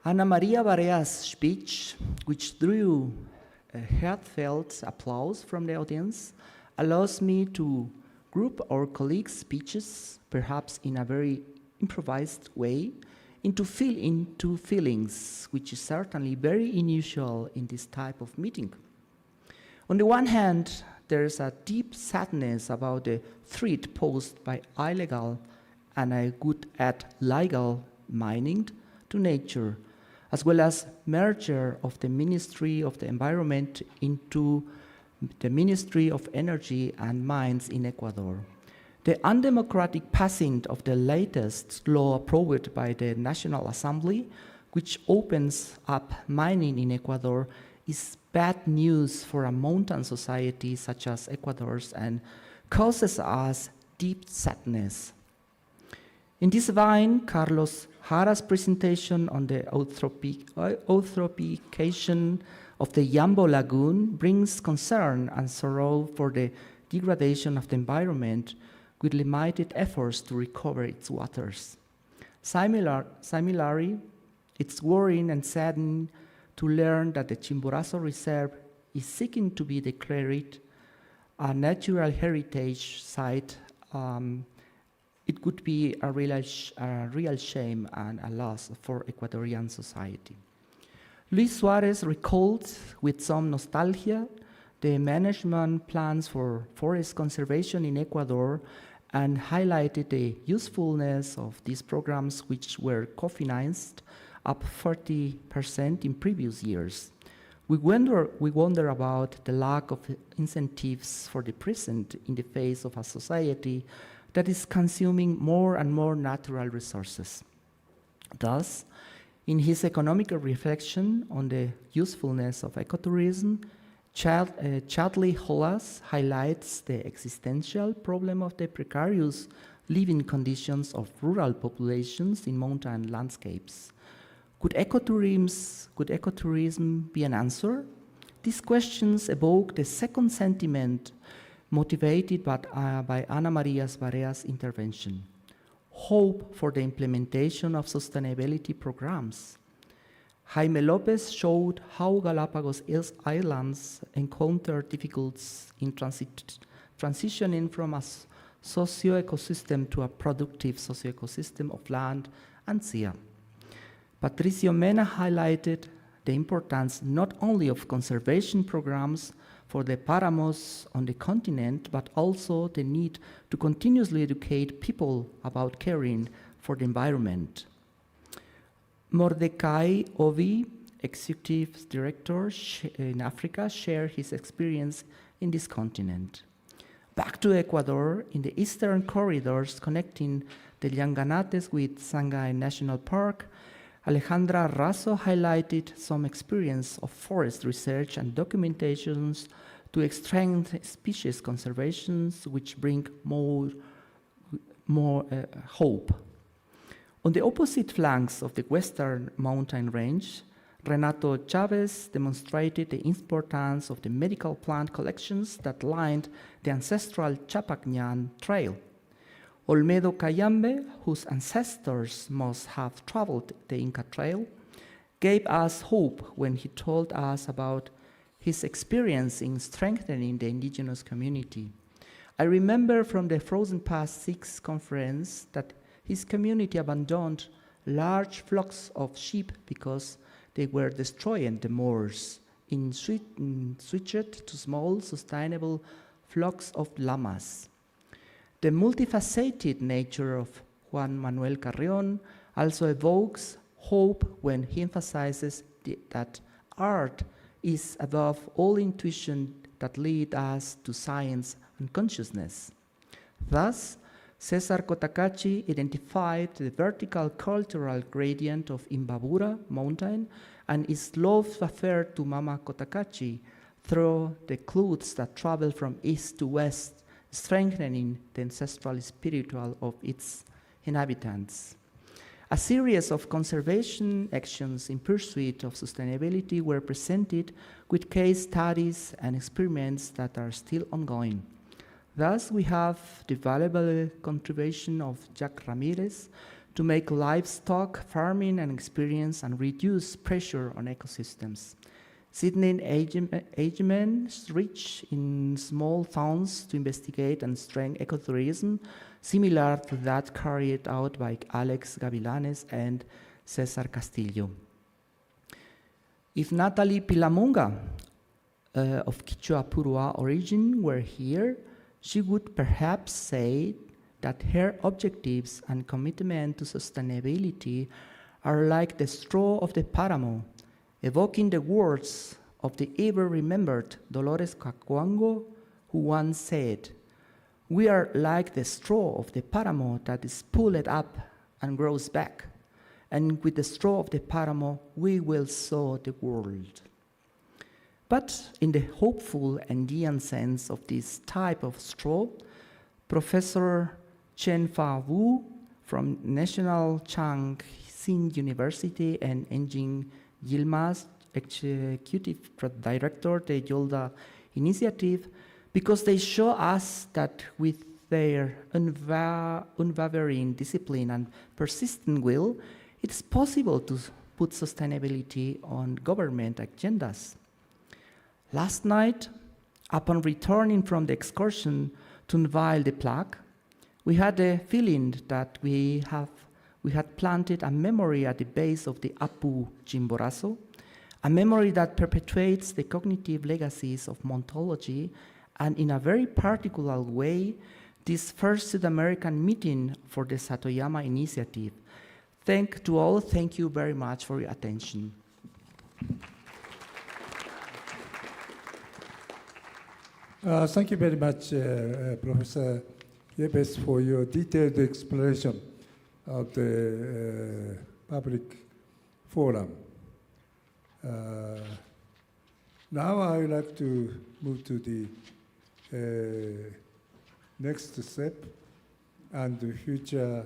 Ana Maria Barea's speech, which drew a heartfelt applause from the audience, allows me to group our colleagues' speeches, perhaps in a very improvised way, into feelings, which is certainly very unusual in this type of meeting. On the one hand, there is a deep sadness about the threat posed by illegal and I would add legal mining to nature, as well as merger of the Ministry of the Environment into the Ministry of Energy and Mines in Ecuador. The undemocratic passing of the latest law approved by the National Assembly, which opens up mining in Ecuador, is bad news for a mountain society such as Ecuador's and causes us deep sadness. In this vein, Carlos Jara's presentation on the eutrophication of the Yambo Lagoon brings concern and sorrow for the degradation of the environment with limited efforts to recover its waters. Similarly, it's worrying and saddening to learn that the Chimborazo Reserve is seeking to be declared a natural heritage site. It could be a real shame and a loss for Ecuadorian society. Luis Suarez recalled with some nostalgia the management plans for forest conservation in Ecuador and highlighted the usefulness of these programs, which were co-financed up 40% in previous years. We wonder about the lack of incentives for the present in the face of a society that is consuming more and more natural resources. Thus, in his economic reflection on the usefulness of ecotourism, Chadley Hollas highlights the existential problem of the precarious living conditions of rural populations in mountain landscapes. Could ecotourism be an answer? These questions evoke the second sentiment motivated by Ana Maria Barea's intervention: hope for the implementation of sustainability programs. Jaime Lopez showed how Galapagos Islands encounter difficulties in transitioning from a socio-ecosystem to a productive socio-ecosystem of land and sea. Patricio Mena highlighted the importance not only of conservation programs for the paramos on the continent, but also the need to continuously educate people about caring for the environment. Mordecai Ovi, Executive Director in Africa, shared his experience in this continent. Back to Ecuador, in the eastern corridors connecting the Llanganates with Sangay National Park, Alejandra Razo highlighted some experience of forest research and documentations to strengthen species conservations, which bring more hope. On the opposite flanks of the western mountain range, Renato Chavez demonstrated the importance of the medical plant collections that lined the ancestral Chapacñan Trail. Olmedo Cayambe, whose ancestors must have traveled the Inca Trail, gave us hope when he told us about his experience in strengthening the indigenous community. I remember from the Frozen Past 6 conference that his community abandoned large flocks of sheep because they were destroying the moors and switched to small, sustainable flocks of llamas. The multifaceted nature of Juan Manuel Carrión also evokes hope when he emphasizes that art is above all intuition that lead us to science and consciousness. Thus, Cesar Cotacachi identified the vertical cultural gradient of Imbabura mountain and its love affair to Mama Cotacachi through the clouds that travel from east to west, strengthening the ancestral spiritual of its inhabitants. A series of conservation actions in pursuit of sustainability were presented with case studies and experiments that are still ongoing. Thus, we have the valuable contribution of Jack Ramirez to make livestock farming an experience and reduce pressure on ecosystems. Sydney Ageman's reach in small towns to investigate and strengthen ecotourism, similar to that carried out by Alex Gavilanes and Cesar Castillo. If Natalie Pilamonga, of Quechua Purua origin, were here, she would perhaps say that her objectives and commitment to sustainability are like the straw of the Paramo, evoking the words of the ever-remembered Dolores Cacuango, who once said, "We are like the straw of the Paramo that is pulled up and grows back, and with the straw of the Paramo we will sow the world." But in the hopeful Andean sense of this type of straw, Professor Chen Fa Wu from National Chang Xin University and Engin Yilmaz, Executive Director, the Jornada Initiative, because they show us that with their unwavering discipline and persistent will, it's possible to put sustainability on government agendas. Last night, upon returning from the excursion to unveil the plaque, we had a feeling that we had planted a memory at the base of the Apu Chimborazo, a memory that perpetuates the cognitive legacies of ontology, and in a very particular way, this first South American meeting for the Satoyama Initiative. Thank you very much for your attention. Thank you very much, Professor Yepes, for your detailed explanation of the public forum. Now I would like to move to the next step and the future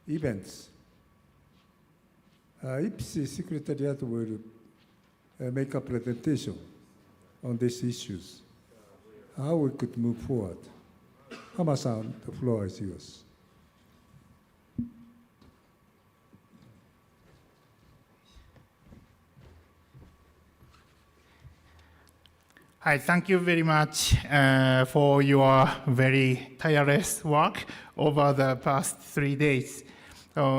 events. Ipsi Secretariat will make a presentation on these issues, how we could move forward. Hama-san, the floor is yours. Hi, thank you very much for your very tireless work over the past 3 days.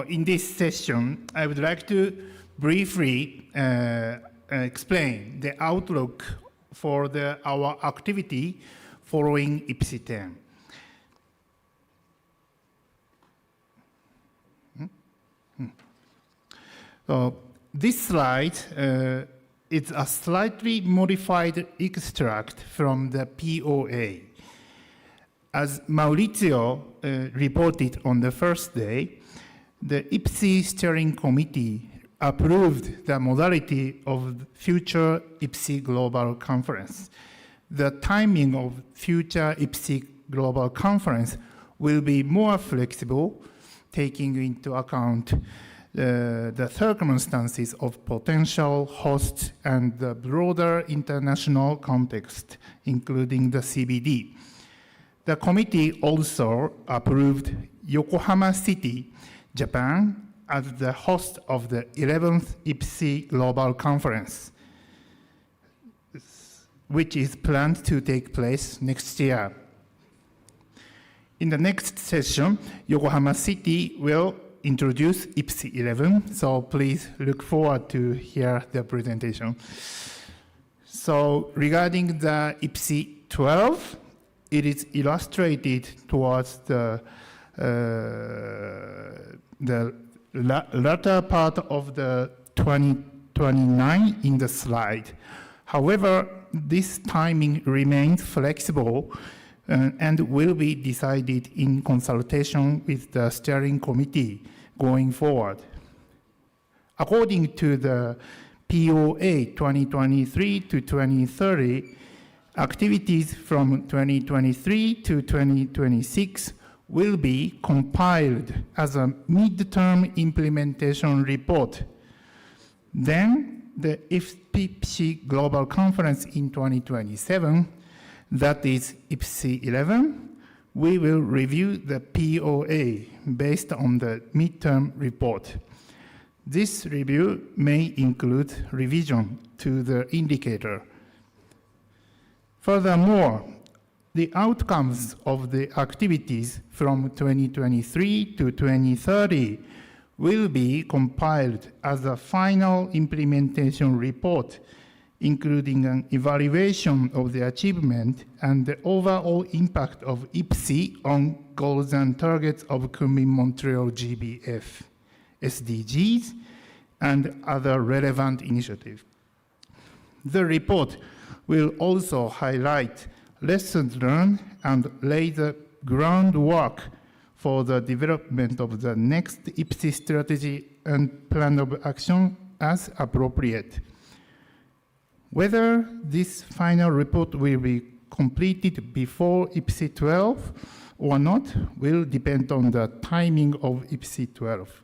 In this session, I would like to briefly explain the outlook for our activity following Ipsi 10. This slide is a slightly modified extract from the POA. As Maurizio reported on the first day, the Ipsi Steering Committee approved the modality of future Ipsi Global Conference. The timing of future Ipsi Global Conference will be more flexible, taking into account the circumstances of potential hosts and the broader international context, including the CBD. The committee also approved Yokohama City, Japan, as the host of the 11th Ipsi Global Conference, which is planned to take place next year. In the next session, Yokohama City will introduce Ipsi 11, so please look forward to hear the presentation. So regarding the Ipsi 12, it is illustrated towards the latter part of the 2029 in the slide. However, this timing remains flexible and will be decided in consultation with the steering committee going forward. According to the POA 2023 to 2030, activities from 2023 to 2026 will be compiled as a mid-term implementation report. Then the Ipsi Global Conference in 2027, that is Ipsi 11, we will review the POA based on the midterm report. This review may include revision to the indicator. Furthermore, the outcomes of the activities from 2023 to 2030 will be compiled as a final implementation report, including an evaluation of the achievement and the overall impact of Ipsi on goals and targets of Kunming-Montreal GBF, SDGs, and other relevant initiatives. The report will also highlight lessons learned and lay the groundwork for the development of the next Ipsi strategy and plan of action as appropriate. Whether this final report will be completed before Ipsi 12 or not will depend on the timing of Ipsi 12.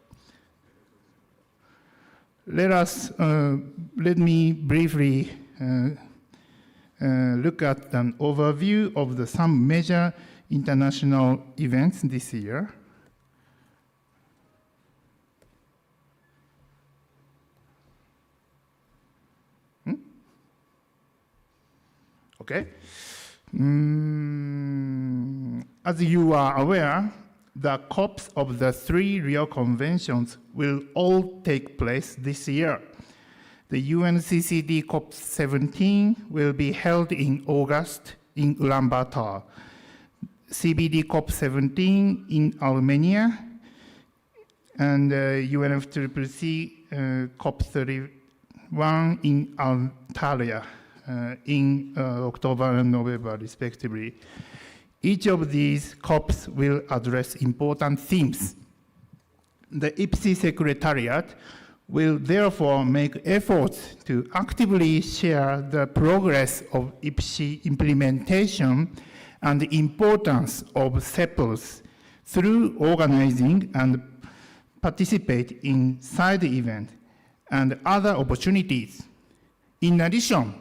Let me briefly look at an overview of some major international events this year. Okay. As you are aware, the COPs of the 3 Rio Conventions will all take place this year. The UNCCD COP17 will be held in August in Ulaanbaatar, CBD COP17 in Armenia, and UNFCCC COP31 in Antalya in October and November, respectively. Each of these COPs will address important themes. The Ipsi Secretariat will therefore make efforts to actively share the progress of Ipsi implementation and the importance of CEPLs through organizing and participate in side events and other opportunities. In addition,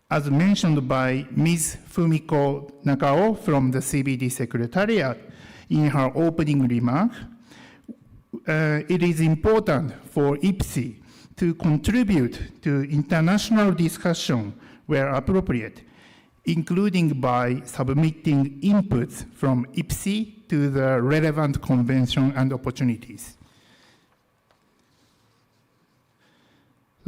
as mentioned by Ms. Fumiko Nakao from the CBD Secretariat in her opening remark, it is important for Ipsi to contribute to international discussion where appropriate, including by submitting inputs from Ipsi to the relevant convention and opportunities.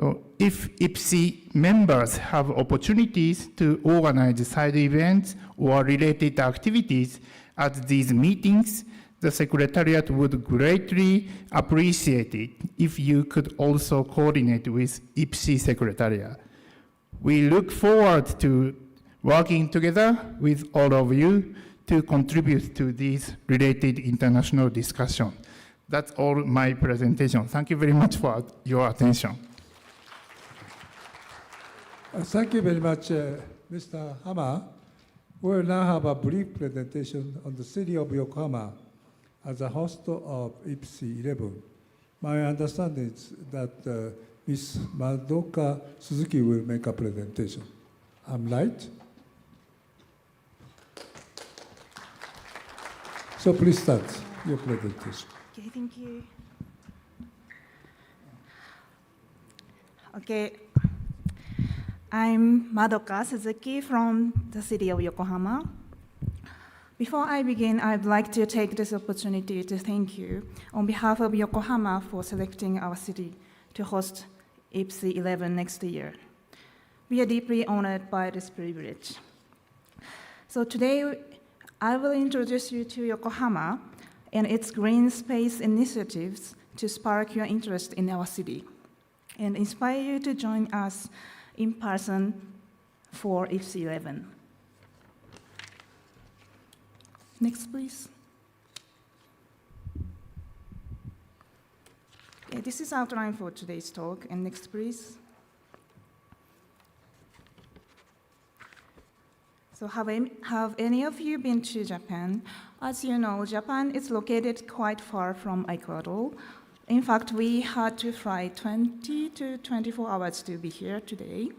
So if Ipsi members have opportunities to organize side events or related activities at these meetings, the Secretariat would greatly appreciate it if you could also coordinate with Ipsi Secretariat. We look forward to working together with all of you to contribute to these related international discussions. That's all my presentation. Thank you very much for your attention. Thank you very much, Mr. Hama. We'll now have a brief presentation on the city of Yokohama as a host of Ipsi 11. My understanding is that Ms. Madoka Suzuki will make a presentation. I'm right? So please start your presentation. Okay, thank you. Okay, I'm Madoka Suzuki from the city of Yokohama. Before I begin, I'd like to take this opportunity to thank you on behalf of Yokohama for selecting our city to host Ipsi 11 next year. We are deeply honored by this privilege. So today, I will introduce you to Yokohama and its green space initiatives to spark your interest in our city and inspire you to join us in person for Ipsi 11. Next, please. Okay, this is outline for today's talk. And next, please. So have any of you been to Japan? As you know, Japan is located quite far from Ecuador. In fact, we had to fly 20 to 24 hours to be here today.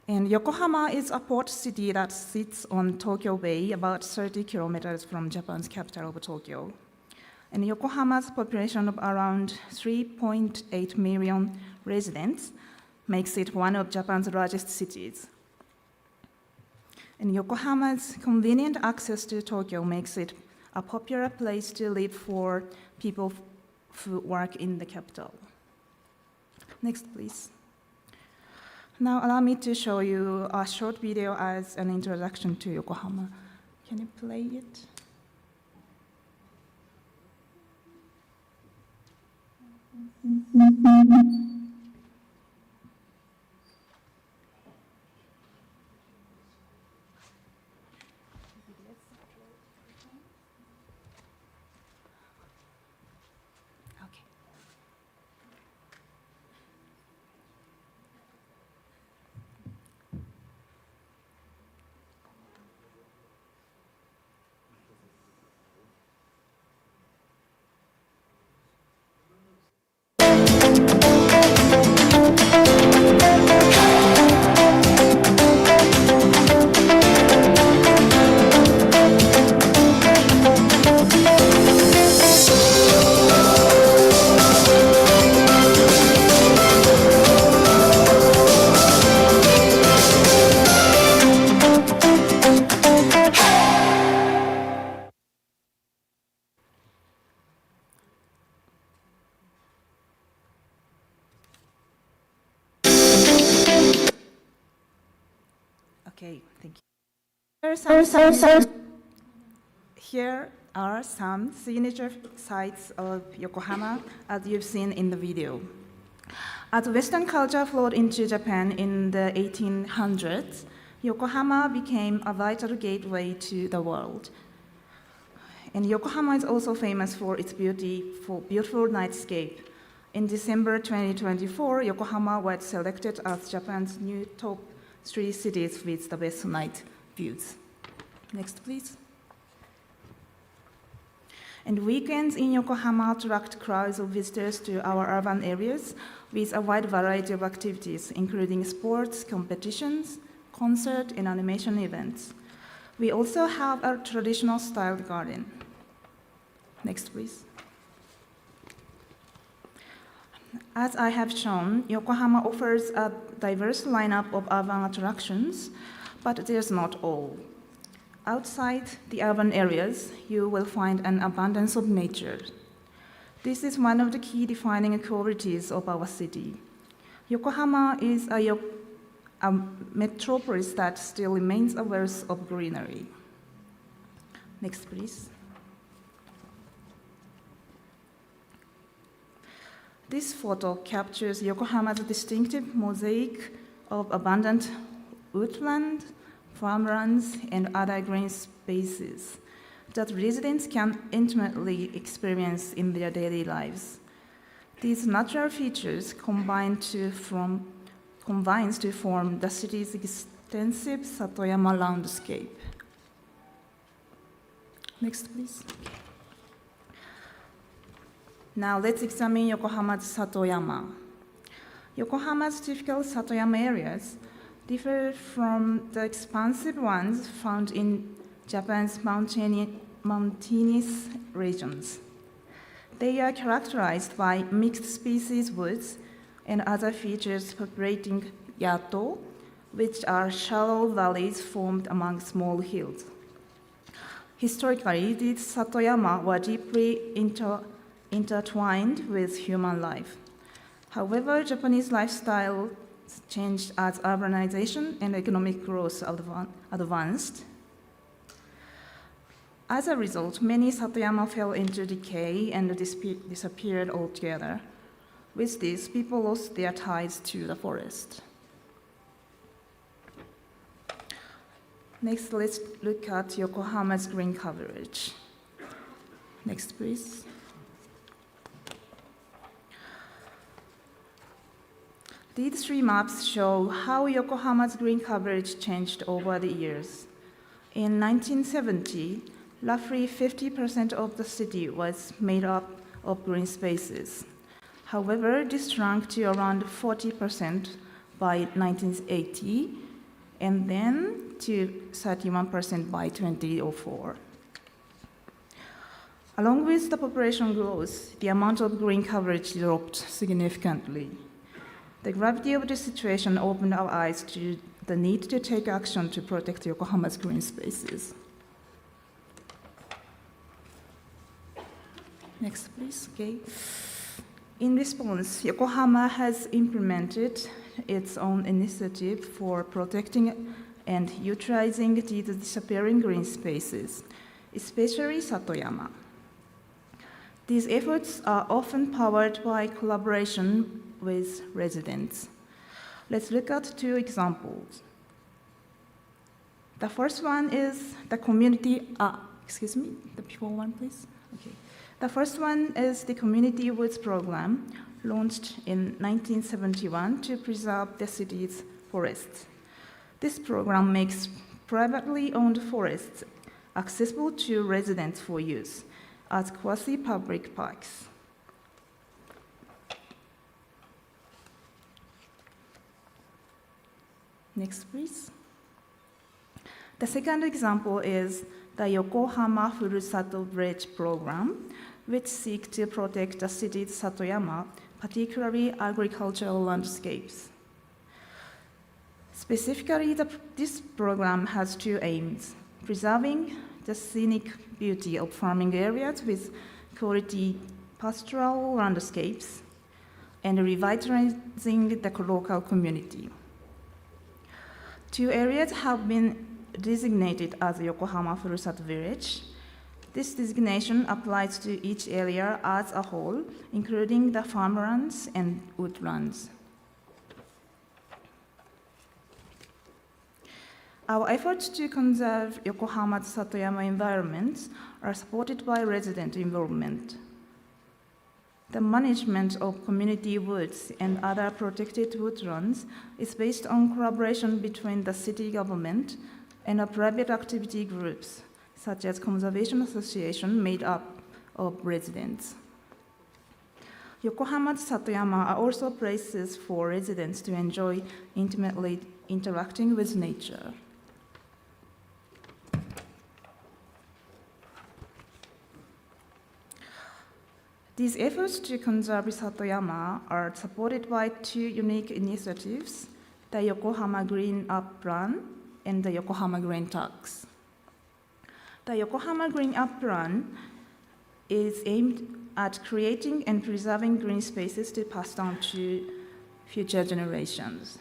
And Yokohama is a port city that sits on Tokyo Bay, about 30 kilometers from Japan's capital of Tokyo. And Yokohama's population of around 3.8 million residents makes it one of Japan's largest cities. And Yokohama's convenient access to Tokyo makes it a popular place to live for people who work in the capital. Next, please. Now allow me to show you a short video as an introduction to Yokohama. Can you play it? Okay, thank you. Here are some signature sites of Yokohama, as you've seen in the video. As Western culture flowed into Japan in the 1800s, Yokohama became a vital gateway to the world. And Yokohama is also famous for its beautiful nightscape. In December 2024, Yokohama was selected as Japan's new top 3 cities with the best night views. Next, please. And weekends in Yokohama attract crowds of visitors to our urban areas with a wide variety of activities, including sports, competitions, concert, and animation events. We also have a traditional styled garden. Next, please. As I have shown, Yokohama offers a diverse lineup of urban attractions, but there's not all. Outside the urban areas, you will find an abundance of nature. This is one of the key defining qualities of our city. Yokohama is a metropolis that still remains a wealth of greenery. Next, please. This photo captures Yokohama's distinctive mosaic of abundant woodland, farmlands, and other green spaces that residents can intimately experience in their daily lives. These natural features combines to form the city's extensive Satoyama landscape. Next, please. Now let's examine Yokohama's Satoyama. Yokohama's typical Satoyama areas differ from the expansive ones found in Japan's mountainous regions. They are characterized by mixed species woods and other features populating yato, which are shallow valleys formed among small hills. Historically, these Satoyama were deeply intertwined with human life. However, Japanese lifestyle changed as urbanization and economic growth advanced. As a result, many Satoyama fell into decay and disappeared altogether. With this, people lost their ties to the forest. Next, let's look at Yokohama's green coverage. Next, please. These 3 maps show how Yokohama's green coverage changed over the years. In 1970, roughly 50% of the city was made up of green spaces. However, this shrunk to around 40% by 1980, and then to 31% by 2004. Along with the population growth, the amount of green coverage dropped significantly. The gravity of this situation opened our eyes to the need to take action to protect Yokohama's green spaces. Next, please. Okay. In response, Yokohama has implemented its own initiative for protecting and utilizing these disappearing green spaces, especially Satoyama. These efforts are often powered by collaboration with residents. Let's look at two examples. The first one is the community, the before one, please. Okay. The first one is the Community Woods Program, launched in 1971 to preserve the city's forests. This program makes privately owned forests accessible to residents for use as quasi-public parks. Next, please. The second example is the Yokohama Furusato Bridge program, which seeks to protect the city's Satoyama, particularly agricultural landscapes. Specifically, this program has two aims: preserving the scenic beauty of farming areas with quality pastoral landscapes and revitalizing the local community. Two areas have been designated as Yokohama Furusato Village. This designation applies to each area as a whole, including the farmlands and woodlands. Our efforts to conserve Yokohama's Satoyama environments are supported by resident involvement. The management of community woods and other protected woodlands is based on collaboration between the city government and private activity groups, such as Conservation Association made up of residents. Yokohama's Satoyama are also places for residents to enjoy intimately interacting with nature. These efforts to conserve Satoyama are supported by two unique initiatives, the Yokohama Green Up Plan and the Yokohama Green Tax. The Yokohama Green Up Plan is aimed at creating and preserving green spaces to pass down to future generations.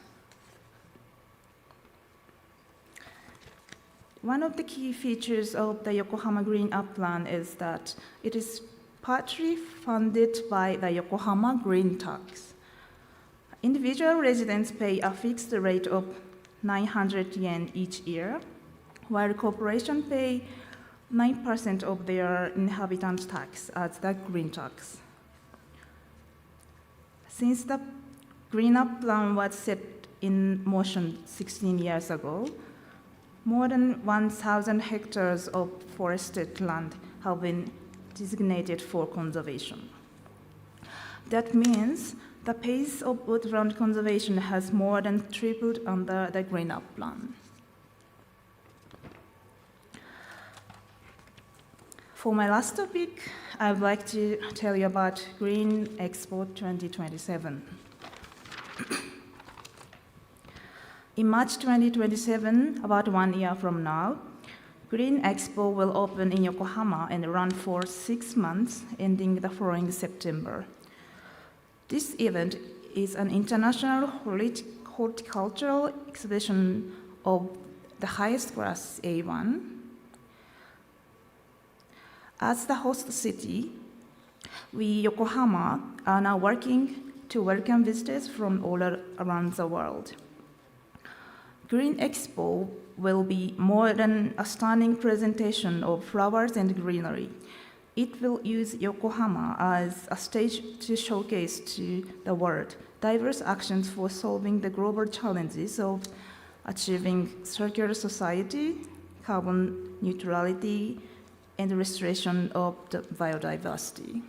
One of the key features of the Yokohama Green Up Plan is that it is partly funded by the Yokohama Green Tax. Individual residents pay a fixed rate of 900 yen each year, while corporations pay 9% of their inhabitant tax as the green tax. Since the Green Up Plan was set in motion 16 years ago, more than 1,000 hectares of forested land have been designated for conservation. That means the pace of woodland conservation has more than tripled under the Green Up Plan. For my last topic, I would like to tell you about Green Expo 2027. In March 2027, about 1 year from now, Green Expo will open in Yokohama and run for 6 months, ending the following September. This event is an international horticultural exhibition of the highest class A1. As the host city, we, Yokohama, are now working to welcome visitors from all around the world. Green Expo will be more than a stunning presentation of flowers and greenery. It will use Yokohama as a stage to showcase to the world diverse actions for solving the global challenges of achieving circular society, carbon neutrality, and restoration of the biodiversity.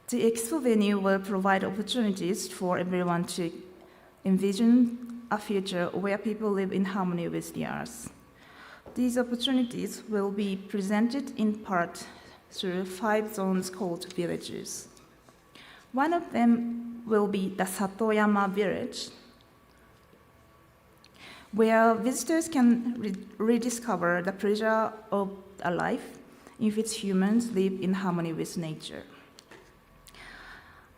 The expo venue will provide opportunities for everyone to envision a future where people live in harmony with the earth. These opportunities will be presented in part through 5 zones called villages. One of them will be the Satoyama village, where visitors can rediscover the pleasure of a life in which humans live in harmony with nature.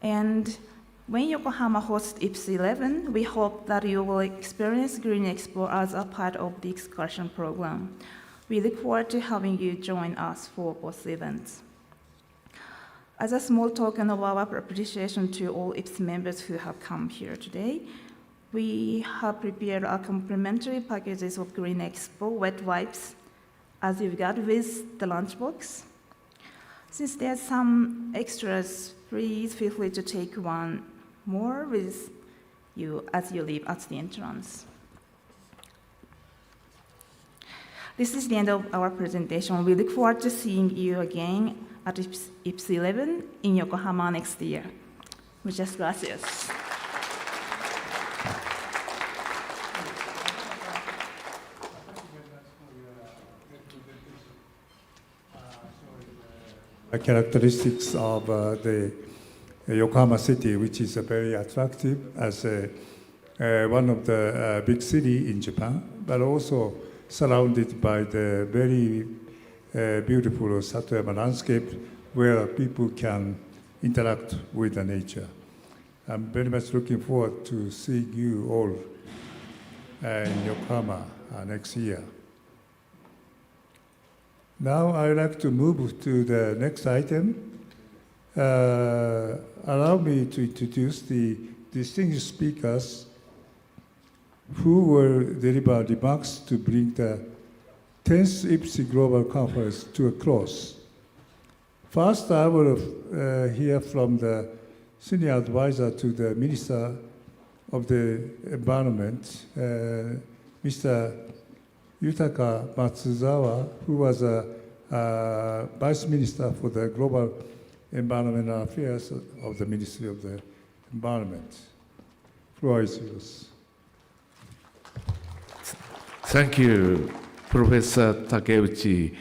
And when Yokohama hosts Ipsi 11, we hope that you will experience Green Expo as a part of the excursion program. We look forward to having you join us for both events. As a small token of our appreciation to all Ipsi members who have come here today, we have prepared our complimentary packages of Green Expo wet wipes as you got with the lunchbox. Since there's some extras, please feel free to take one more with you as you leave at the entrance. This is the end of our presentation. We look forward to seeing you again at Ipsi 11 in Yokohama next year. Muchas gracias. Characteristics of the Yokohama city, which is very attractive as one of the big cities in Japan, but also surrounded by the very beautiful Satoyama landscape where people can interact with the nature. I'm very much looking forward to seeing you all in Yokohama next year. Now I'd like to move to the next item. Allow me to introduce the distinguished speakers who will deliver remarks to bring the 10th Ipsi Global Conference to a close. First, I will hear from the Senior Advisor to the Minister of the Environment, Mr. Yutaka Matsuzawa, who was a Vice Minister for the Global Environmental Affairs of the Ministry of the Environment. The floor is yours. Thank you, Professor Takeuchi.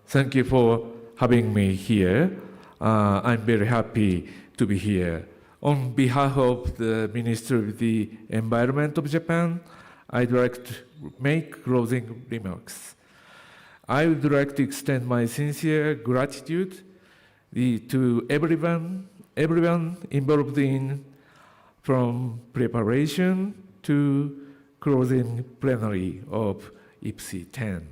Thank you for having me here. I'm very happy to be here. On behalf of the Ministry of the Environment of Japan, I'd like to make closing remarks. I would like to extend my sincere gratitude to everyone involved in from preparation to closing plenary of Ipsi 10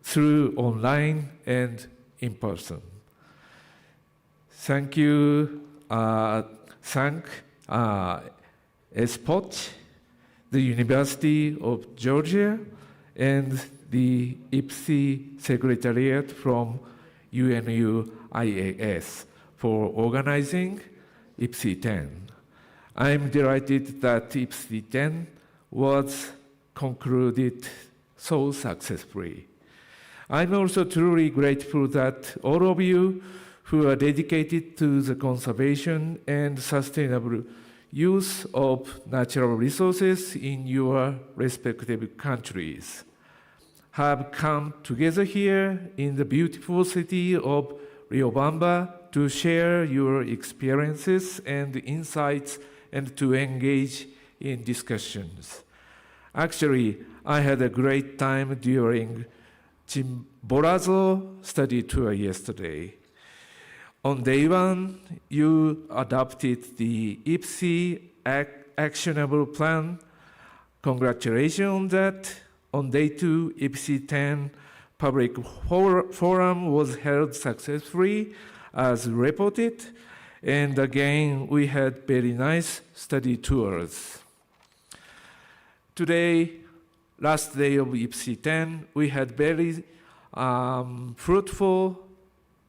through online and in person. Thank you. Thank ESPOT, the University of Georgia, and the Ipsi Secretariat from UNU-IAS for organizing Ipsi 10. I'm delighted that Ipsi 10 was concluded so successfully. I'm also truly grateful that all of you who are dedicated to the conservation and sustainable use of natural resources in your respective countries have come together here in the beautiful city of Riobamba to share your experiences and insights and to engage in discussions. Actually, I had a great time during Chimborazo study tour yesterday. On day one, you adopted the Ipsi Actionable Plan. Congratulations on that. On day two, Ipsi 10 public forum was held successfully as reported. And again, we had very nice study tours. Today, last day of Ipsi 10, we had very fruitful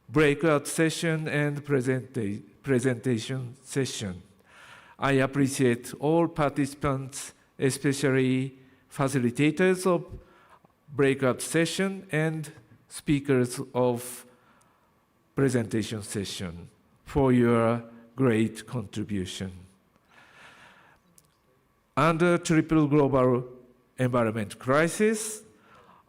breakout session and presentation session. I appreciate all participants, especially facilitators of breakout session and speakers of presentation session for your great contribution. Under triple global environment crisis,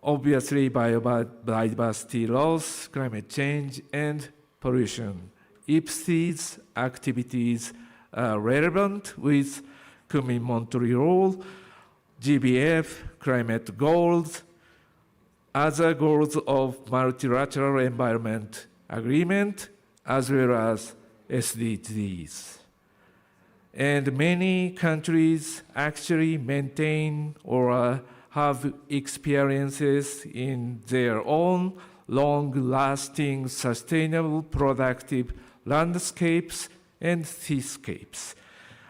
obviously biodiversity loss, climate change, and pollution, Ipsi's activities are relevant with Kunming-Montreal, GBF, climate goals, other goals of multilateral environment agreement, as well as SDGs. And many countries actually maintain or have experiences in their own long-lasting, sustainable, productive landscapes and seascapes.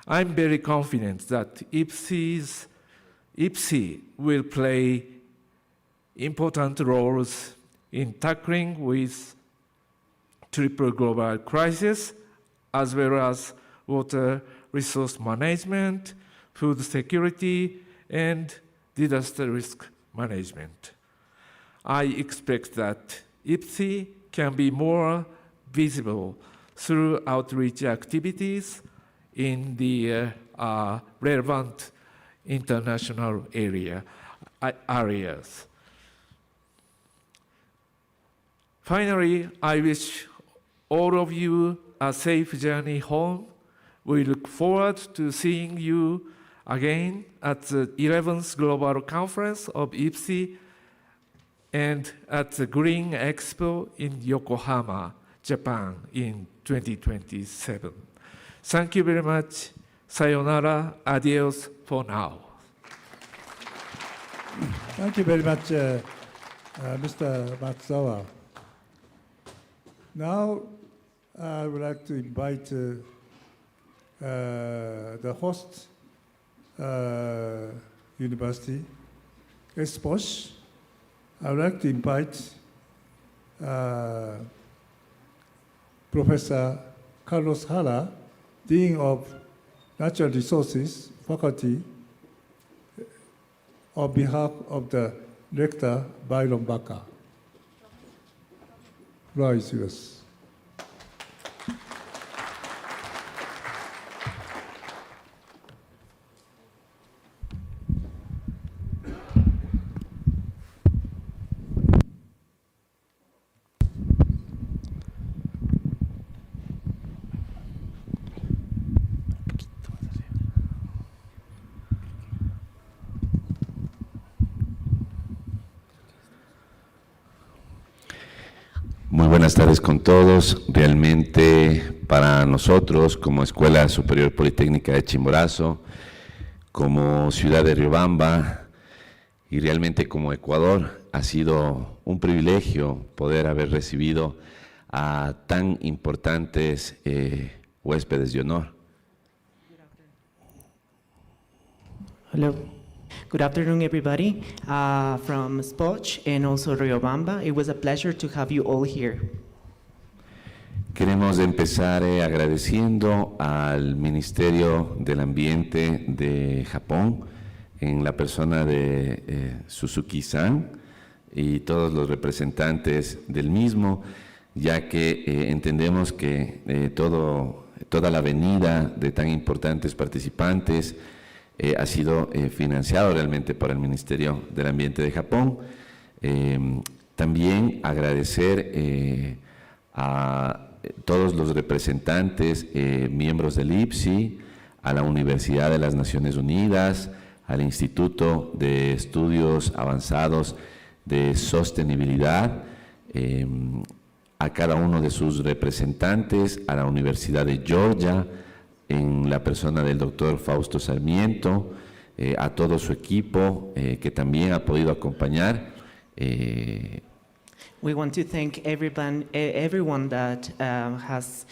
I'm very confident that Ipsi will play important roles in tackling with triple global crisis, as well as water resource management, food security, and disaster risk management. I expect that Ipsi can be more visible through outreach activities in the relevant international areas. Finally, I wish all of you a safe journey home. We look forward to seeing you again at the 11th Global Conference of Ipsi and at the Green Expo in Yokohama, Japan in 2027. Thank you very much. Sayonara, adios for now. Thank you very much, Mr. Matsuzawa. Now, I would like to invite the host university, Esposh. I would like to invite Professor Carlos Hara, Dean of Natural Resources Faculty, on behalf of the Rector Byron Baca. Floor is yours. Muy buenas tardes con todos. Realmente para nosotros como Escuela Superior Politécnica de Chimborazo, como ciudad de Riobamba y realmente como Ecuador, ha sido un privilegio poder haber recibido a tan importantes huéspedes de honor. Hello. Good afternoon, everybody, from Spoch and also Riobamba. It was a pleasure to have you all here. Queremos empezar agradeciendo al Ministerio del Ambiente de Japón, en la persona de Suzuki-san y todos los representantes del mismo, ya que entendemos que toda la venida de tan importantes participantes ha sido financiado realmente por el Ministerio del Ambiente de Japón. También agradecer a todos los representantes, miembros del Ipsi, a la Universidad de las Naciones Unidas, al Instituto de Estudios Avanzados de Sostenibilidad, a cada uno de sus representantes, a la Universidad de Georgia, en la persona del doctor Fausto Sarmiento, a todo su equipo que también ha podido acompañar. We want to thank everyone that has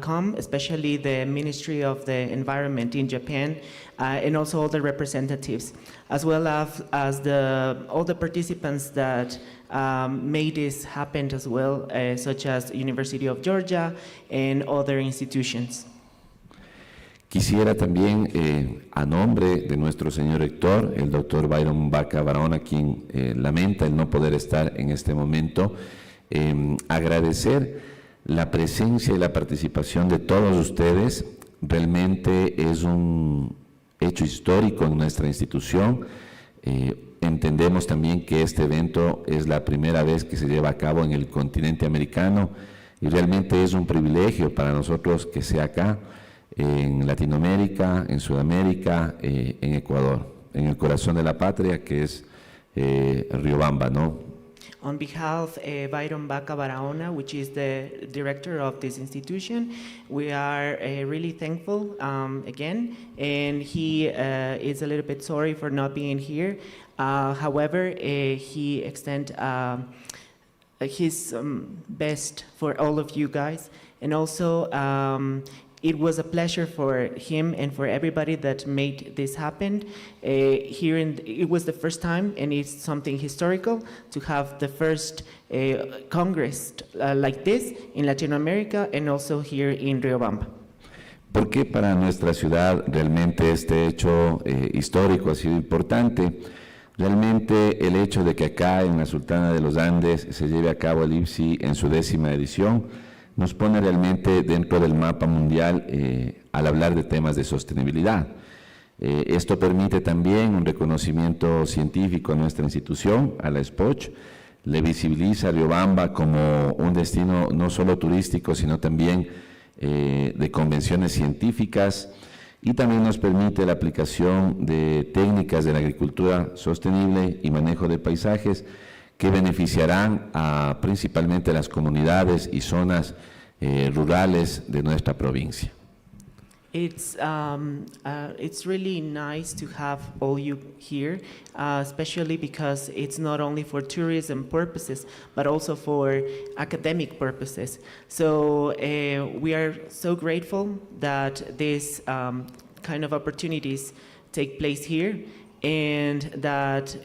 come, especially the Ministry of the Environment in Japan, and also all the representatives, as well as all the participants that made this happen as well, such as University of Georgia and other institutions. Quisiera también, a nombre de nuestro señor rector, el doctor Byron Baca Barahona, quien lamenta el no poder estar en este momento, agradecer la presencia y la participación de todos ustedes. Realmente es un hecho histórico en nuestra institución. Entendemos también que este evento es la primera vez que se lleva a cabo en el continente americano y realmente es un privilegio para nosotros que sea acá. en Latinoamérica, en Sudamérica, en Ecuador, en el corazón de la patria, que es Riobamba, ¿no? On behalf of Byron Baca Barahona, which is the director of this institution, we are really thankful again, and he is a little bit sorry for not being here. However, he extends his best for all of you guys, and also it was a pleasure for him and for everybody that made this happen. It was the first time, and it's something historical to have the first Congress like this in Latin America and also here in Riobamba. Porque para nuestra ciudad realmente este hecho histórico ha sido importante. Realmente el hecho de que acá en la Sultana de los Andes se lleve a cabo el Ipsi en su 10ª edición nos pone realmente dentro del mapa mundial al hablar de temas de sostenibilidad. Esto permite también un reconocimiento científico a nuestra institución, a la SPOCH, le visibiliza a Riobamba como un destino no solo turístico, sino también de convenciones científicas, y también nos permite la aplicación de técnicas de la agricultura sostenible y manejo de paisajes que beneficiarán principalmente a las comunidades y zonas rurales de nuestra provincia. It's really nice to have all you here, especially because it's not only for tourism purposes, but also for academic purposes. So we are so grateful that these kind of opportunities take place here, and that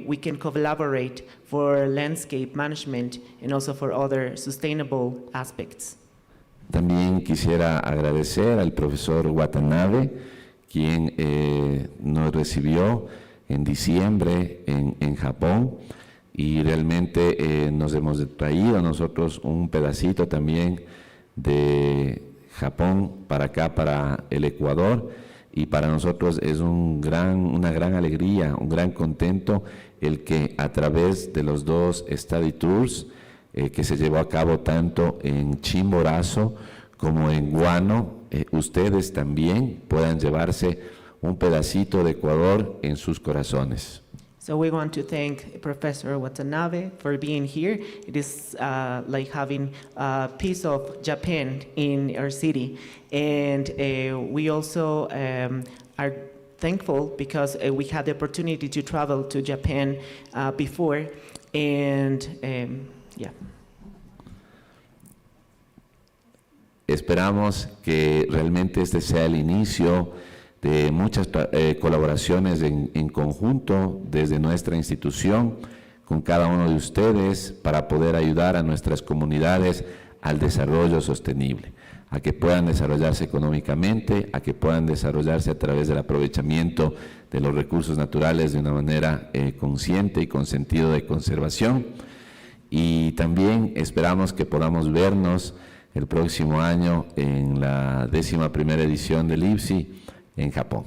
we can collaborate for landscape management and also for other sustainable aspects. También quisiera agradecer al profesor Watanabe, quien nos recibió en diciembre en Japón, y realmente nos hemos traído a nosotros un pedacito también de Japón para acá, para el Ecuador, y para nosotros es una gran alegría, un gran contento el que a través de los 2 study tours que se llevó a cabo tanto en Chimborazo como en Guano, ustedes también puedan llevarse un pedacito de Ecuador en sus corazones. So we want to thank Professor Watanabe for being here. It is like having a piece of Japan in our city. And we also are thankful because we had the opportunity to travel to Japan before. And yeah. Esperamos que realmente este sea el inicio de muchas colaboraciones en conjunto desde nuestra institución con cada uno de ustedes para poder ayudar a nuestras comunidades al desarrollo sostenible, a que puedan desarrollarse económicamente, a que puedan desarrollarse a través del aprovechamiento de los recursos naturales de una manera consciente y con sentido de conservación. Y también esperamos que podamos vernos el próximo año en la 11ª edición del Ipsi en Japón.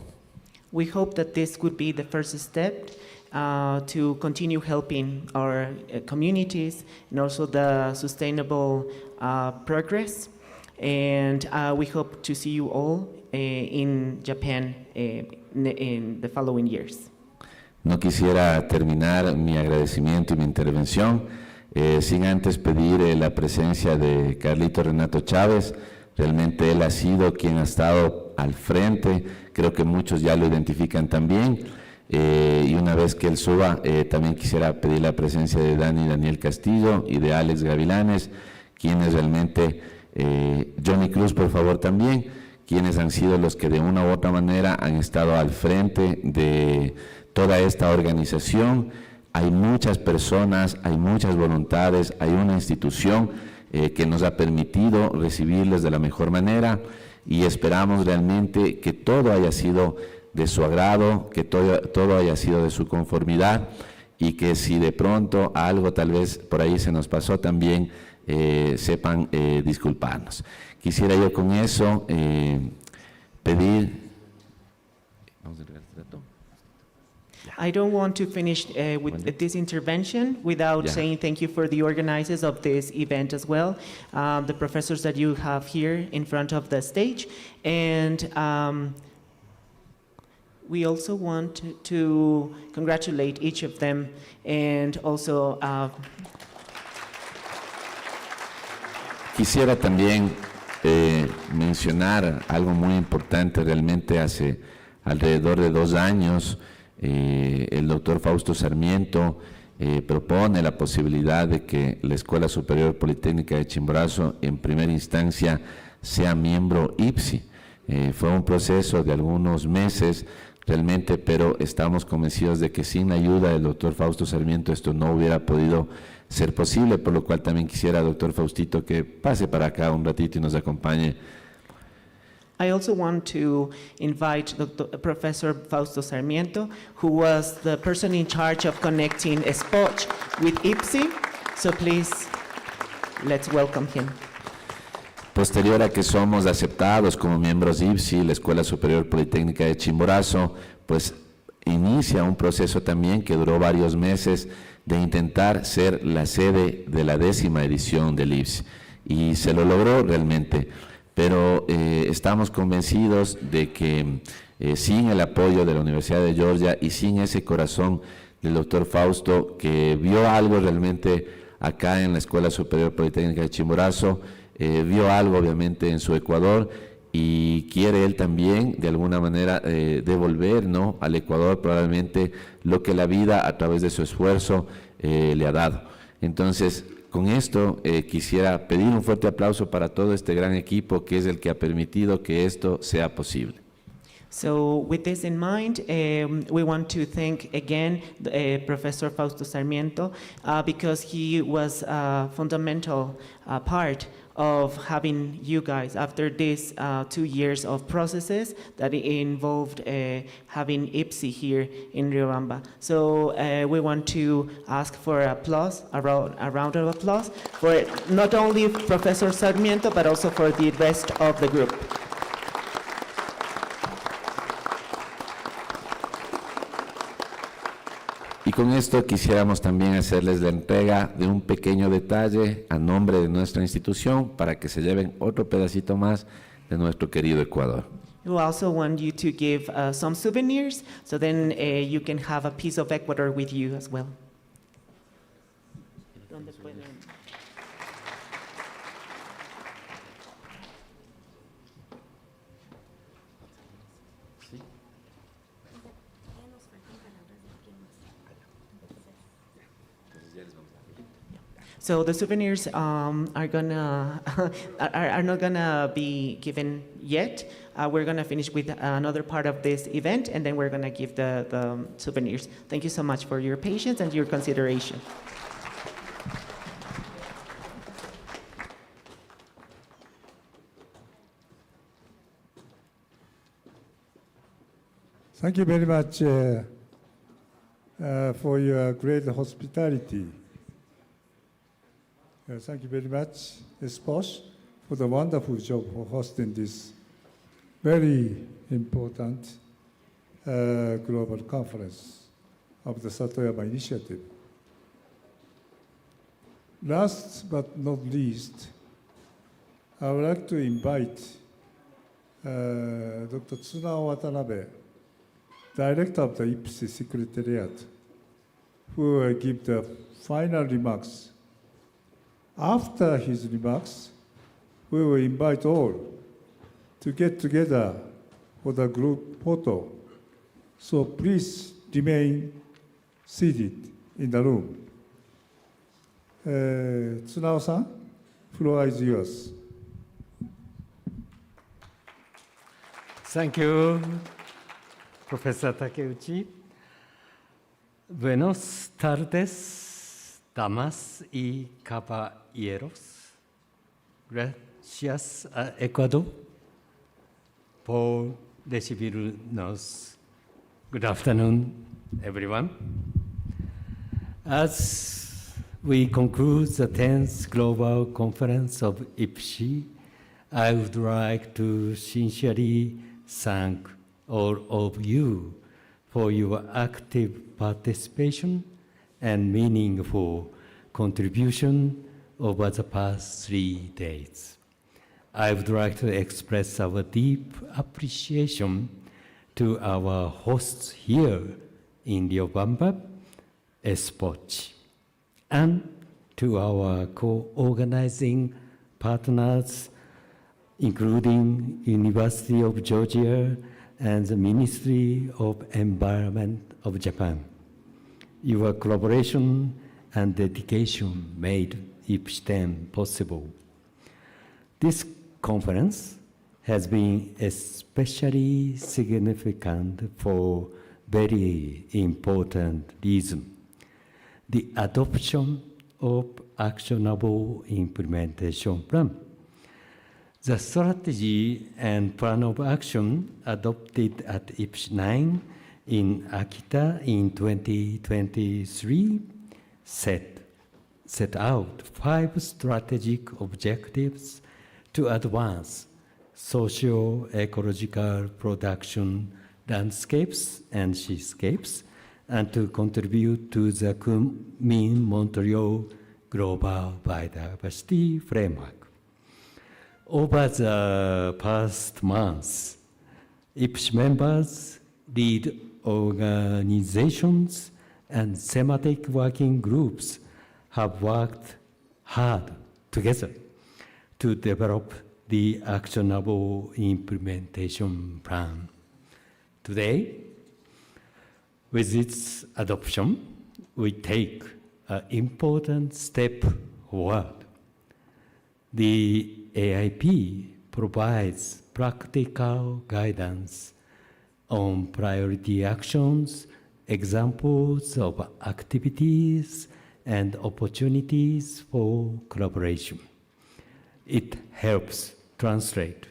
We hope that this could be the first step to continue helping our communities and also the sustainable progress. And we hope to see you all in Japan in the following years. No quisiera terminar mi agradecimiento y mi intervención sin antes pedir la presencia de Carlito Renato Chávez. Realmente él ha sido quien ha estado al frente, creo que muchos ya lo identifican también, y una vez que él suba, también quisiera pedir la presencia de Daniel Castillo y de Alex Gavilanes, quienes realmente, Johnny Cruz por favor también, quienes han sido los que de una u otra manera han estado al frente de toda esta organización. Hay muchas personas, hay muchas voluntades, hay una institución que nos ha permitido recibirles de la mejor manera, y esperamos realmente que todo haya sido de su agrado, que todo haya sido de su conformidad, y que si de pronto algo tal vez por ahí se nos pasó también sepan disculparnos. Quisiera yo con eso pedir... I don't want to finish with this intervention without saying thank you for the organizers of this event as well, the professors that you have here in front of the stage, and we also want to congratulate each of them, and also quisiera también mencionar algo muy importante. Realmente hace alrededor de 2 años el doctor Fausto Sarmiento propone la posibilidad de que la Escuela Superior Politécnica de Chimborazo en primera instancia sea miembro Ipsi. Fue un proceso de algunos meses realmente, pero estamos convencidos de que sin la ayuda del doctor Fausto Sarmiento esto no hubiera podido ser posible, por lo cual también quisiera, doctor Faustito, que pase para acá un ratito y nos acompañe. I also want to invite Professor Fausto Sarmiento, who was the person in charge of connecting Spot with Ipsi. So please, let's welcome him. Posterior a que somos aceptados como miembros Ipsi, la Escuela Superior Politécnica de Chimborazo, pues inicia un proceso también que duró varios meses de intentar ser la sede de la 10ª edición del Ipsi. Y se lo logró realmente. Pero estamos convencidos de que sin el apoyo de la Universidad de Georgia y sin ese corazón del doctor Fausto, que vio algo realmente acá en la Escuela Superior Politécnica de Chimborazo, vio algo obviamente en su Ecuador y quiere él también de alguna manera devolver, ¿no?, al Ecuador probablemente lo que la vida a través de su esfuerzo le ha dado. Entonces, con esto quisiera pedir un fuerte aplauso para todo este gran equipo que es el que ha permitido que esto sea posible. So with this in mind, we want to thank again Professor Fausto Sarmiento because he was a fundamental part of having you guys after these 2 years of processes that involved having Ipsi here in Riobamba. So we want to ask for applause, a round of applause for not only Professor Sarmiento but also for the rest of the group. Y con esto quisiéramos también hacerles la entrega de un pequeño detalle a nombre de nuestra institución para que se lleven otro pedacito más de nuestro querido Ecuador. We also want you to give some souvenirs, so then you can have a piece of Ecuador with you as well. So the souvenirs are not gonna be given yet. We're gonna finish with another part of this event, and then we're gonna give the souvenirs. Thank you so much for your patience and your consideration. Thank you very much for your great hospitality. Thank you very much, Espacio, for the wonderful job for hosting this very important global conference of the Satoyama Initiative. Last but not least, I would like to invite Dr. Tsunao Watanabe, Director of the Ipsi Secretariat, who will give the final remarks. After his remarks, we will invite all to get together for the group photo. So please remain seated in the room. Tsunao-san, floor is yours. Thank you, Professor Takeuchi. Buenos tardes, damas y caballeros. Gracias a Ecuador por recibirnos. Good afternoon, everyone. As we conclude the 10th Global Conference of Ipsi, I would like to sincerely thank all of you for your active participation and meaningful contribution over the past 3 days. I would like to express our deep appreciation to our hosts here in Riobamba, Espoch, and to our co-organizing partners, including University of Georgia and the Ministry of Environment of Japan. Your collaboration and dedication made Ipsi 10 possible. This conference has been especially significant for very important reason: the adoption of actionable implementation plan. The strategy and plan of action adopted at Ipsi 9 in Akita in 2023 set out 5 strategic objectives to advance socio-ecological production landscapes and seascapes, and to contribute to the Kunming-Montreal Global Biodiversity Framework. Over the past months, Ipsi members, lead organizations, and thematic working groups have worked hard together to develop the actionable implementation plan. Today, with its adoption, we take an important step forward. The AIP provides practical guidance on priority actions, examples of activities, and opportunities for collaboration. It helps translate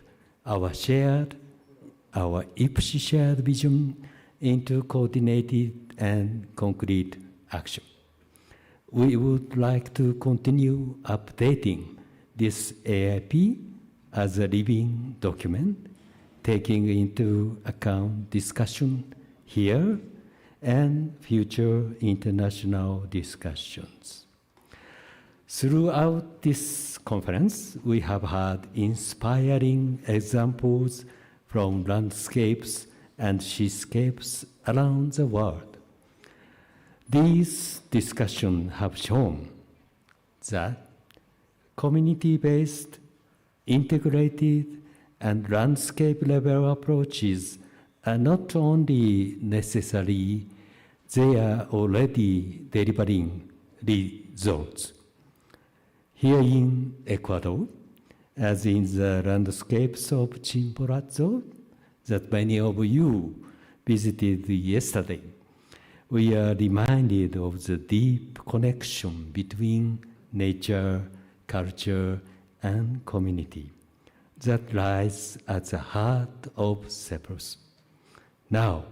our Ipsi shared vision into coordinated and concrete action. We would like to continue updating this AIP as a living document, taking into account discussion here and future international discussions. Throughout this conference, we have had inspiring examples from landscapes and seascapes around the world. These discussions have shown that community-based, integrated, and landscape-level approaches are not only necessary, they are already delivering results. Here in Ecuador, as in the landscapes of Chimborazo that many of you visited yesterday, we are reminded of the deep connection between nature, culture, and community that lies at the heart of Cyprus. Now,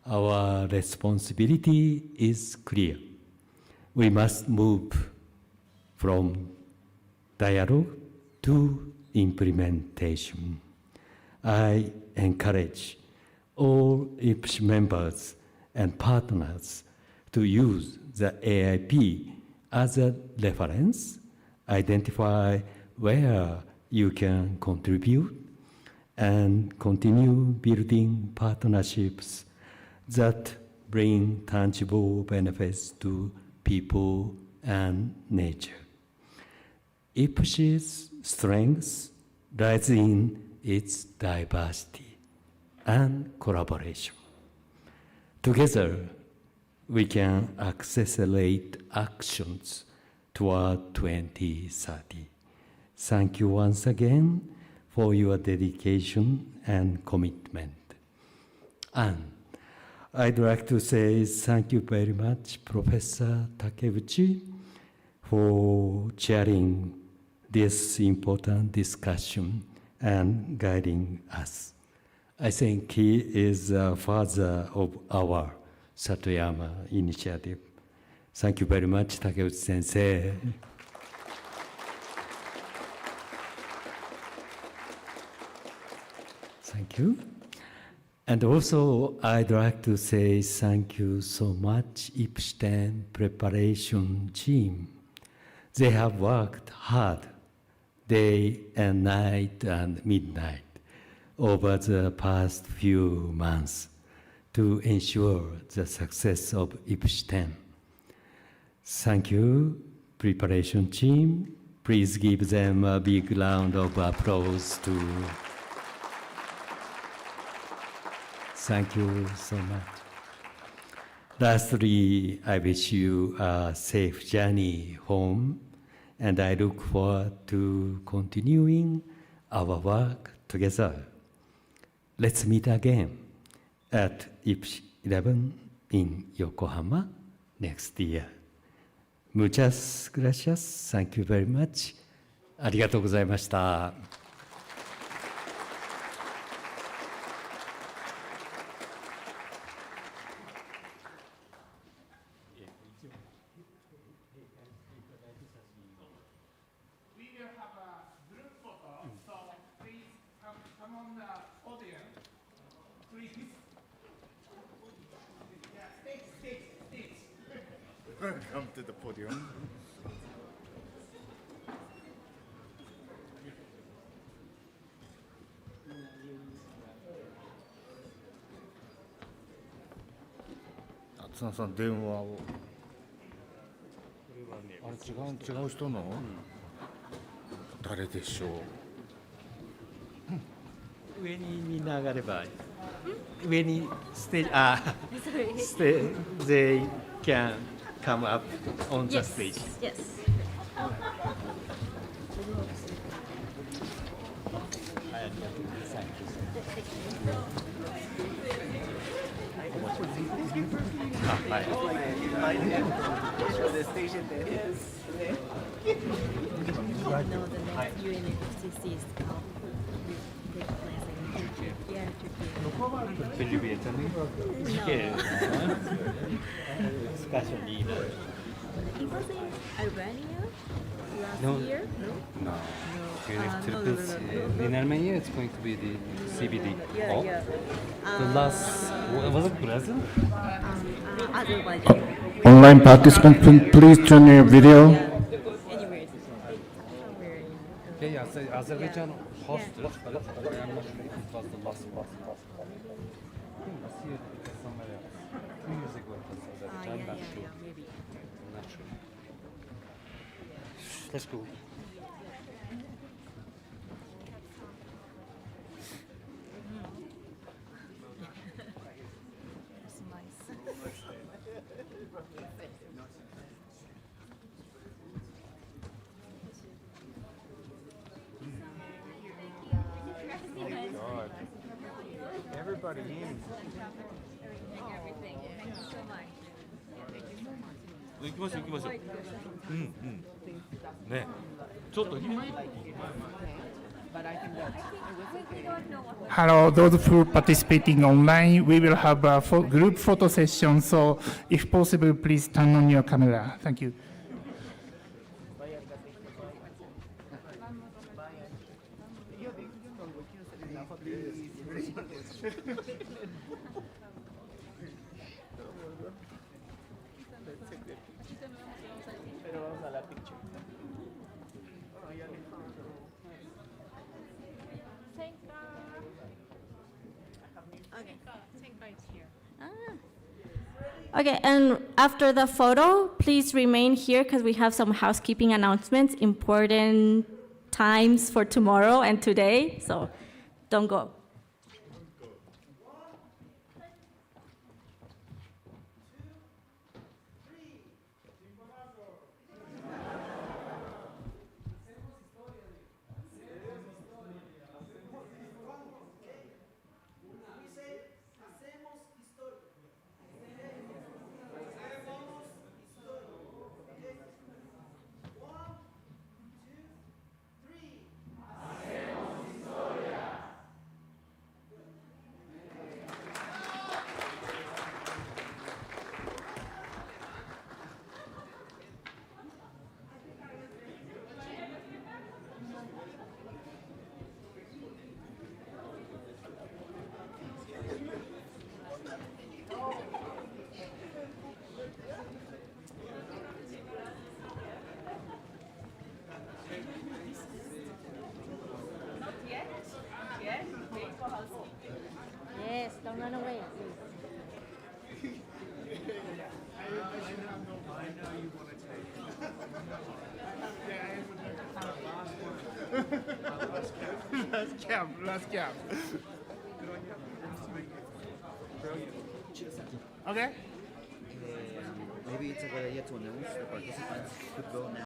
our responsibility is clear. We must move from dialogue to implementation. I encourage all Ipsi members and partners to use the AIP as a reference, identify where you can contribute, and continue building partnerships that bring tangible benefits to people and nature. Ipsi's strength lies in its diversity and collaboration. Together, we can accelerate actions toward 2030. Thank you once again for your dedication and commitment. And I'd like to say thank you very much, Professor Takeuchi, for chairing this important discussion and guiding us. I think he is the father of our Satoyama Initiative. Thank you very much, Takeuchi-sensei. Thank you. And also, I'd like to say thank you so much, Ipsi preparation team. They have worked hard, day and night and midnight, over the past few months to ensure the success of Ipsi. Thank you, preparation team. Please give them a big round of applause too. Thank you so much. Lastly, I wish you a safe journey home, and I look forward to continuing our work together. Let's meet again at Ipsi 11 in Yokohama next year. Muchas gracias. Thank you very much. ありがとうございました。Come to the podium. Atsunoさん、電話を。あれ違う人の？誰でしょう？上にみんな上がれば、上にステージ、they can come up on the stage. Yes. Special leader. He was in Albania last No. year? No. In Armenia, it's going to be the CBD. Yeah, Oh. yeah. The last, was it Brazil? Azerbaijan. Online participant, please turn your video. Anyways. Yeah, Azerbaijan hosted. It was the last one. Last year, somewhere else. 2 years ago, it was Azerbaijan. I'm not sure. Maybe. I'm not sure. Let's go. Everybody in. 行きましょう行きましょう。うんうん。ね。ちょっと今。Hello, those who are participating online, we will have a group photo session, so if possible, please turn on your camera. Thank you. Okay, and after the photo, please remain here because we have some housekeeping announcements, important times for tomorrow and today, so don't go. Don't run away, please. Last cap. Okay. Maybe it's a good idea to announce the participants could go now.